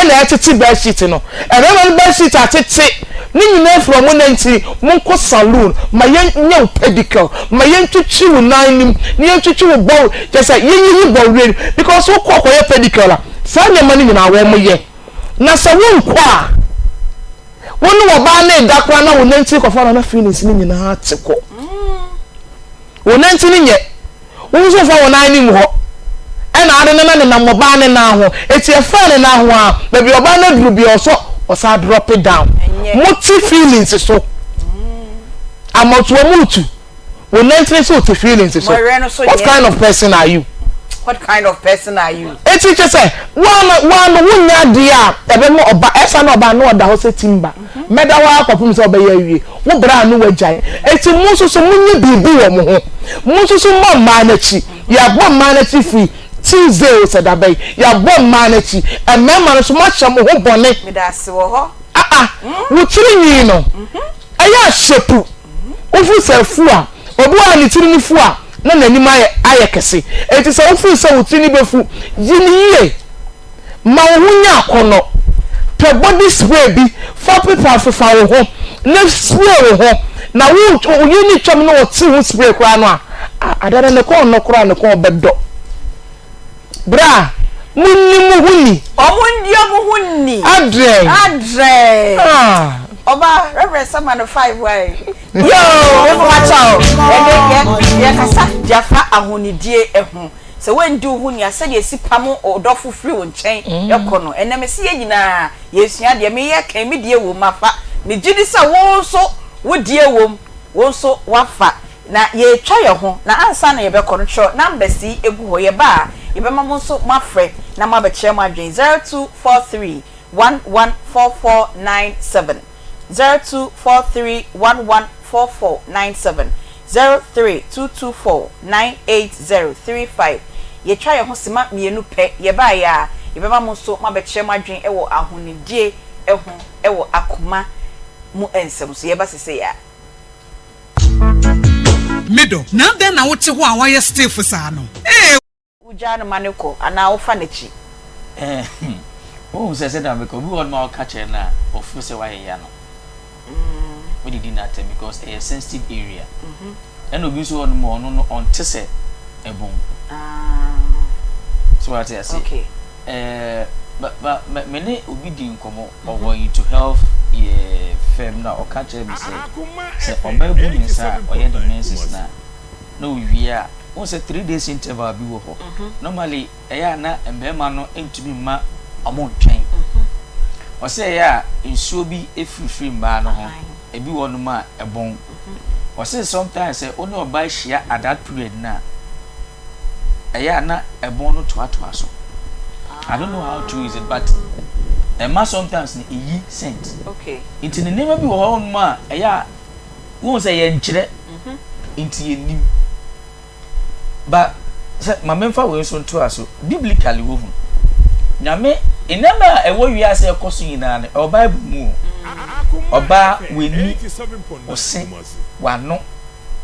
A: ena etiti ba sheet no emema no ba sheet atete ni nyina from nantini mo ko saloon ma yen pedicure ma yen twitwi wo nanim ni yen twitwi wo bow just say yen bọre because wo ko ye pedicure la sa nyama ni nyina wo mo ye na se won kwa wonu wo ba na dakwa na wo nanti ko fa na feelings ni nyina atiko wo nanti ni nye wo so fa wo na ni mu ho e na ade na mo ba ne na ho eti e fa ne na ho a ba bi oba na duru bi osa drop it down muti feelings so amoto mutu wo nanti so ti feelings so what kind of person are you?
B: What kind of person are you?
A: Eti che say one wunya dia ebe mo oba esa na oba no oda ho se timba meda wa akopum se oba ya wie wo bra no wagyan eti mo so munye bibi wo mo ho mo so mo ma na chi ya bo ma na chi fi Tuesday se da bay ya bo ma na chi e mema no so ma hye mo ho bone
B: me da se wo ho
A: wo tiri nyi no aya shepu ofu se fu a obu a ni tiri ni fu a na nanim aye kese enti se wo fu se wo tiri ni befu yiniye ma wo nya akono pe body spray bi for people afafa wo ho na spray wo ho na wo yini twam na wo ti wo spray kwa no a adara ne ko no kura ne ko bedo bra munni mu huni
B: hunni
A: adre
B: oba reverend sama no 5 way
A: yo
B: we ma chao ye kasa jafa ahonidie ehu se wendi huni ase de sipam odofo free wo nchen ekono enem se ye nyina yesua de me ye kan me die wo mafa me gidi se wo so wo die wo so wafa na ye twa ye ho na ansa na ye be kono cho number si egu ho ye ba ye be mamo so mafre na ma be kire ma dwen 0243 114497 0243114497 0322498035 ye twa ye ho sima mienu pe ye ba ya ye be mamo so ma be kire ma dwen ewo ahonidie ewo akoma mu ensem so ye ba sese ya
I: middle na then na wote ho a wa ye stiff sa no
B: uja no maneko ana wo fa na chi
F: oh say that because we want more catch na of say why ya no we did not tell because a sensitive area and obi so on more no on tese ebon so what I say
B: okay
F: but many obi di nkomo or going to health fem na o catch me say oba bu ni sa o ye the menses na no we are on say 3 days interval bi wo ho normally eya na embema no entumi ma amontwen o say ya nsuo bi efirifiri mba no ho ebi wonu ma ebon or say sometimes say only oba share at that period na eya na ebono to aso. I don't know how to use it, but a man sometimes yi scent.
B: Okay.
F: Into the name of your own ma eya won't say yenchire into ye nim. But my memfa we so to aso biblically wo hu. Nyame enema ewo wi say ekoso yina ne o Bible mu. Oba we ni ose wano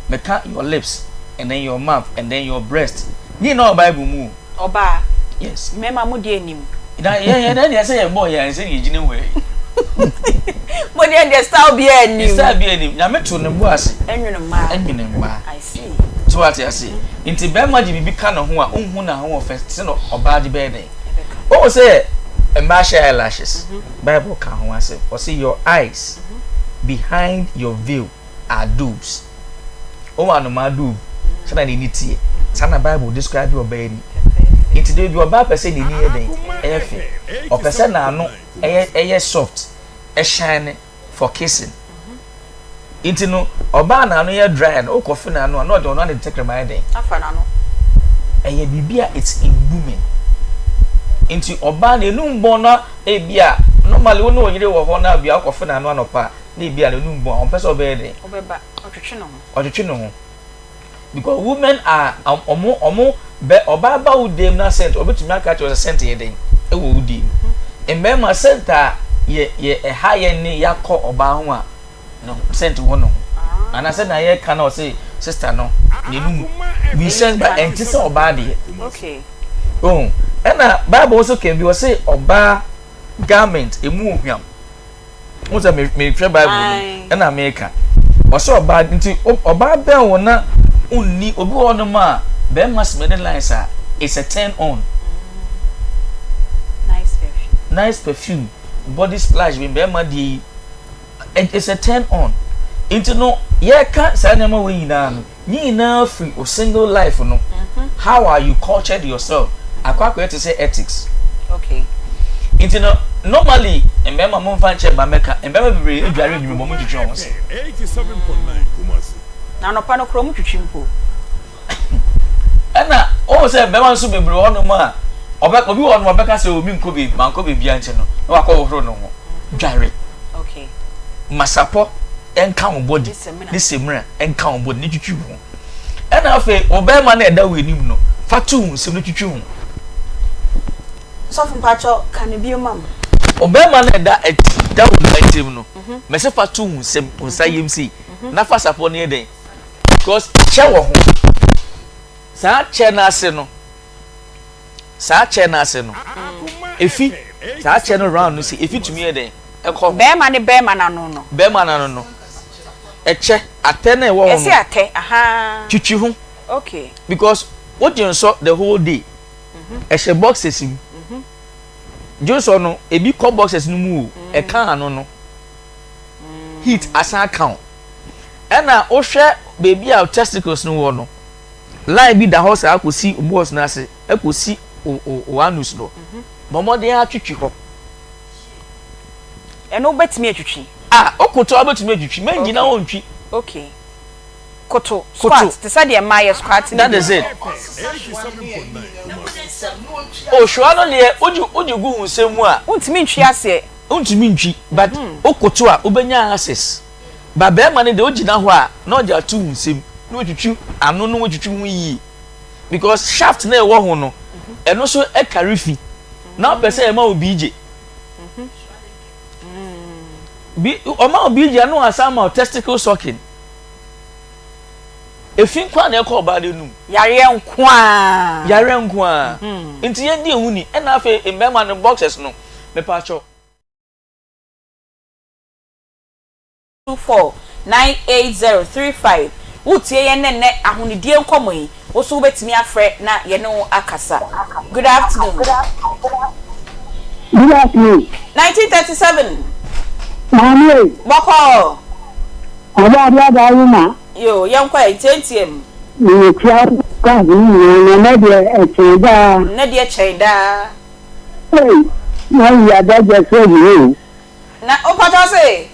F: meka your lips and then your mouth and then your breast. You know Bible mu.
B: Oba.
F: Yes.
B: Mema mu de enim.
F: Yeah, then you say boy ya say you gine we.
B: Mo de the style be enim.
F: Style be enim. Na meto ne bo ase.
B: Enwene ma.
F: I
B: see.
F: So what you say? Inti be ma di bibi ka no ho a onhu na ho first say no oba di be den. O say a mash eyelashes. Bible ka ho ase. O say your eyes behind your veil are doves. O wa no ma do. So na ni tie. Sana Bible describe your baby. Inti dey be oba person ni e den. Efe. O person na no eye soft. E shine for kissing. Inti no oba na no ye dry no kofi na no na o dey take my den.
B: Afa na no.
F: Eye bibia it's in women. Inti oba na enumbo na ebia normally wo no yire wo ho na bia kofi na no anopa na ebia na enumbo on person oba den.
B: Obeba otwetwe no ho.
F: Otwetwe no ho. Because women are omo be oba ba udem na scent obetumi aka cho scent ye den e wo udem. Emema center ye high ni yakọ oba ho a no scent wo no. And I said na ye kana o say sister no nenum we send by entise oba de.
B: Okay.
F: Oh, and Bible also can be o say oba garment emu ohwam. Mo say me hwe Bible and America. O say oba nti oba ben wo na unni obi wono ma be mas many lines are it's a turn on. Nice perfume body splash be ma di it's a turn on. Into no ye ka say na ma we nyina free o single life no. How are you cultured yourself? Akwa to say ethics.
B: Okay.
F: Into no normally emema mo fan che ba meka emema be edware nyum mo twetwe won se
H: 87.9 Kumasi.
B: Na no pa no kro mu twetwe mpo.
F: Ena o se emema nso bebre wono ma obi wono ma beka se omi nko be manko be bia nche no na wakọ wohoro no ho dware.
B: Okay.
F: Masapo enka wo body this semra enka wo body ni twetwe ho. Ena afa obema na eda we nim no fatu nsem no twetwe ho.
B: So from pacho can be mam.
F: Obema na eda da wo na tim no. Me se fatu nsem onsa yemsi. Na fa sapo ne den. Because che wo ho. Sa che na ase no. Sa che na ase no. Efi sa che no round no si efi tumi e den. E ko
B: Be ma ne be ma na no no.
F: Be ma na no no. E che ate na e wo ho.
B: E se ate aha.
F: Twitwi ho.
B: Okay.
F: Because what you saw the whole day. E she boxes him. Joso no ebi call boxes no mu e kan no no. Heat asan count. Ena o hwe baby out testicles no wo no. Line bi da house akosi boss na ase akosi o anus no. Momo de atwitwi ho.
B: Eno betimi atwitwi.
F: Ah, okoto abetimi atwitwi. Menjina wo ntwi.
B: Okay. Koto squat. Te say the my squat.
F: That is it.
H: 87.9 Kumasi.
F: O shwano le oju gu nsemu a.
B: Untimi ntwi ase.
F: Untimi ntwi but okoto a obenya access. Ba be ma ne de ogina ho a na oja tu nsem. Na otwitwi ano no otwitwi ho yi. Because shaft na e wo ho no. Eno so e carry fi. Na pese e ma obi je. Bi o ma obi je no asama testicle sucking. Efin kwa na ekọ ba de num
B: Yare
F: nkwa nti ye di ehuni e na afa emema no boxes no me pa cho
B: 249835 utie ye nenne ahonidie nkomo yi wo so betimi afre na ye no akasa. Good afternoon.
J: Good afternoon.
B: 1937
J: Mami.
B: Boko.
J: Ada na.
B: Yo, yankwa itentiem.
J: Ni kwa kwa ni na de echeda.
B: Na de echeda.
J: Hey, na ya da je so ni.
B: Na o pato say.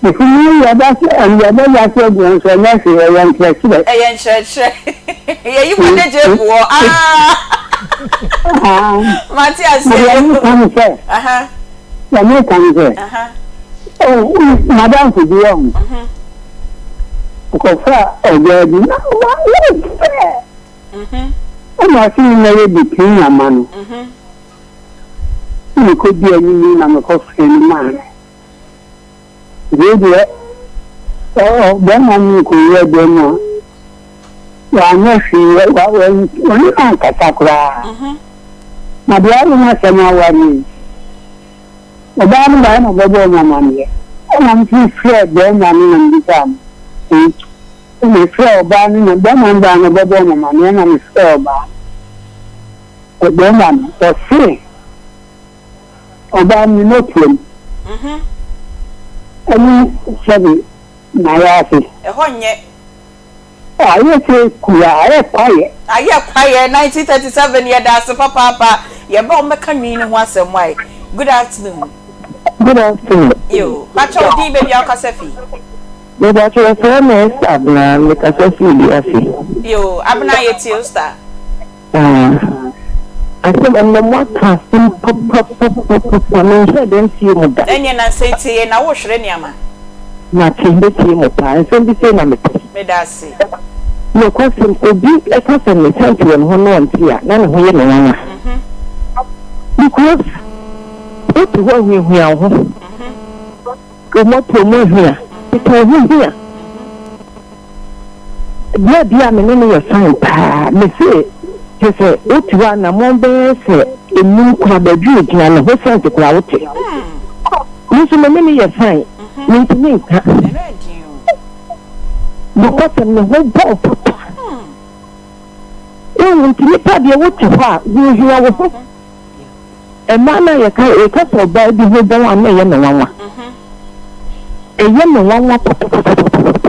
J: If you are that and you are not going to let you and church.
B: Ayen church. Yeah, you want to go. Matthias, you
J: come say. You may come say. Oh, Madame to be on. Because already now, what is fair? I'm not seeing very between a man. You could be a new man, man. Oh, then I'm going to go. I'm not sure when you can't attack. My brother has a new the bottom line of the woman here. I'm too scared then I'm in the town. I'm sure banning and then I'm down the woman and I'm sure about. But then I'm for free. About me not him. Seven, my office.
B: A honey.
J: I say, quiet.
B: I hear quiet 1937 year that's papa. Your bomb can once and why. Good afternoon.
J: Good afternoon.
B: You, but your D baby, your Casafi.
J: But your friend is Abna, with a Casafi.
B: You, Abna, your teal star.
J: I said, I'm the more casting pop, and I don't see you.
B: Then you say to you, and I wash Reniama.
J: Nothing the same with time, and the same on the
B: Medasi.
J: No question could be a question with Santi and Hono here, none of you know. Because it's what we are. Go not to move here. It was here. Dear, I'm in your sign, me say. He said, what one among the a new crab a drink and a whole sense of quality. Listen, a many years fine. Need to make her. The bottom the whole ball, papa. Oh, to me, Paddy, what you are, you are a man, I can't a couple of baby who don't want me and one. A young one,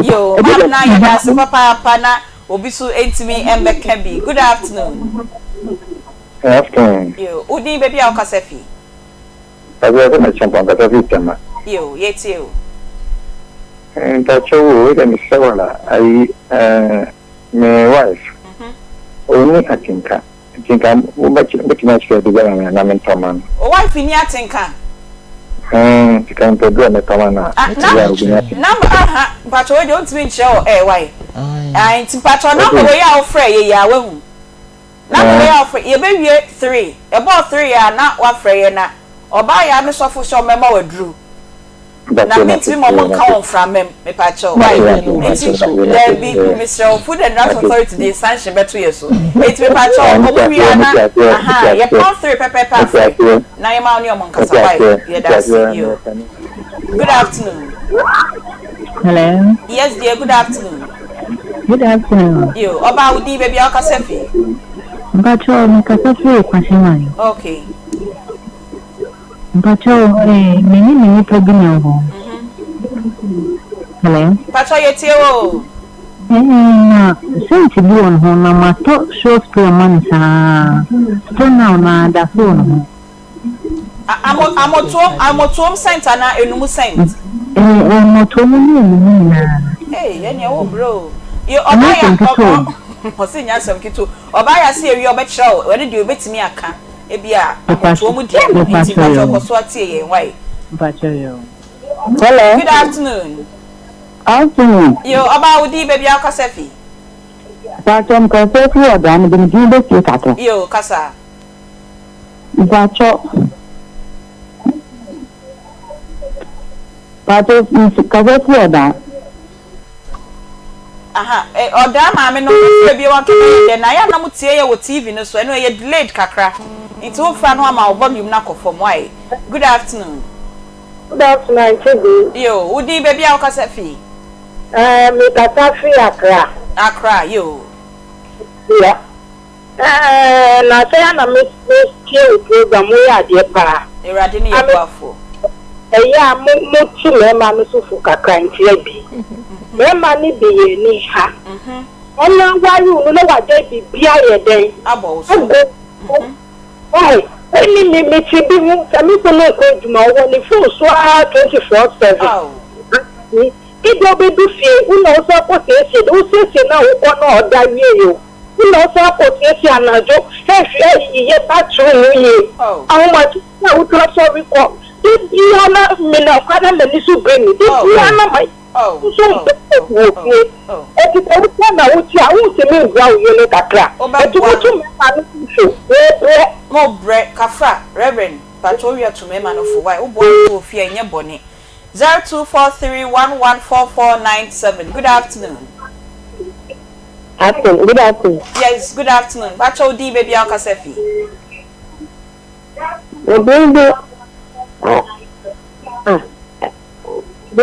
B: yo, I'm not a papa, pana. Obisu entimi embe kebi. Good afternoon.
K: Good afternoon.
B: Yo, udi baby au kasefi.
K: Tabii na champa kasefi tema.
B: Yo, yeti yo.
K: Ntacho ile misawala ai my wife. Oni atinka. Atinka mbaki na chwa digala na mentoman.
B: O wife ni atinka.
K: Tikampe dua na kama na
B: number aha but we don't mean show why nti patro number we ya ofre ye ya wehu number we ya ofre ye be wie 3 about 3 ya na wa frɛ ye na oba ya me sofo show mema wadru na me ti mo man ka on from me patro why there be Mr. Food and Drug Authority the sanction beto ye so it me patro omo wi na aha ye pound 3 pepper na ye ma oni omo nkasa why ye that's you. Good afternoon.
J: Hello.
B: Yes, dear. Good afternoon.
J: Good afternoon.
B: You about the baby or Casafi?
J: But you Casafi question.
B: Okay.
J: But you many problem. Hello.
B: Pacho yetio.
J: Since you on home, my top short for money, still now, na the phone.
B: I'm a twom center na enumu cent.
J: I'm not woman.
B: Hey, any bro. You obaya Osi nya sam kitu. Obaya se ewi obetchero, we dey obetimi aka. Ebia twom di nti pacho koso atie yen why.
J: Hello.
B: Good afternoon.
J: Afternoon.
B: You about di baby akasefi.
J: Pacho mkasefi odan bin gibe kikato.
B: Yo kasa.
J: Pacho mkasefi odan.
B: Aha, oda maame no baby wan to dey na ya na mutie ye wo TV no so eno ye delayed kakra. Nti wo fra no ama volume na konform why. Good afternoon.
J: Good afternoon, Chibi.
B: Yo, udi baby akasefi.
J: Me Kasafi Accra.
B: Accra, yo.
J: Yeah. Na say na me program we ade pa.
B: Erade ni yefafo.
J: Ya mo tu me ma me so fu kakra ntia bi. Me ma ni bi ye ni ha. Ona wa yu no wa de bi bia ye den.
B: Abo so.
J: Why? Any me ti bi mu, se me so no ko juma wo ni fu so 24/7. ni ido be du fie una o so ko se na wo na oda wie yo una o so ko se anajo ye patro ye awon ma tu na wo tro so ri ko you na me na kwada me ni su bring this you na my so eti ko na wo ti awon se me gwa wo le kakra eti ko tu me ma no so
B: mo bre kafra reverend Patoria to me man of why o boy to fear nye boni 0243114497. Good afternoon.
J: Good afternoon.
B: Yes, good afternoon. Bacho di baby Ankasefi.
J: Good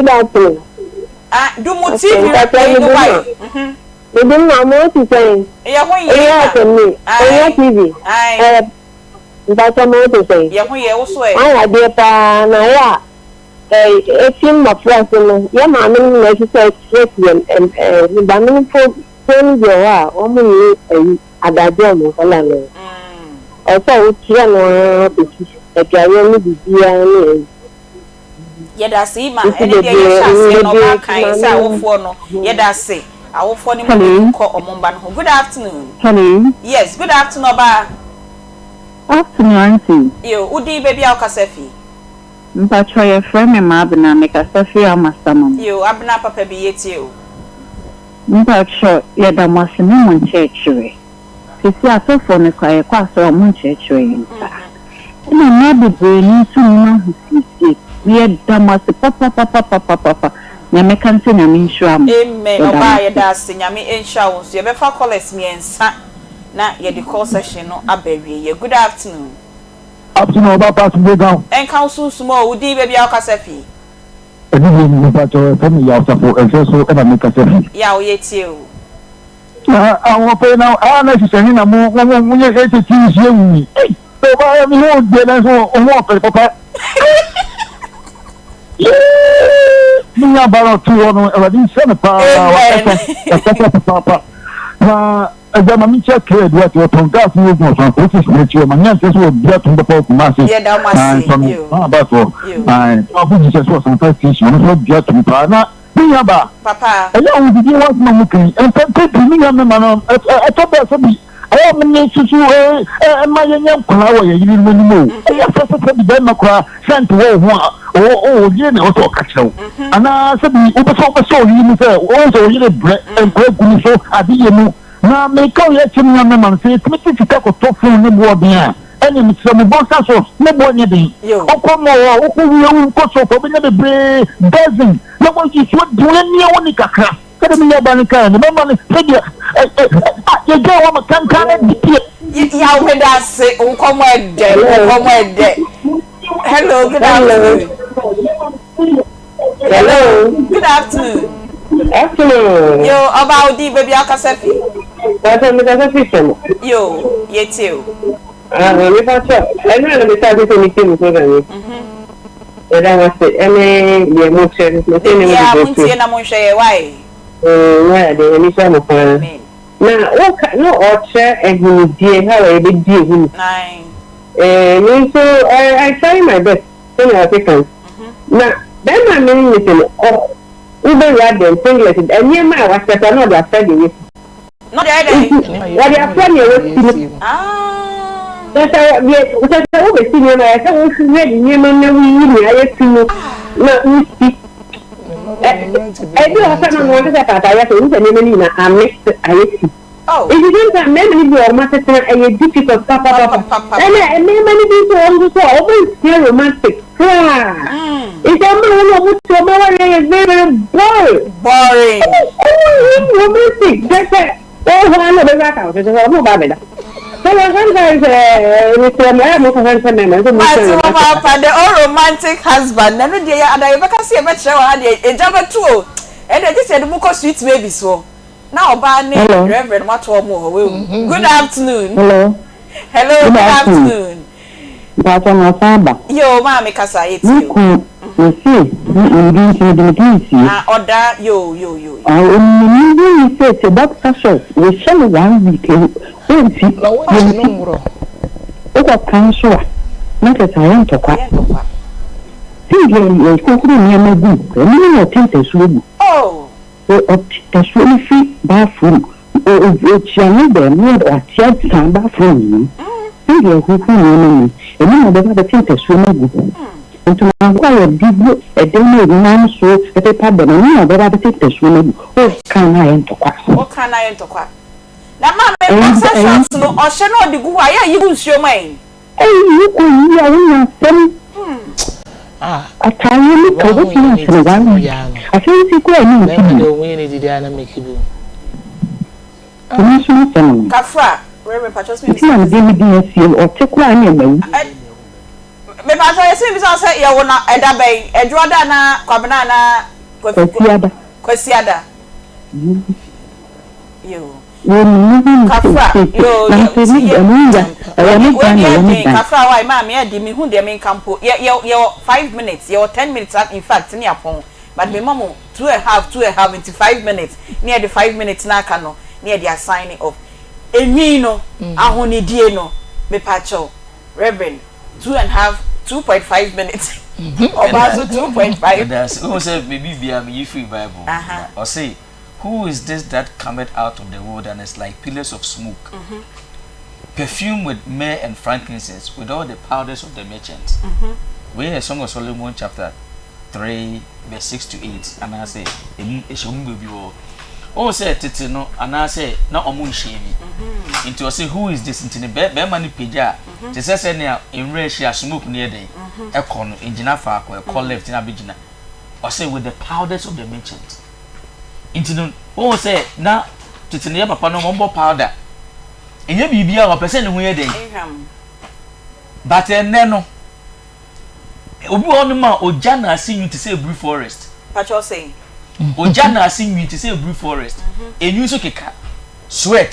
J: afternoon.
B: Do mo TV play the why.
J: We didn't know what to say.
B: Yeah, when you
J: TV. That's what I'm saying.
B: Yeah, when you also.
J: I did na a team of friends. Yeah, mammy, necessary and banning for saying you are only at that job. Also, it's a carry the
B: Yeda see ma ene de ye shase no ba kan say awofo no yeda say awofo ni mo ko omomba no. Good afternoon.
J: Hello.
B: Yes, good afternoon Oba.
J: Afternoon auntie.
B: Yo, udi baby Akasefi.
J: Mpacho ye friend me ma abna me Kasefi amasama.
B: Yo, abna papa bi yeti o.
J: Mpacho ye da masini mo nchechwe. Sisi asofo ne kwa ye kwa so mo nchechwe nta. Ina na be ni su na husisi. We damas papa nyame kanse nyame nshram
B: amen oba ye da se nyame ensha won so ye be fa callers mi ensa na ye the call session no abawie ye. Good afternoon
K: oba pass me down
B: en council small udi baby Akasefi
K: edi ni pato tell ya safo so e na me Kasefi
B: ya o yetie o
K: awon pe na na se ni na mo nye e ti se wi so ba mi ho de na so o mo pe papa Minha bala tua no ela disse na pa papa na já me tinha que do outro tonga se eu não sou isso mesmo mas não sei se eu já tô pouco mais
B: é da uma sim
K: bato eu vou dizer só são três isso não sou já tô para na minha ba
B: papa
K: ela o dia was não me quem então tem minha mano é todo sabe aí me susu mas eu não claro eu ir no mínimo eu só sabe bem na claro santo o dia não só cachorro ana sabe o pessoal ir no céu o só ir em com isso havia no na me call ye chimnya me man se timi tika ko to fun ne bo bia ene mi se mo bo sa so ne bo nye din o ko mo o ko wi o ko so ko bi ne be dozen no mo ji so du ne o ni kakra kada mi ya ba ni kan ne ma ne se dia ye ge wa ma kan kan ne di
B: ya o da se o ko mo ede hello good afternoon
J: hello
B: good afternoon
J: afternoon
B: yo about the baby Akasefi
J: That's me Kasefi
B: yo yeti o
J: me pacho eno na me sabe se me timo so gani era wase ene ye mo chere me tene me
B: ya muntie na mo hwe why
J: na de ni sha mo pa na o no o che ehunu die ha we be die ehunu
B: nine
J: so I try my best so na African na then my meaning is even rather than English, and near my was that I know that study.
B: Not the other.
J: What they are planning. That's how we always see you. I said, we ready. You know, I see you. No, speak. I do have someone wanted that I have to use a mixed. I see.
B: Oh,
J: if you don't have many people, matter and difficult papa. And many people also always feel romantic. It's a man who is very boring. Romantic. That's it. Oh, I know the right house. It's a no bad. So sometimes
B: the all romantic husband. Never did I ever see a much a jabber too. And I just said, Muko sweet baby so. Now, Barney, Reverend, what more? Good afternoon. Hello, good afternoon.
J: That's on my samba.
B: Yo, Mammy Casa, it's you. Order, yo.
J: I said, that session, we shall 1 week. Oh, cancer. Not as I want to quite. you conclude near my good. And you know, take the swim.
B: Oh,
J: the swim free bathroom. Which I know the more or chat some bathroom. Think you're cooking, and you know, the take the swim. And to acquire a demo man so at a pub, and you know, the other take the swim. Oh, can I enter?
B: what can I enter? Now, Mamma, no, or shall not the go. I use your mind.
J: Hey, you are some. I tell you, I think you go
B: Kafra, Reverend Patros,
J: or take one.
B: Me pass I see me say you wanna edabe edroda na kwabana kwesiada yo Kafra yo Kafra why ma me edi me hu de me campo ye 5 minutes ye 10 minutes in fact ni apon but me mamo 2.5 into 5 minutes near the 5 minutes na aka no near the assigning of enwi no ahonidie no me pacho Reverend 2.5 minutes. About 2.5.
F: That's who said maybe via me free Bible. Or say, who is this that cometh out of the wilderness like pillars of smoke, perfume with myrrh and frankincense, with all the powders of the merchants? We hear Song of Solomon chapter 3 verse 6 to 8, and I say, it shall be all. Oh, say Titino, and I say, not a moon shaming. Into say, who is this into the bear money pija? To say, near in ratio smoke near day, a corn in Jinafa, or a call left in Abidjana, or say with the powders of the merchant. Into the oh, say now to the near papa no more powder. And you be a person who day. But then, no. Obi on ma Ojana see you to say Blue Forest.
B: Pacho say.
F: Ojana sing you to say Blue Forest. A new so keka sweat.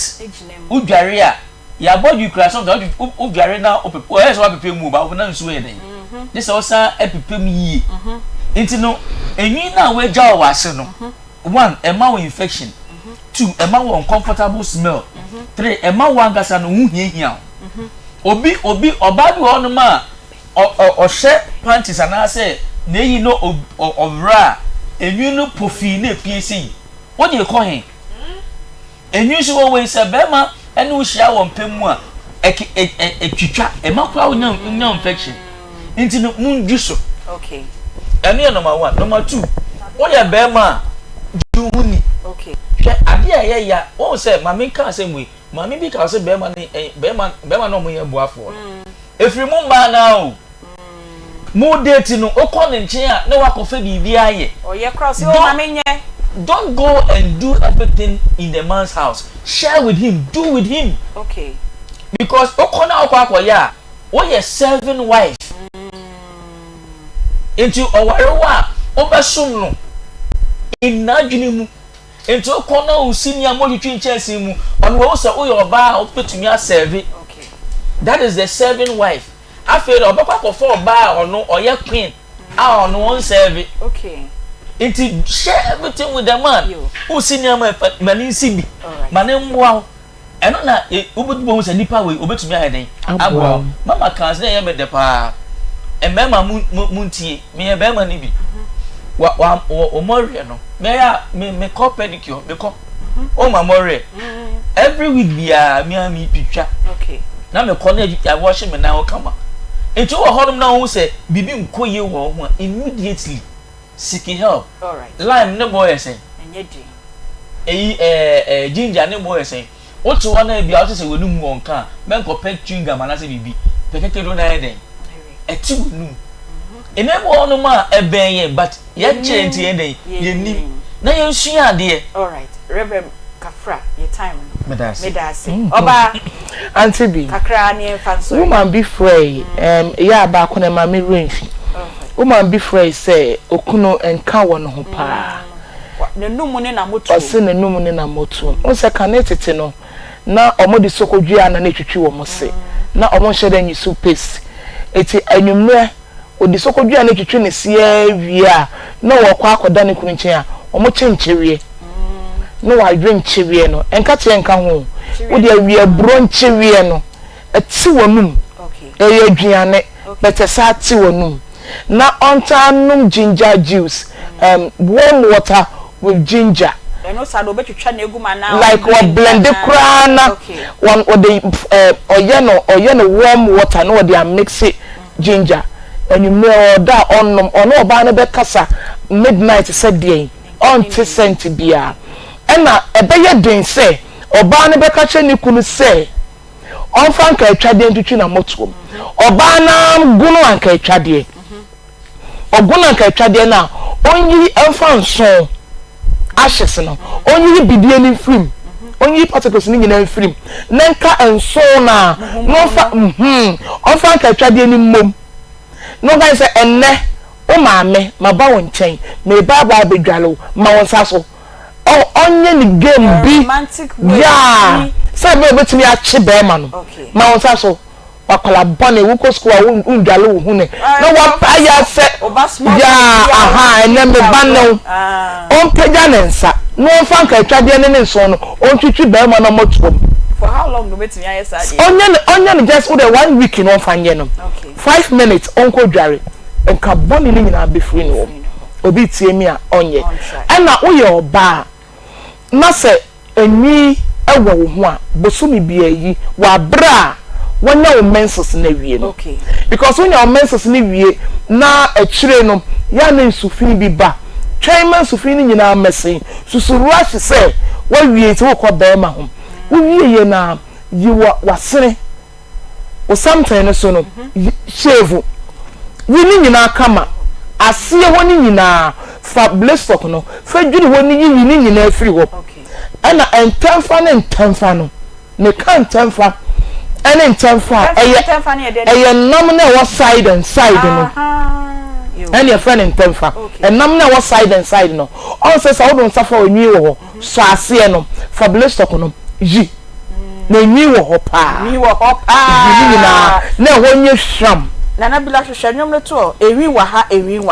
F: Udwaria. Ya board you crash on that udwaria now up. Or else what people move, but we not swear then. This also epipem ye. Into no, and you now where jaw was no. 1, a mouth infection. 2, a mouth uncomfortable smell. 3, a mouth one gas and here. Obi baby on ma or shirt panties and I say, nay, you know of ra. And you know, Puffy, PC. What do you call him? And you should always say, Bema, and we shall on Pemwa, a chicha, a macro no infection. Into the moon juice.
B: Okay.
F: And here, number 1. Number 2. What ya Bema? Do money.
B: Okay.
F: Yeah. Oh, say, Mammy can't say we. Mammy because Bema no more boafo. If you remember now. More dating no okon in chair no work of BBI.
B: Oh, yeah, cross your mammy.
F: Don't go and do everything in the man's house. Share with him, do with him.
B: Okay.
F: Because okona okwa ya, what your serving wife. Into owarewa obesum no. In nadwini into okona usinia mo twin chance mu. On wo say oyo oba opetumi serve.
B: Okay.
F: That is the serving wife. After obekwa for ba ono oye queen a ono won serve.
B: Okay.
F: It share everything with the man who senior man sibi man mwa eno na obetubo se nipa we obetumi aheden agwa mama kan se yeme de pa e mema muntie me e bema ni bi wa omore no me call pedicure me call o mamore every week bia me pitwa.
B: Okay.
F: Na me call na wash me na o kama enti wo hodom na wo se bibi nkoye wo ho immediately seeking help.
B: All right.
F: Lime no boy say. Ginger no boy say. What to one be out say we no mu onka. Men ko pek chewing gum na say bibi. Pekeke do na den. Eti we no. Enebo ono ma eben but ye change enti den. Ye nim. Na ye sua de.
B: All right. Reverend Kafra, your time.
F: Medasi.
B: Oba
A: Aunty Bea.
B: Kakra ni fanso.
A: Woman be free. Ya ba ko na ma me range. Woman be free say okuno enka wo no ho pa.
B: Ne numu ne na moto.
A: O se ne numu ne na moto. O se kanetete no na omodi sokodua na netwitwi wo mo se. Na omo hye nyi su paste. Eti anwumre odi sokodua na twitwi ne se awia na wo kwa akoda ne kunu nchen a omo chenchewie. No wa dwenchewie no enka che enka ho. Odi awia bro nchewie no eti wonum.
B: Okay.
A: Eya aduane betesa ati wonum. na ontanum ginger juice warm water with ginger like what blend the crana one or the oyeno warm water no they mix it ginger and you know that on no ba be kasa midnight said dey on Aunty Bea and na ebeye den say oba ne be ka che ni kunu say on fanka atwade ntutwi na motom oba na gunu anka atwade ogunu anka atwade na onyi emfa nson ashes no onyi bidie ni film onyi particles ni nyina film nanka enson na no fa on fanka atwade ni mom no guys say enne o maame maba won chen me baba bedwalo ma won saso oh onye ni game bi yeah say me betimi a che be ma no ma won saso wakwala bone wo ko school undwalo wo hu ne no wa aya se yeah aha enne me banno on peja nensa no fanka atwade ne nso no on twitwi be ma no motom.
B: For how long do betimi aye say
A: onye just with 1 week no fanye no 5 minutes onko dware enka boni ni nyina be free no obi tie mi a onye na uye oba na se enwi ewo wo ho a bosumi bia yi wa bra wonya wo menses na wie no because wonya wo menses na wie na akire no ya na nsufin bi ba twaiman sufin ni nyina mesin susuru ahye se wa wie ti wo ko ba ma ho wie ye na yi wasere o sometimes so no shave yini nyina kama asiye woni nyina fa blestock no fa dwiri woni yini nyina afiri ho ana entamfa ne entamfa no ne kan tamfa ene entamfa eye nam na wo side and side no and your friend entamfa enam na wo side and side no on say sa wo don safa onyi wo so asiye no fa blestock no yi na nyi wo ho pa
B: ni wo ho pa
A: yini nyina na ho nye shram
B: nana bila hwehwe nwom leto ewi wa ha eno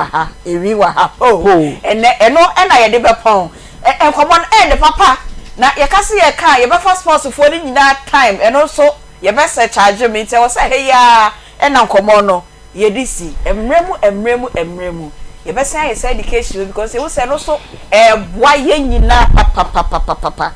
B: na ye de bepon enkomo no papa na ye kase ye ka ye be fast sports fo ni nyina time eno so ye be se charge me te wo say hey ya ena enkomo no ye disi emremu ye be say ye education because ye wo say no so boa ye nyina papa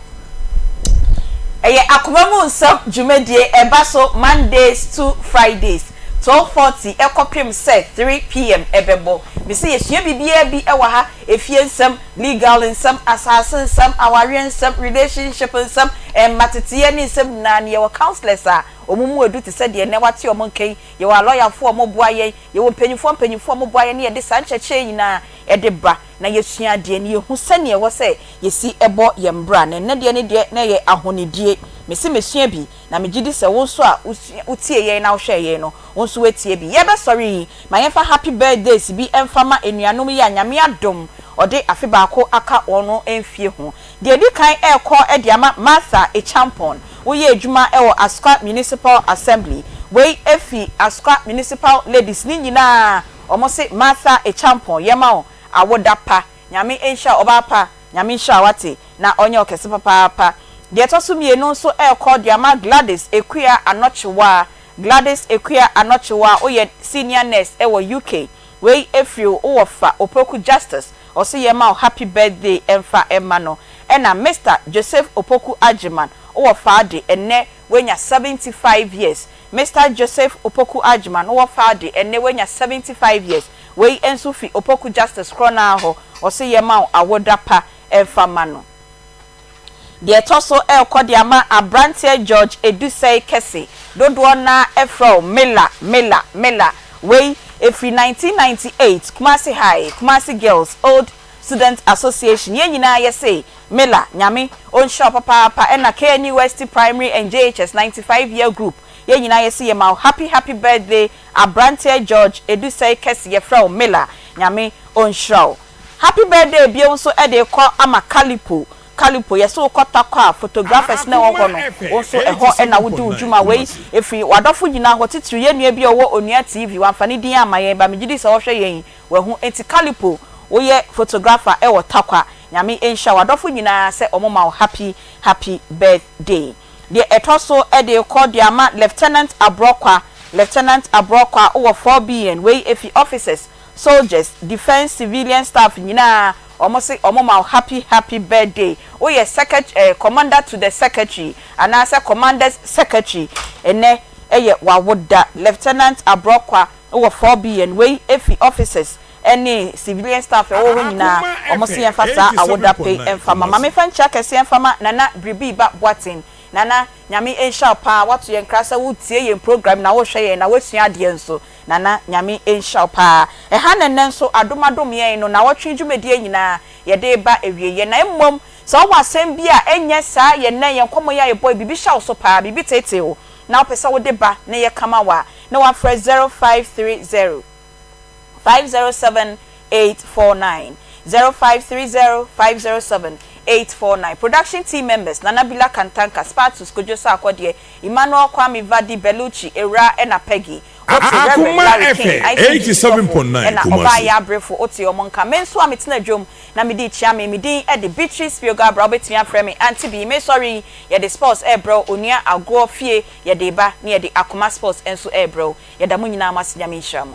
B: eye Akoma mu nsam jumedie eba so Mondays to Fridays 12:40 ekopim set 3 p.m. ebebo mi se yesua bibia bi ewa ha efie nsam legal nsam asase nsam aware nsam relationship nsam matetiye ni nsam na ne ye counselors a omumu edu te se de ne wate omonkan ye wa lawyer fo omoboaye ye wo panyifo omoboaye ne ye de sancheche nyina e de ba na yesua de ne ye hu sane ye wo se yesi ebo ye mbra ne de ne de na ye ahonedie mesi mesua bi na megidi se wo so a utie ye na wo hwe ye no wo so wetie bi ye be sorry ma ye fa happy birthdays bi emfama enuanom ye anyame adom ode afi baako aka ono emfie ho de di kan ekọ ediama Martha Echampon wo ye adwuma ewo Askwa Municipal Assembly we efi Askwa Municipal Ladies ni nyina omo se Martha Echampon yema o awoda pa nyame ensha obapa nyame ensha wate na onye okese papa de tosu mienu so ekọ diama Gladys Ekwia Anochewa oye senior nurse ewo UK we efrio owofa Opoku Justice osi yema happy birthday emfa emano ena Mr. Joseph Opoku Ajiman owofa de enne wenya 75 years Mr. Joseph Opoku Ajiman owofa de enne wenya 75 years we ensufi Opoku Justice krona ho osi yema awoda pa emfa mano de toso kodiama Abrantia George Edusei Kese dodo na efro Mela we every 1998 Kumasi High Kumasi Girls Old Student Association ye nyina ye say Mela nyame on shop papa ena KNU University Primary and JHS 95-year group ye nyina ye say ma happy birthday Abrantia George Edusei Kese ye fro Mela nyame on show happy birthday bi onso e de ko ama Kalipo yeso kwata kwa photographers na wo no also eho na wodi udwuma we efi wadofo nyina ho titiri ye nua bi owo onua TV wamfane din amaye ba megidi se wo hwe yen we hu enti Kalipo wo ye photographer e wo takwa nyame ensha wadofo nyina se omoma happy birthday de etoso e de call diama Lieutenant Abrokwa o 4BN we efi officers soldiers, defense, civilian staff, nyina, almost say ma happy birthday. Oh yes, secretary, commander to the secretary, and I say commander's secretary, and ne wawoda lieutenant Abrokwa over 4B and way FE officers. Any civilian staff nyina almost see emphasize awoda pay and fama mama fan check and fama nana bribi ba boatin nana nyame ensha pa what you enkrasa wo tie yen program na wo hwe yen na wasua de enso nana nyame ensha pa e ha nenen so adomadom yen no na wo twe dwumedie nyina ye de ba ewie ye na emmom so wo asem bi a enye sa ye nan yen komo ya ye boy bibi sha so pa bibi tete o na wo pesa wo de ba na ye kama wa na wa fresh 0530 507 849 0530 507 849. Production team members Nana Bila Kantanka, Spartus Kojosa Akwadie, Emmanuel Kwame Vadi Belucci, Era ena Peggy.
H: Akoma FM 87.9
B: ena Obaya Brefo Oti Omonka menso ametina dwom na medi chiame medi e de Beatrice Fioga bra obetimi afreme Aunty Bea me sorry ye de sports bro onua ago fie ye de ba na ye de Akoma sports enso bro ye da mu nyina amase nyame nhyiram.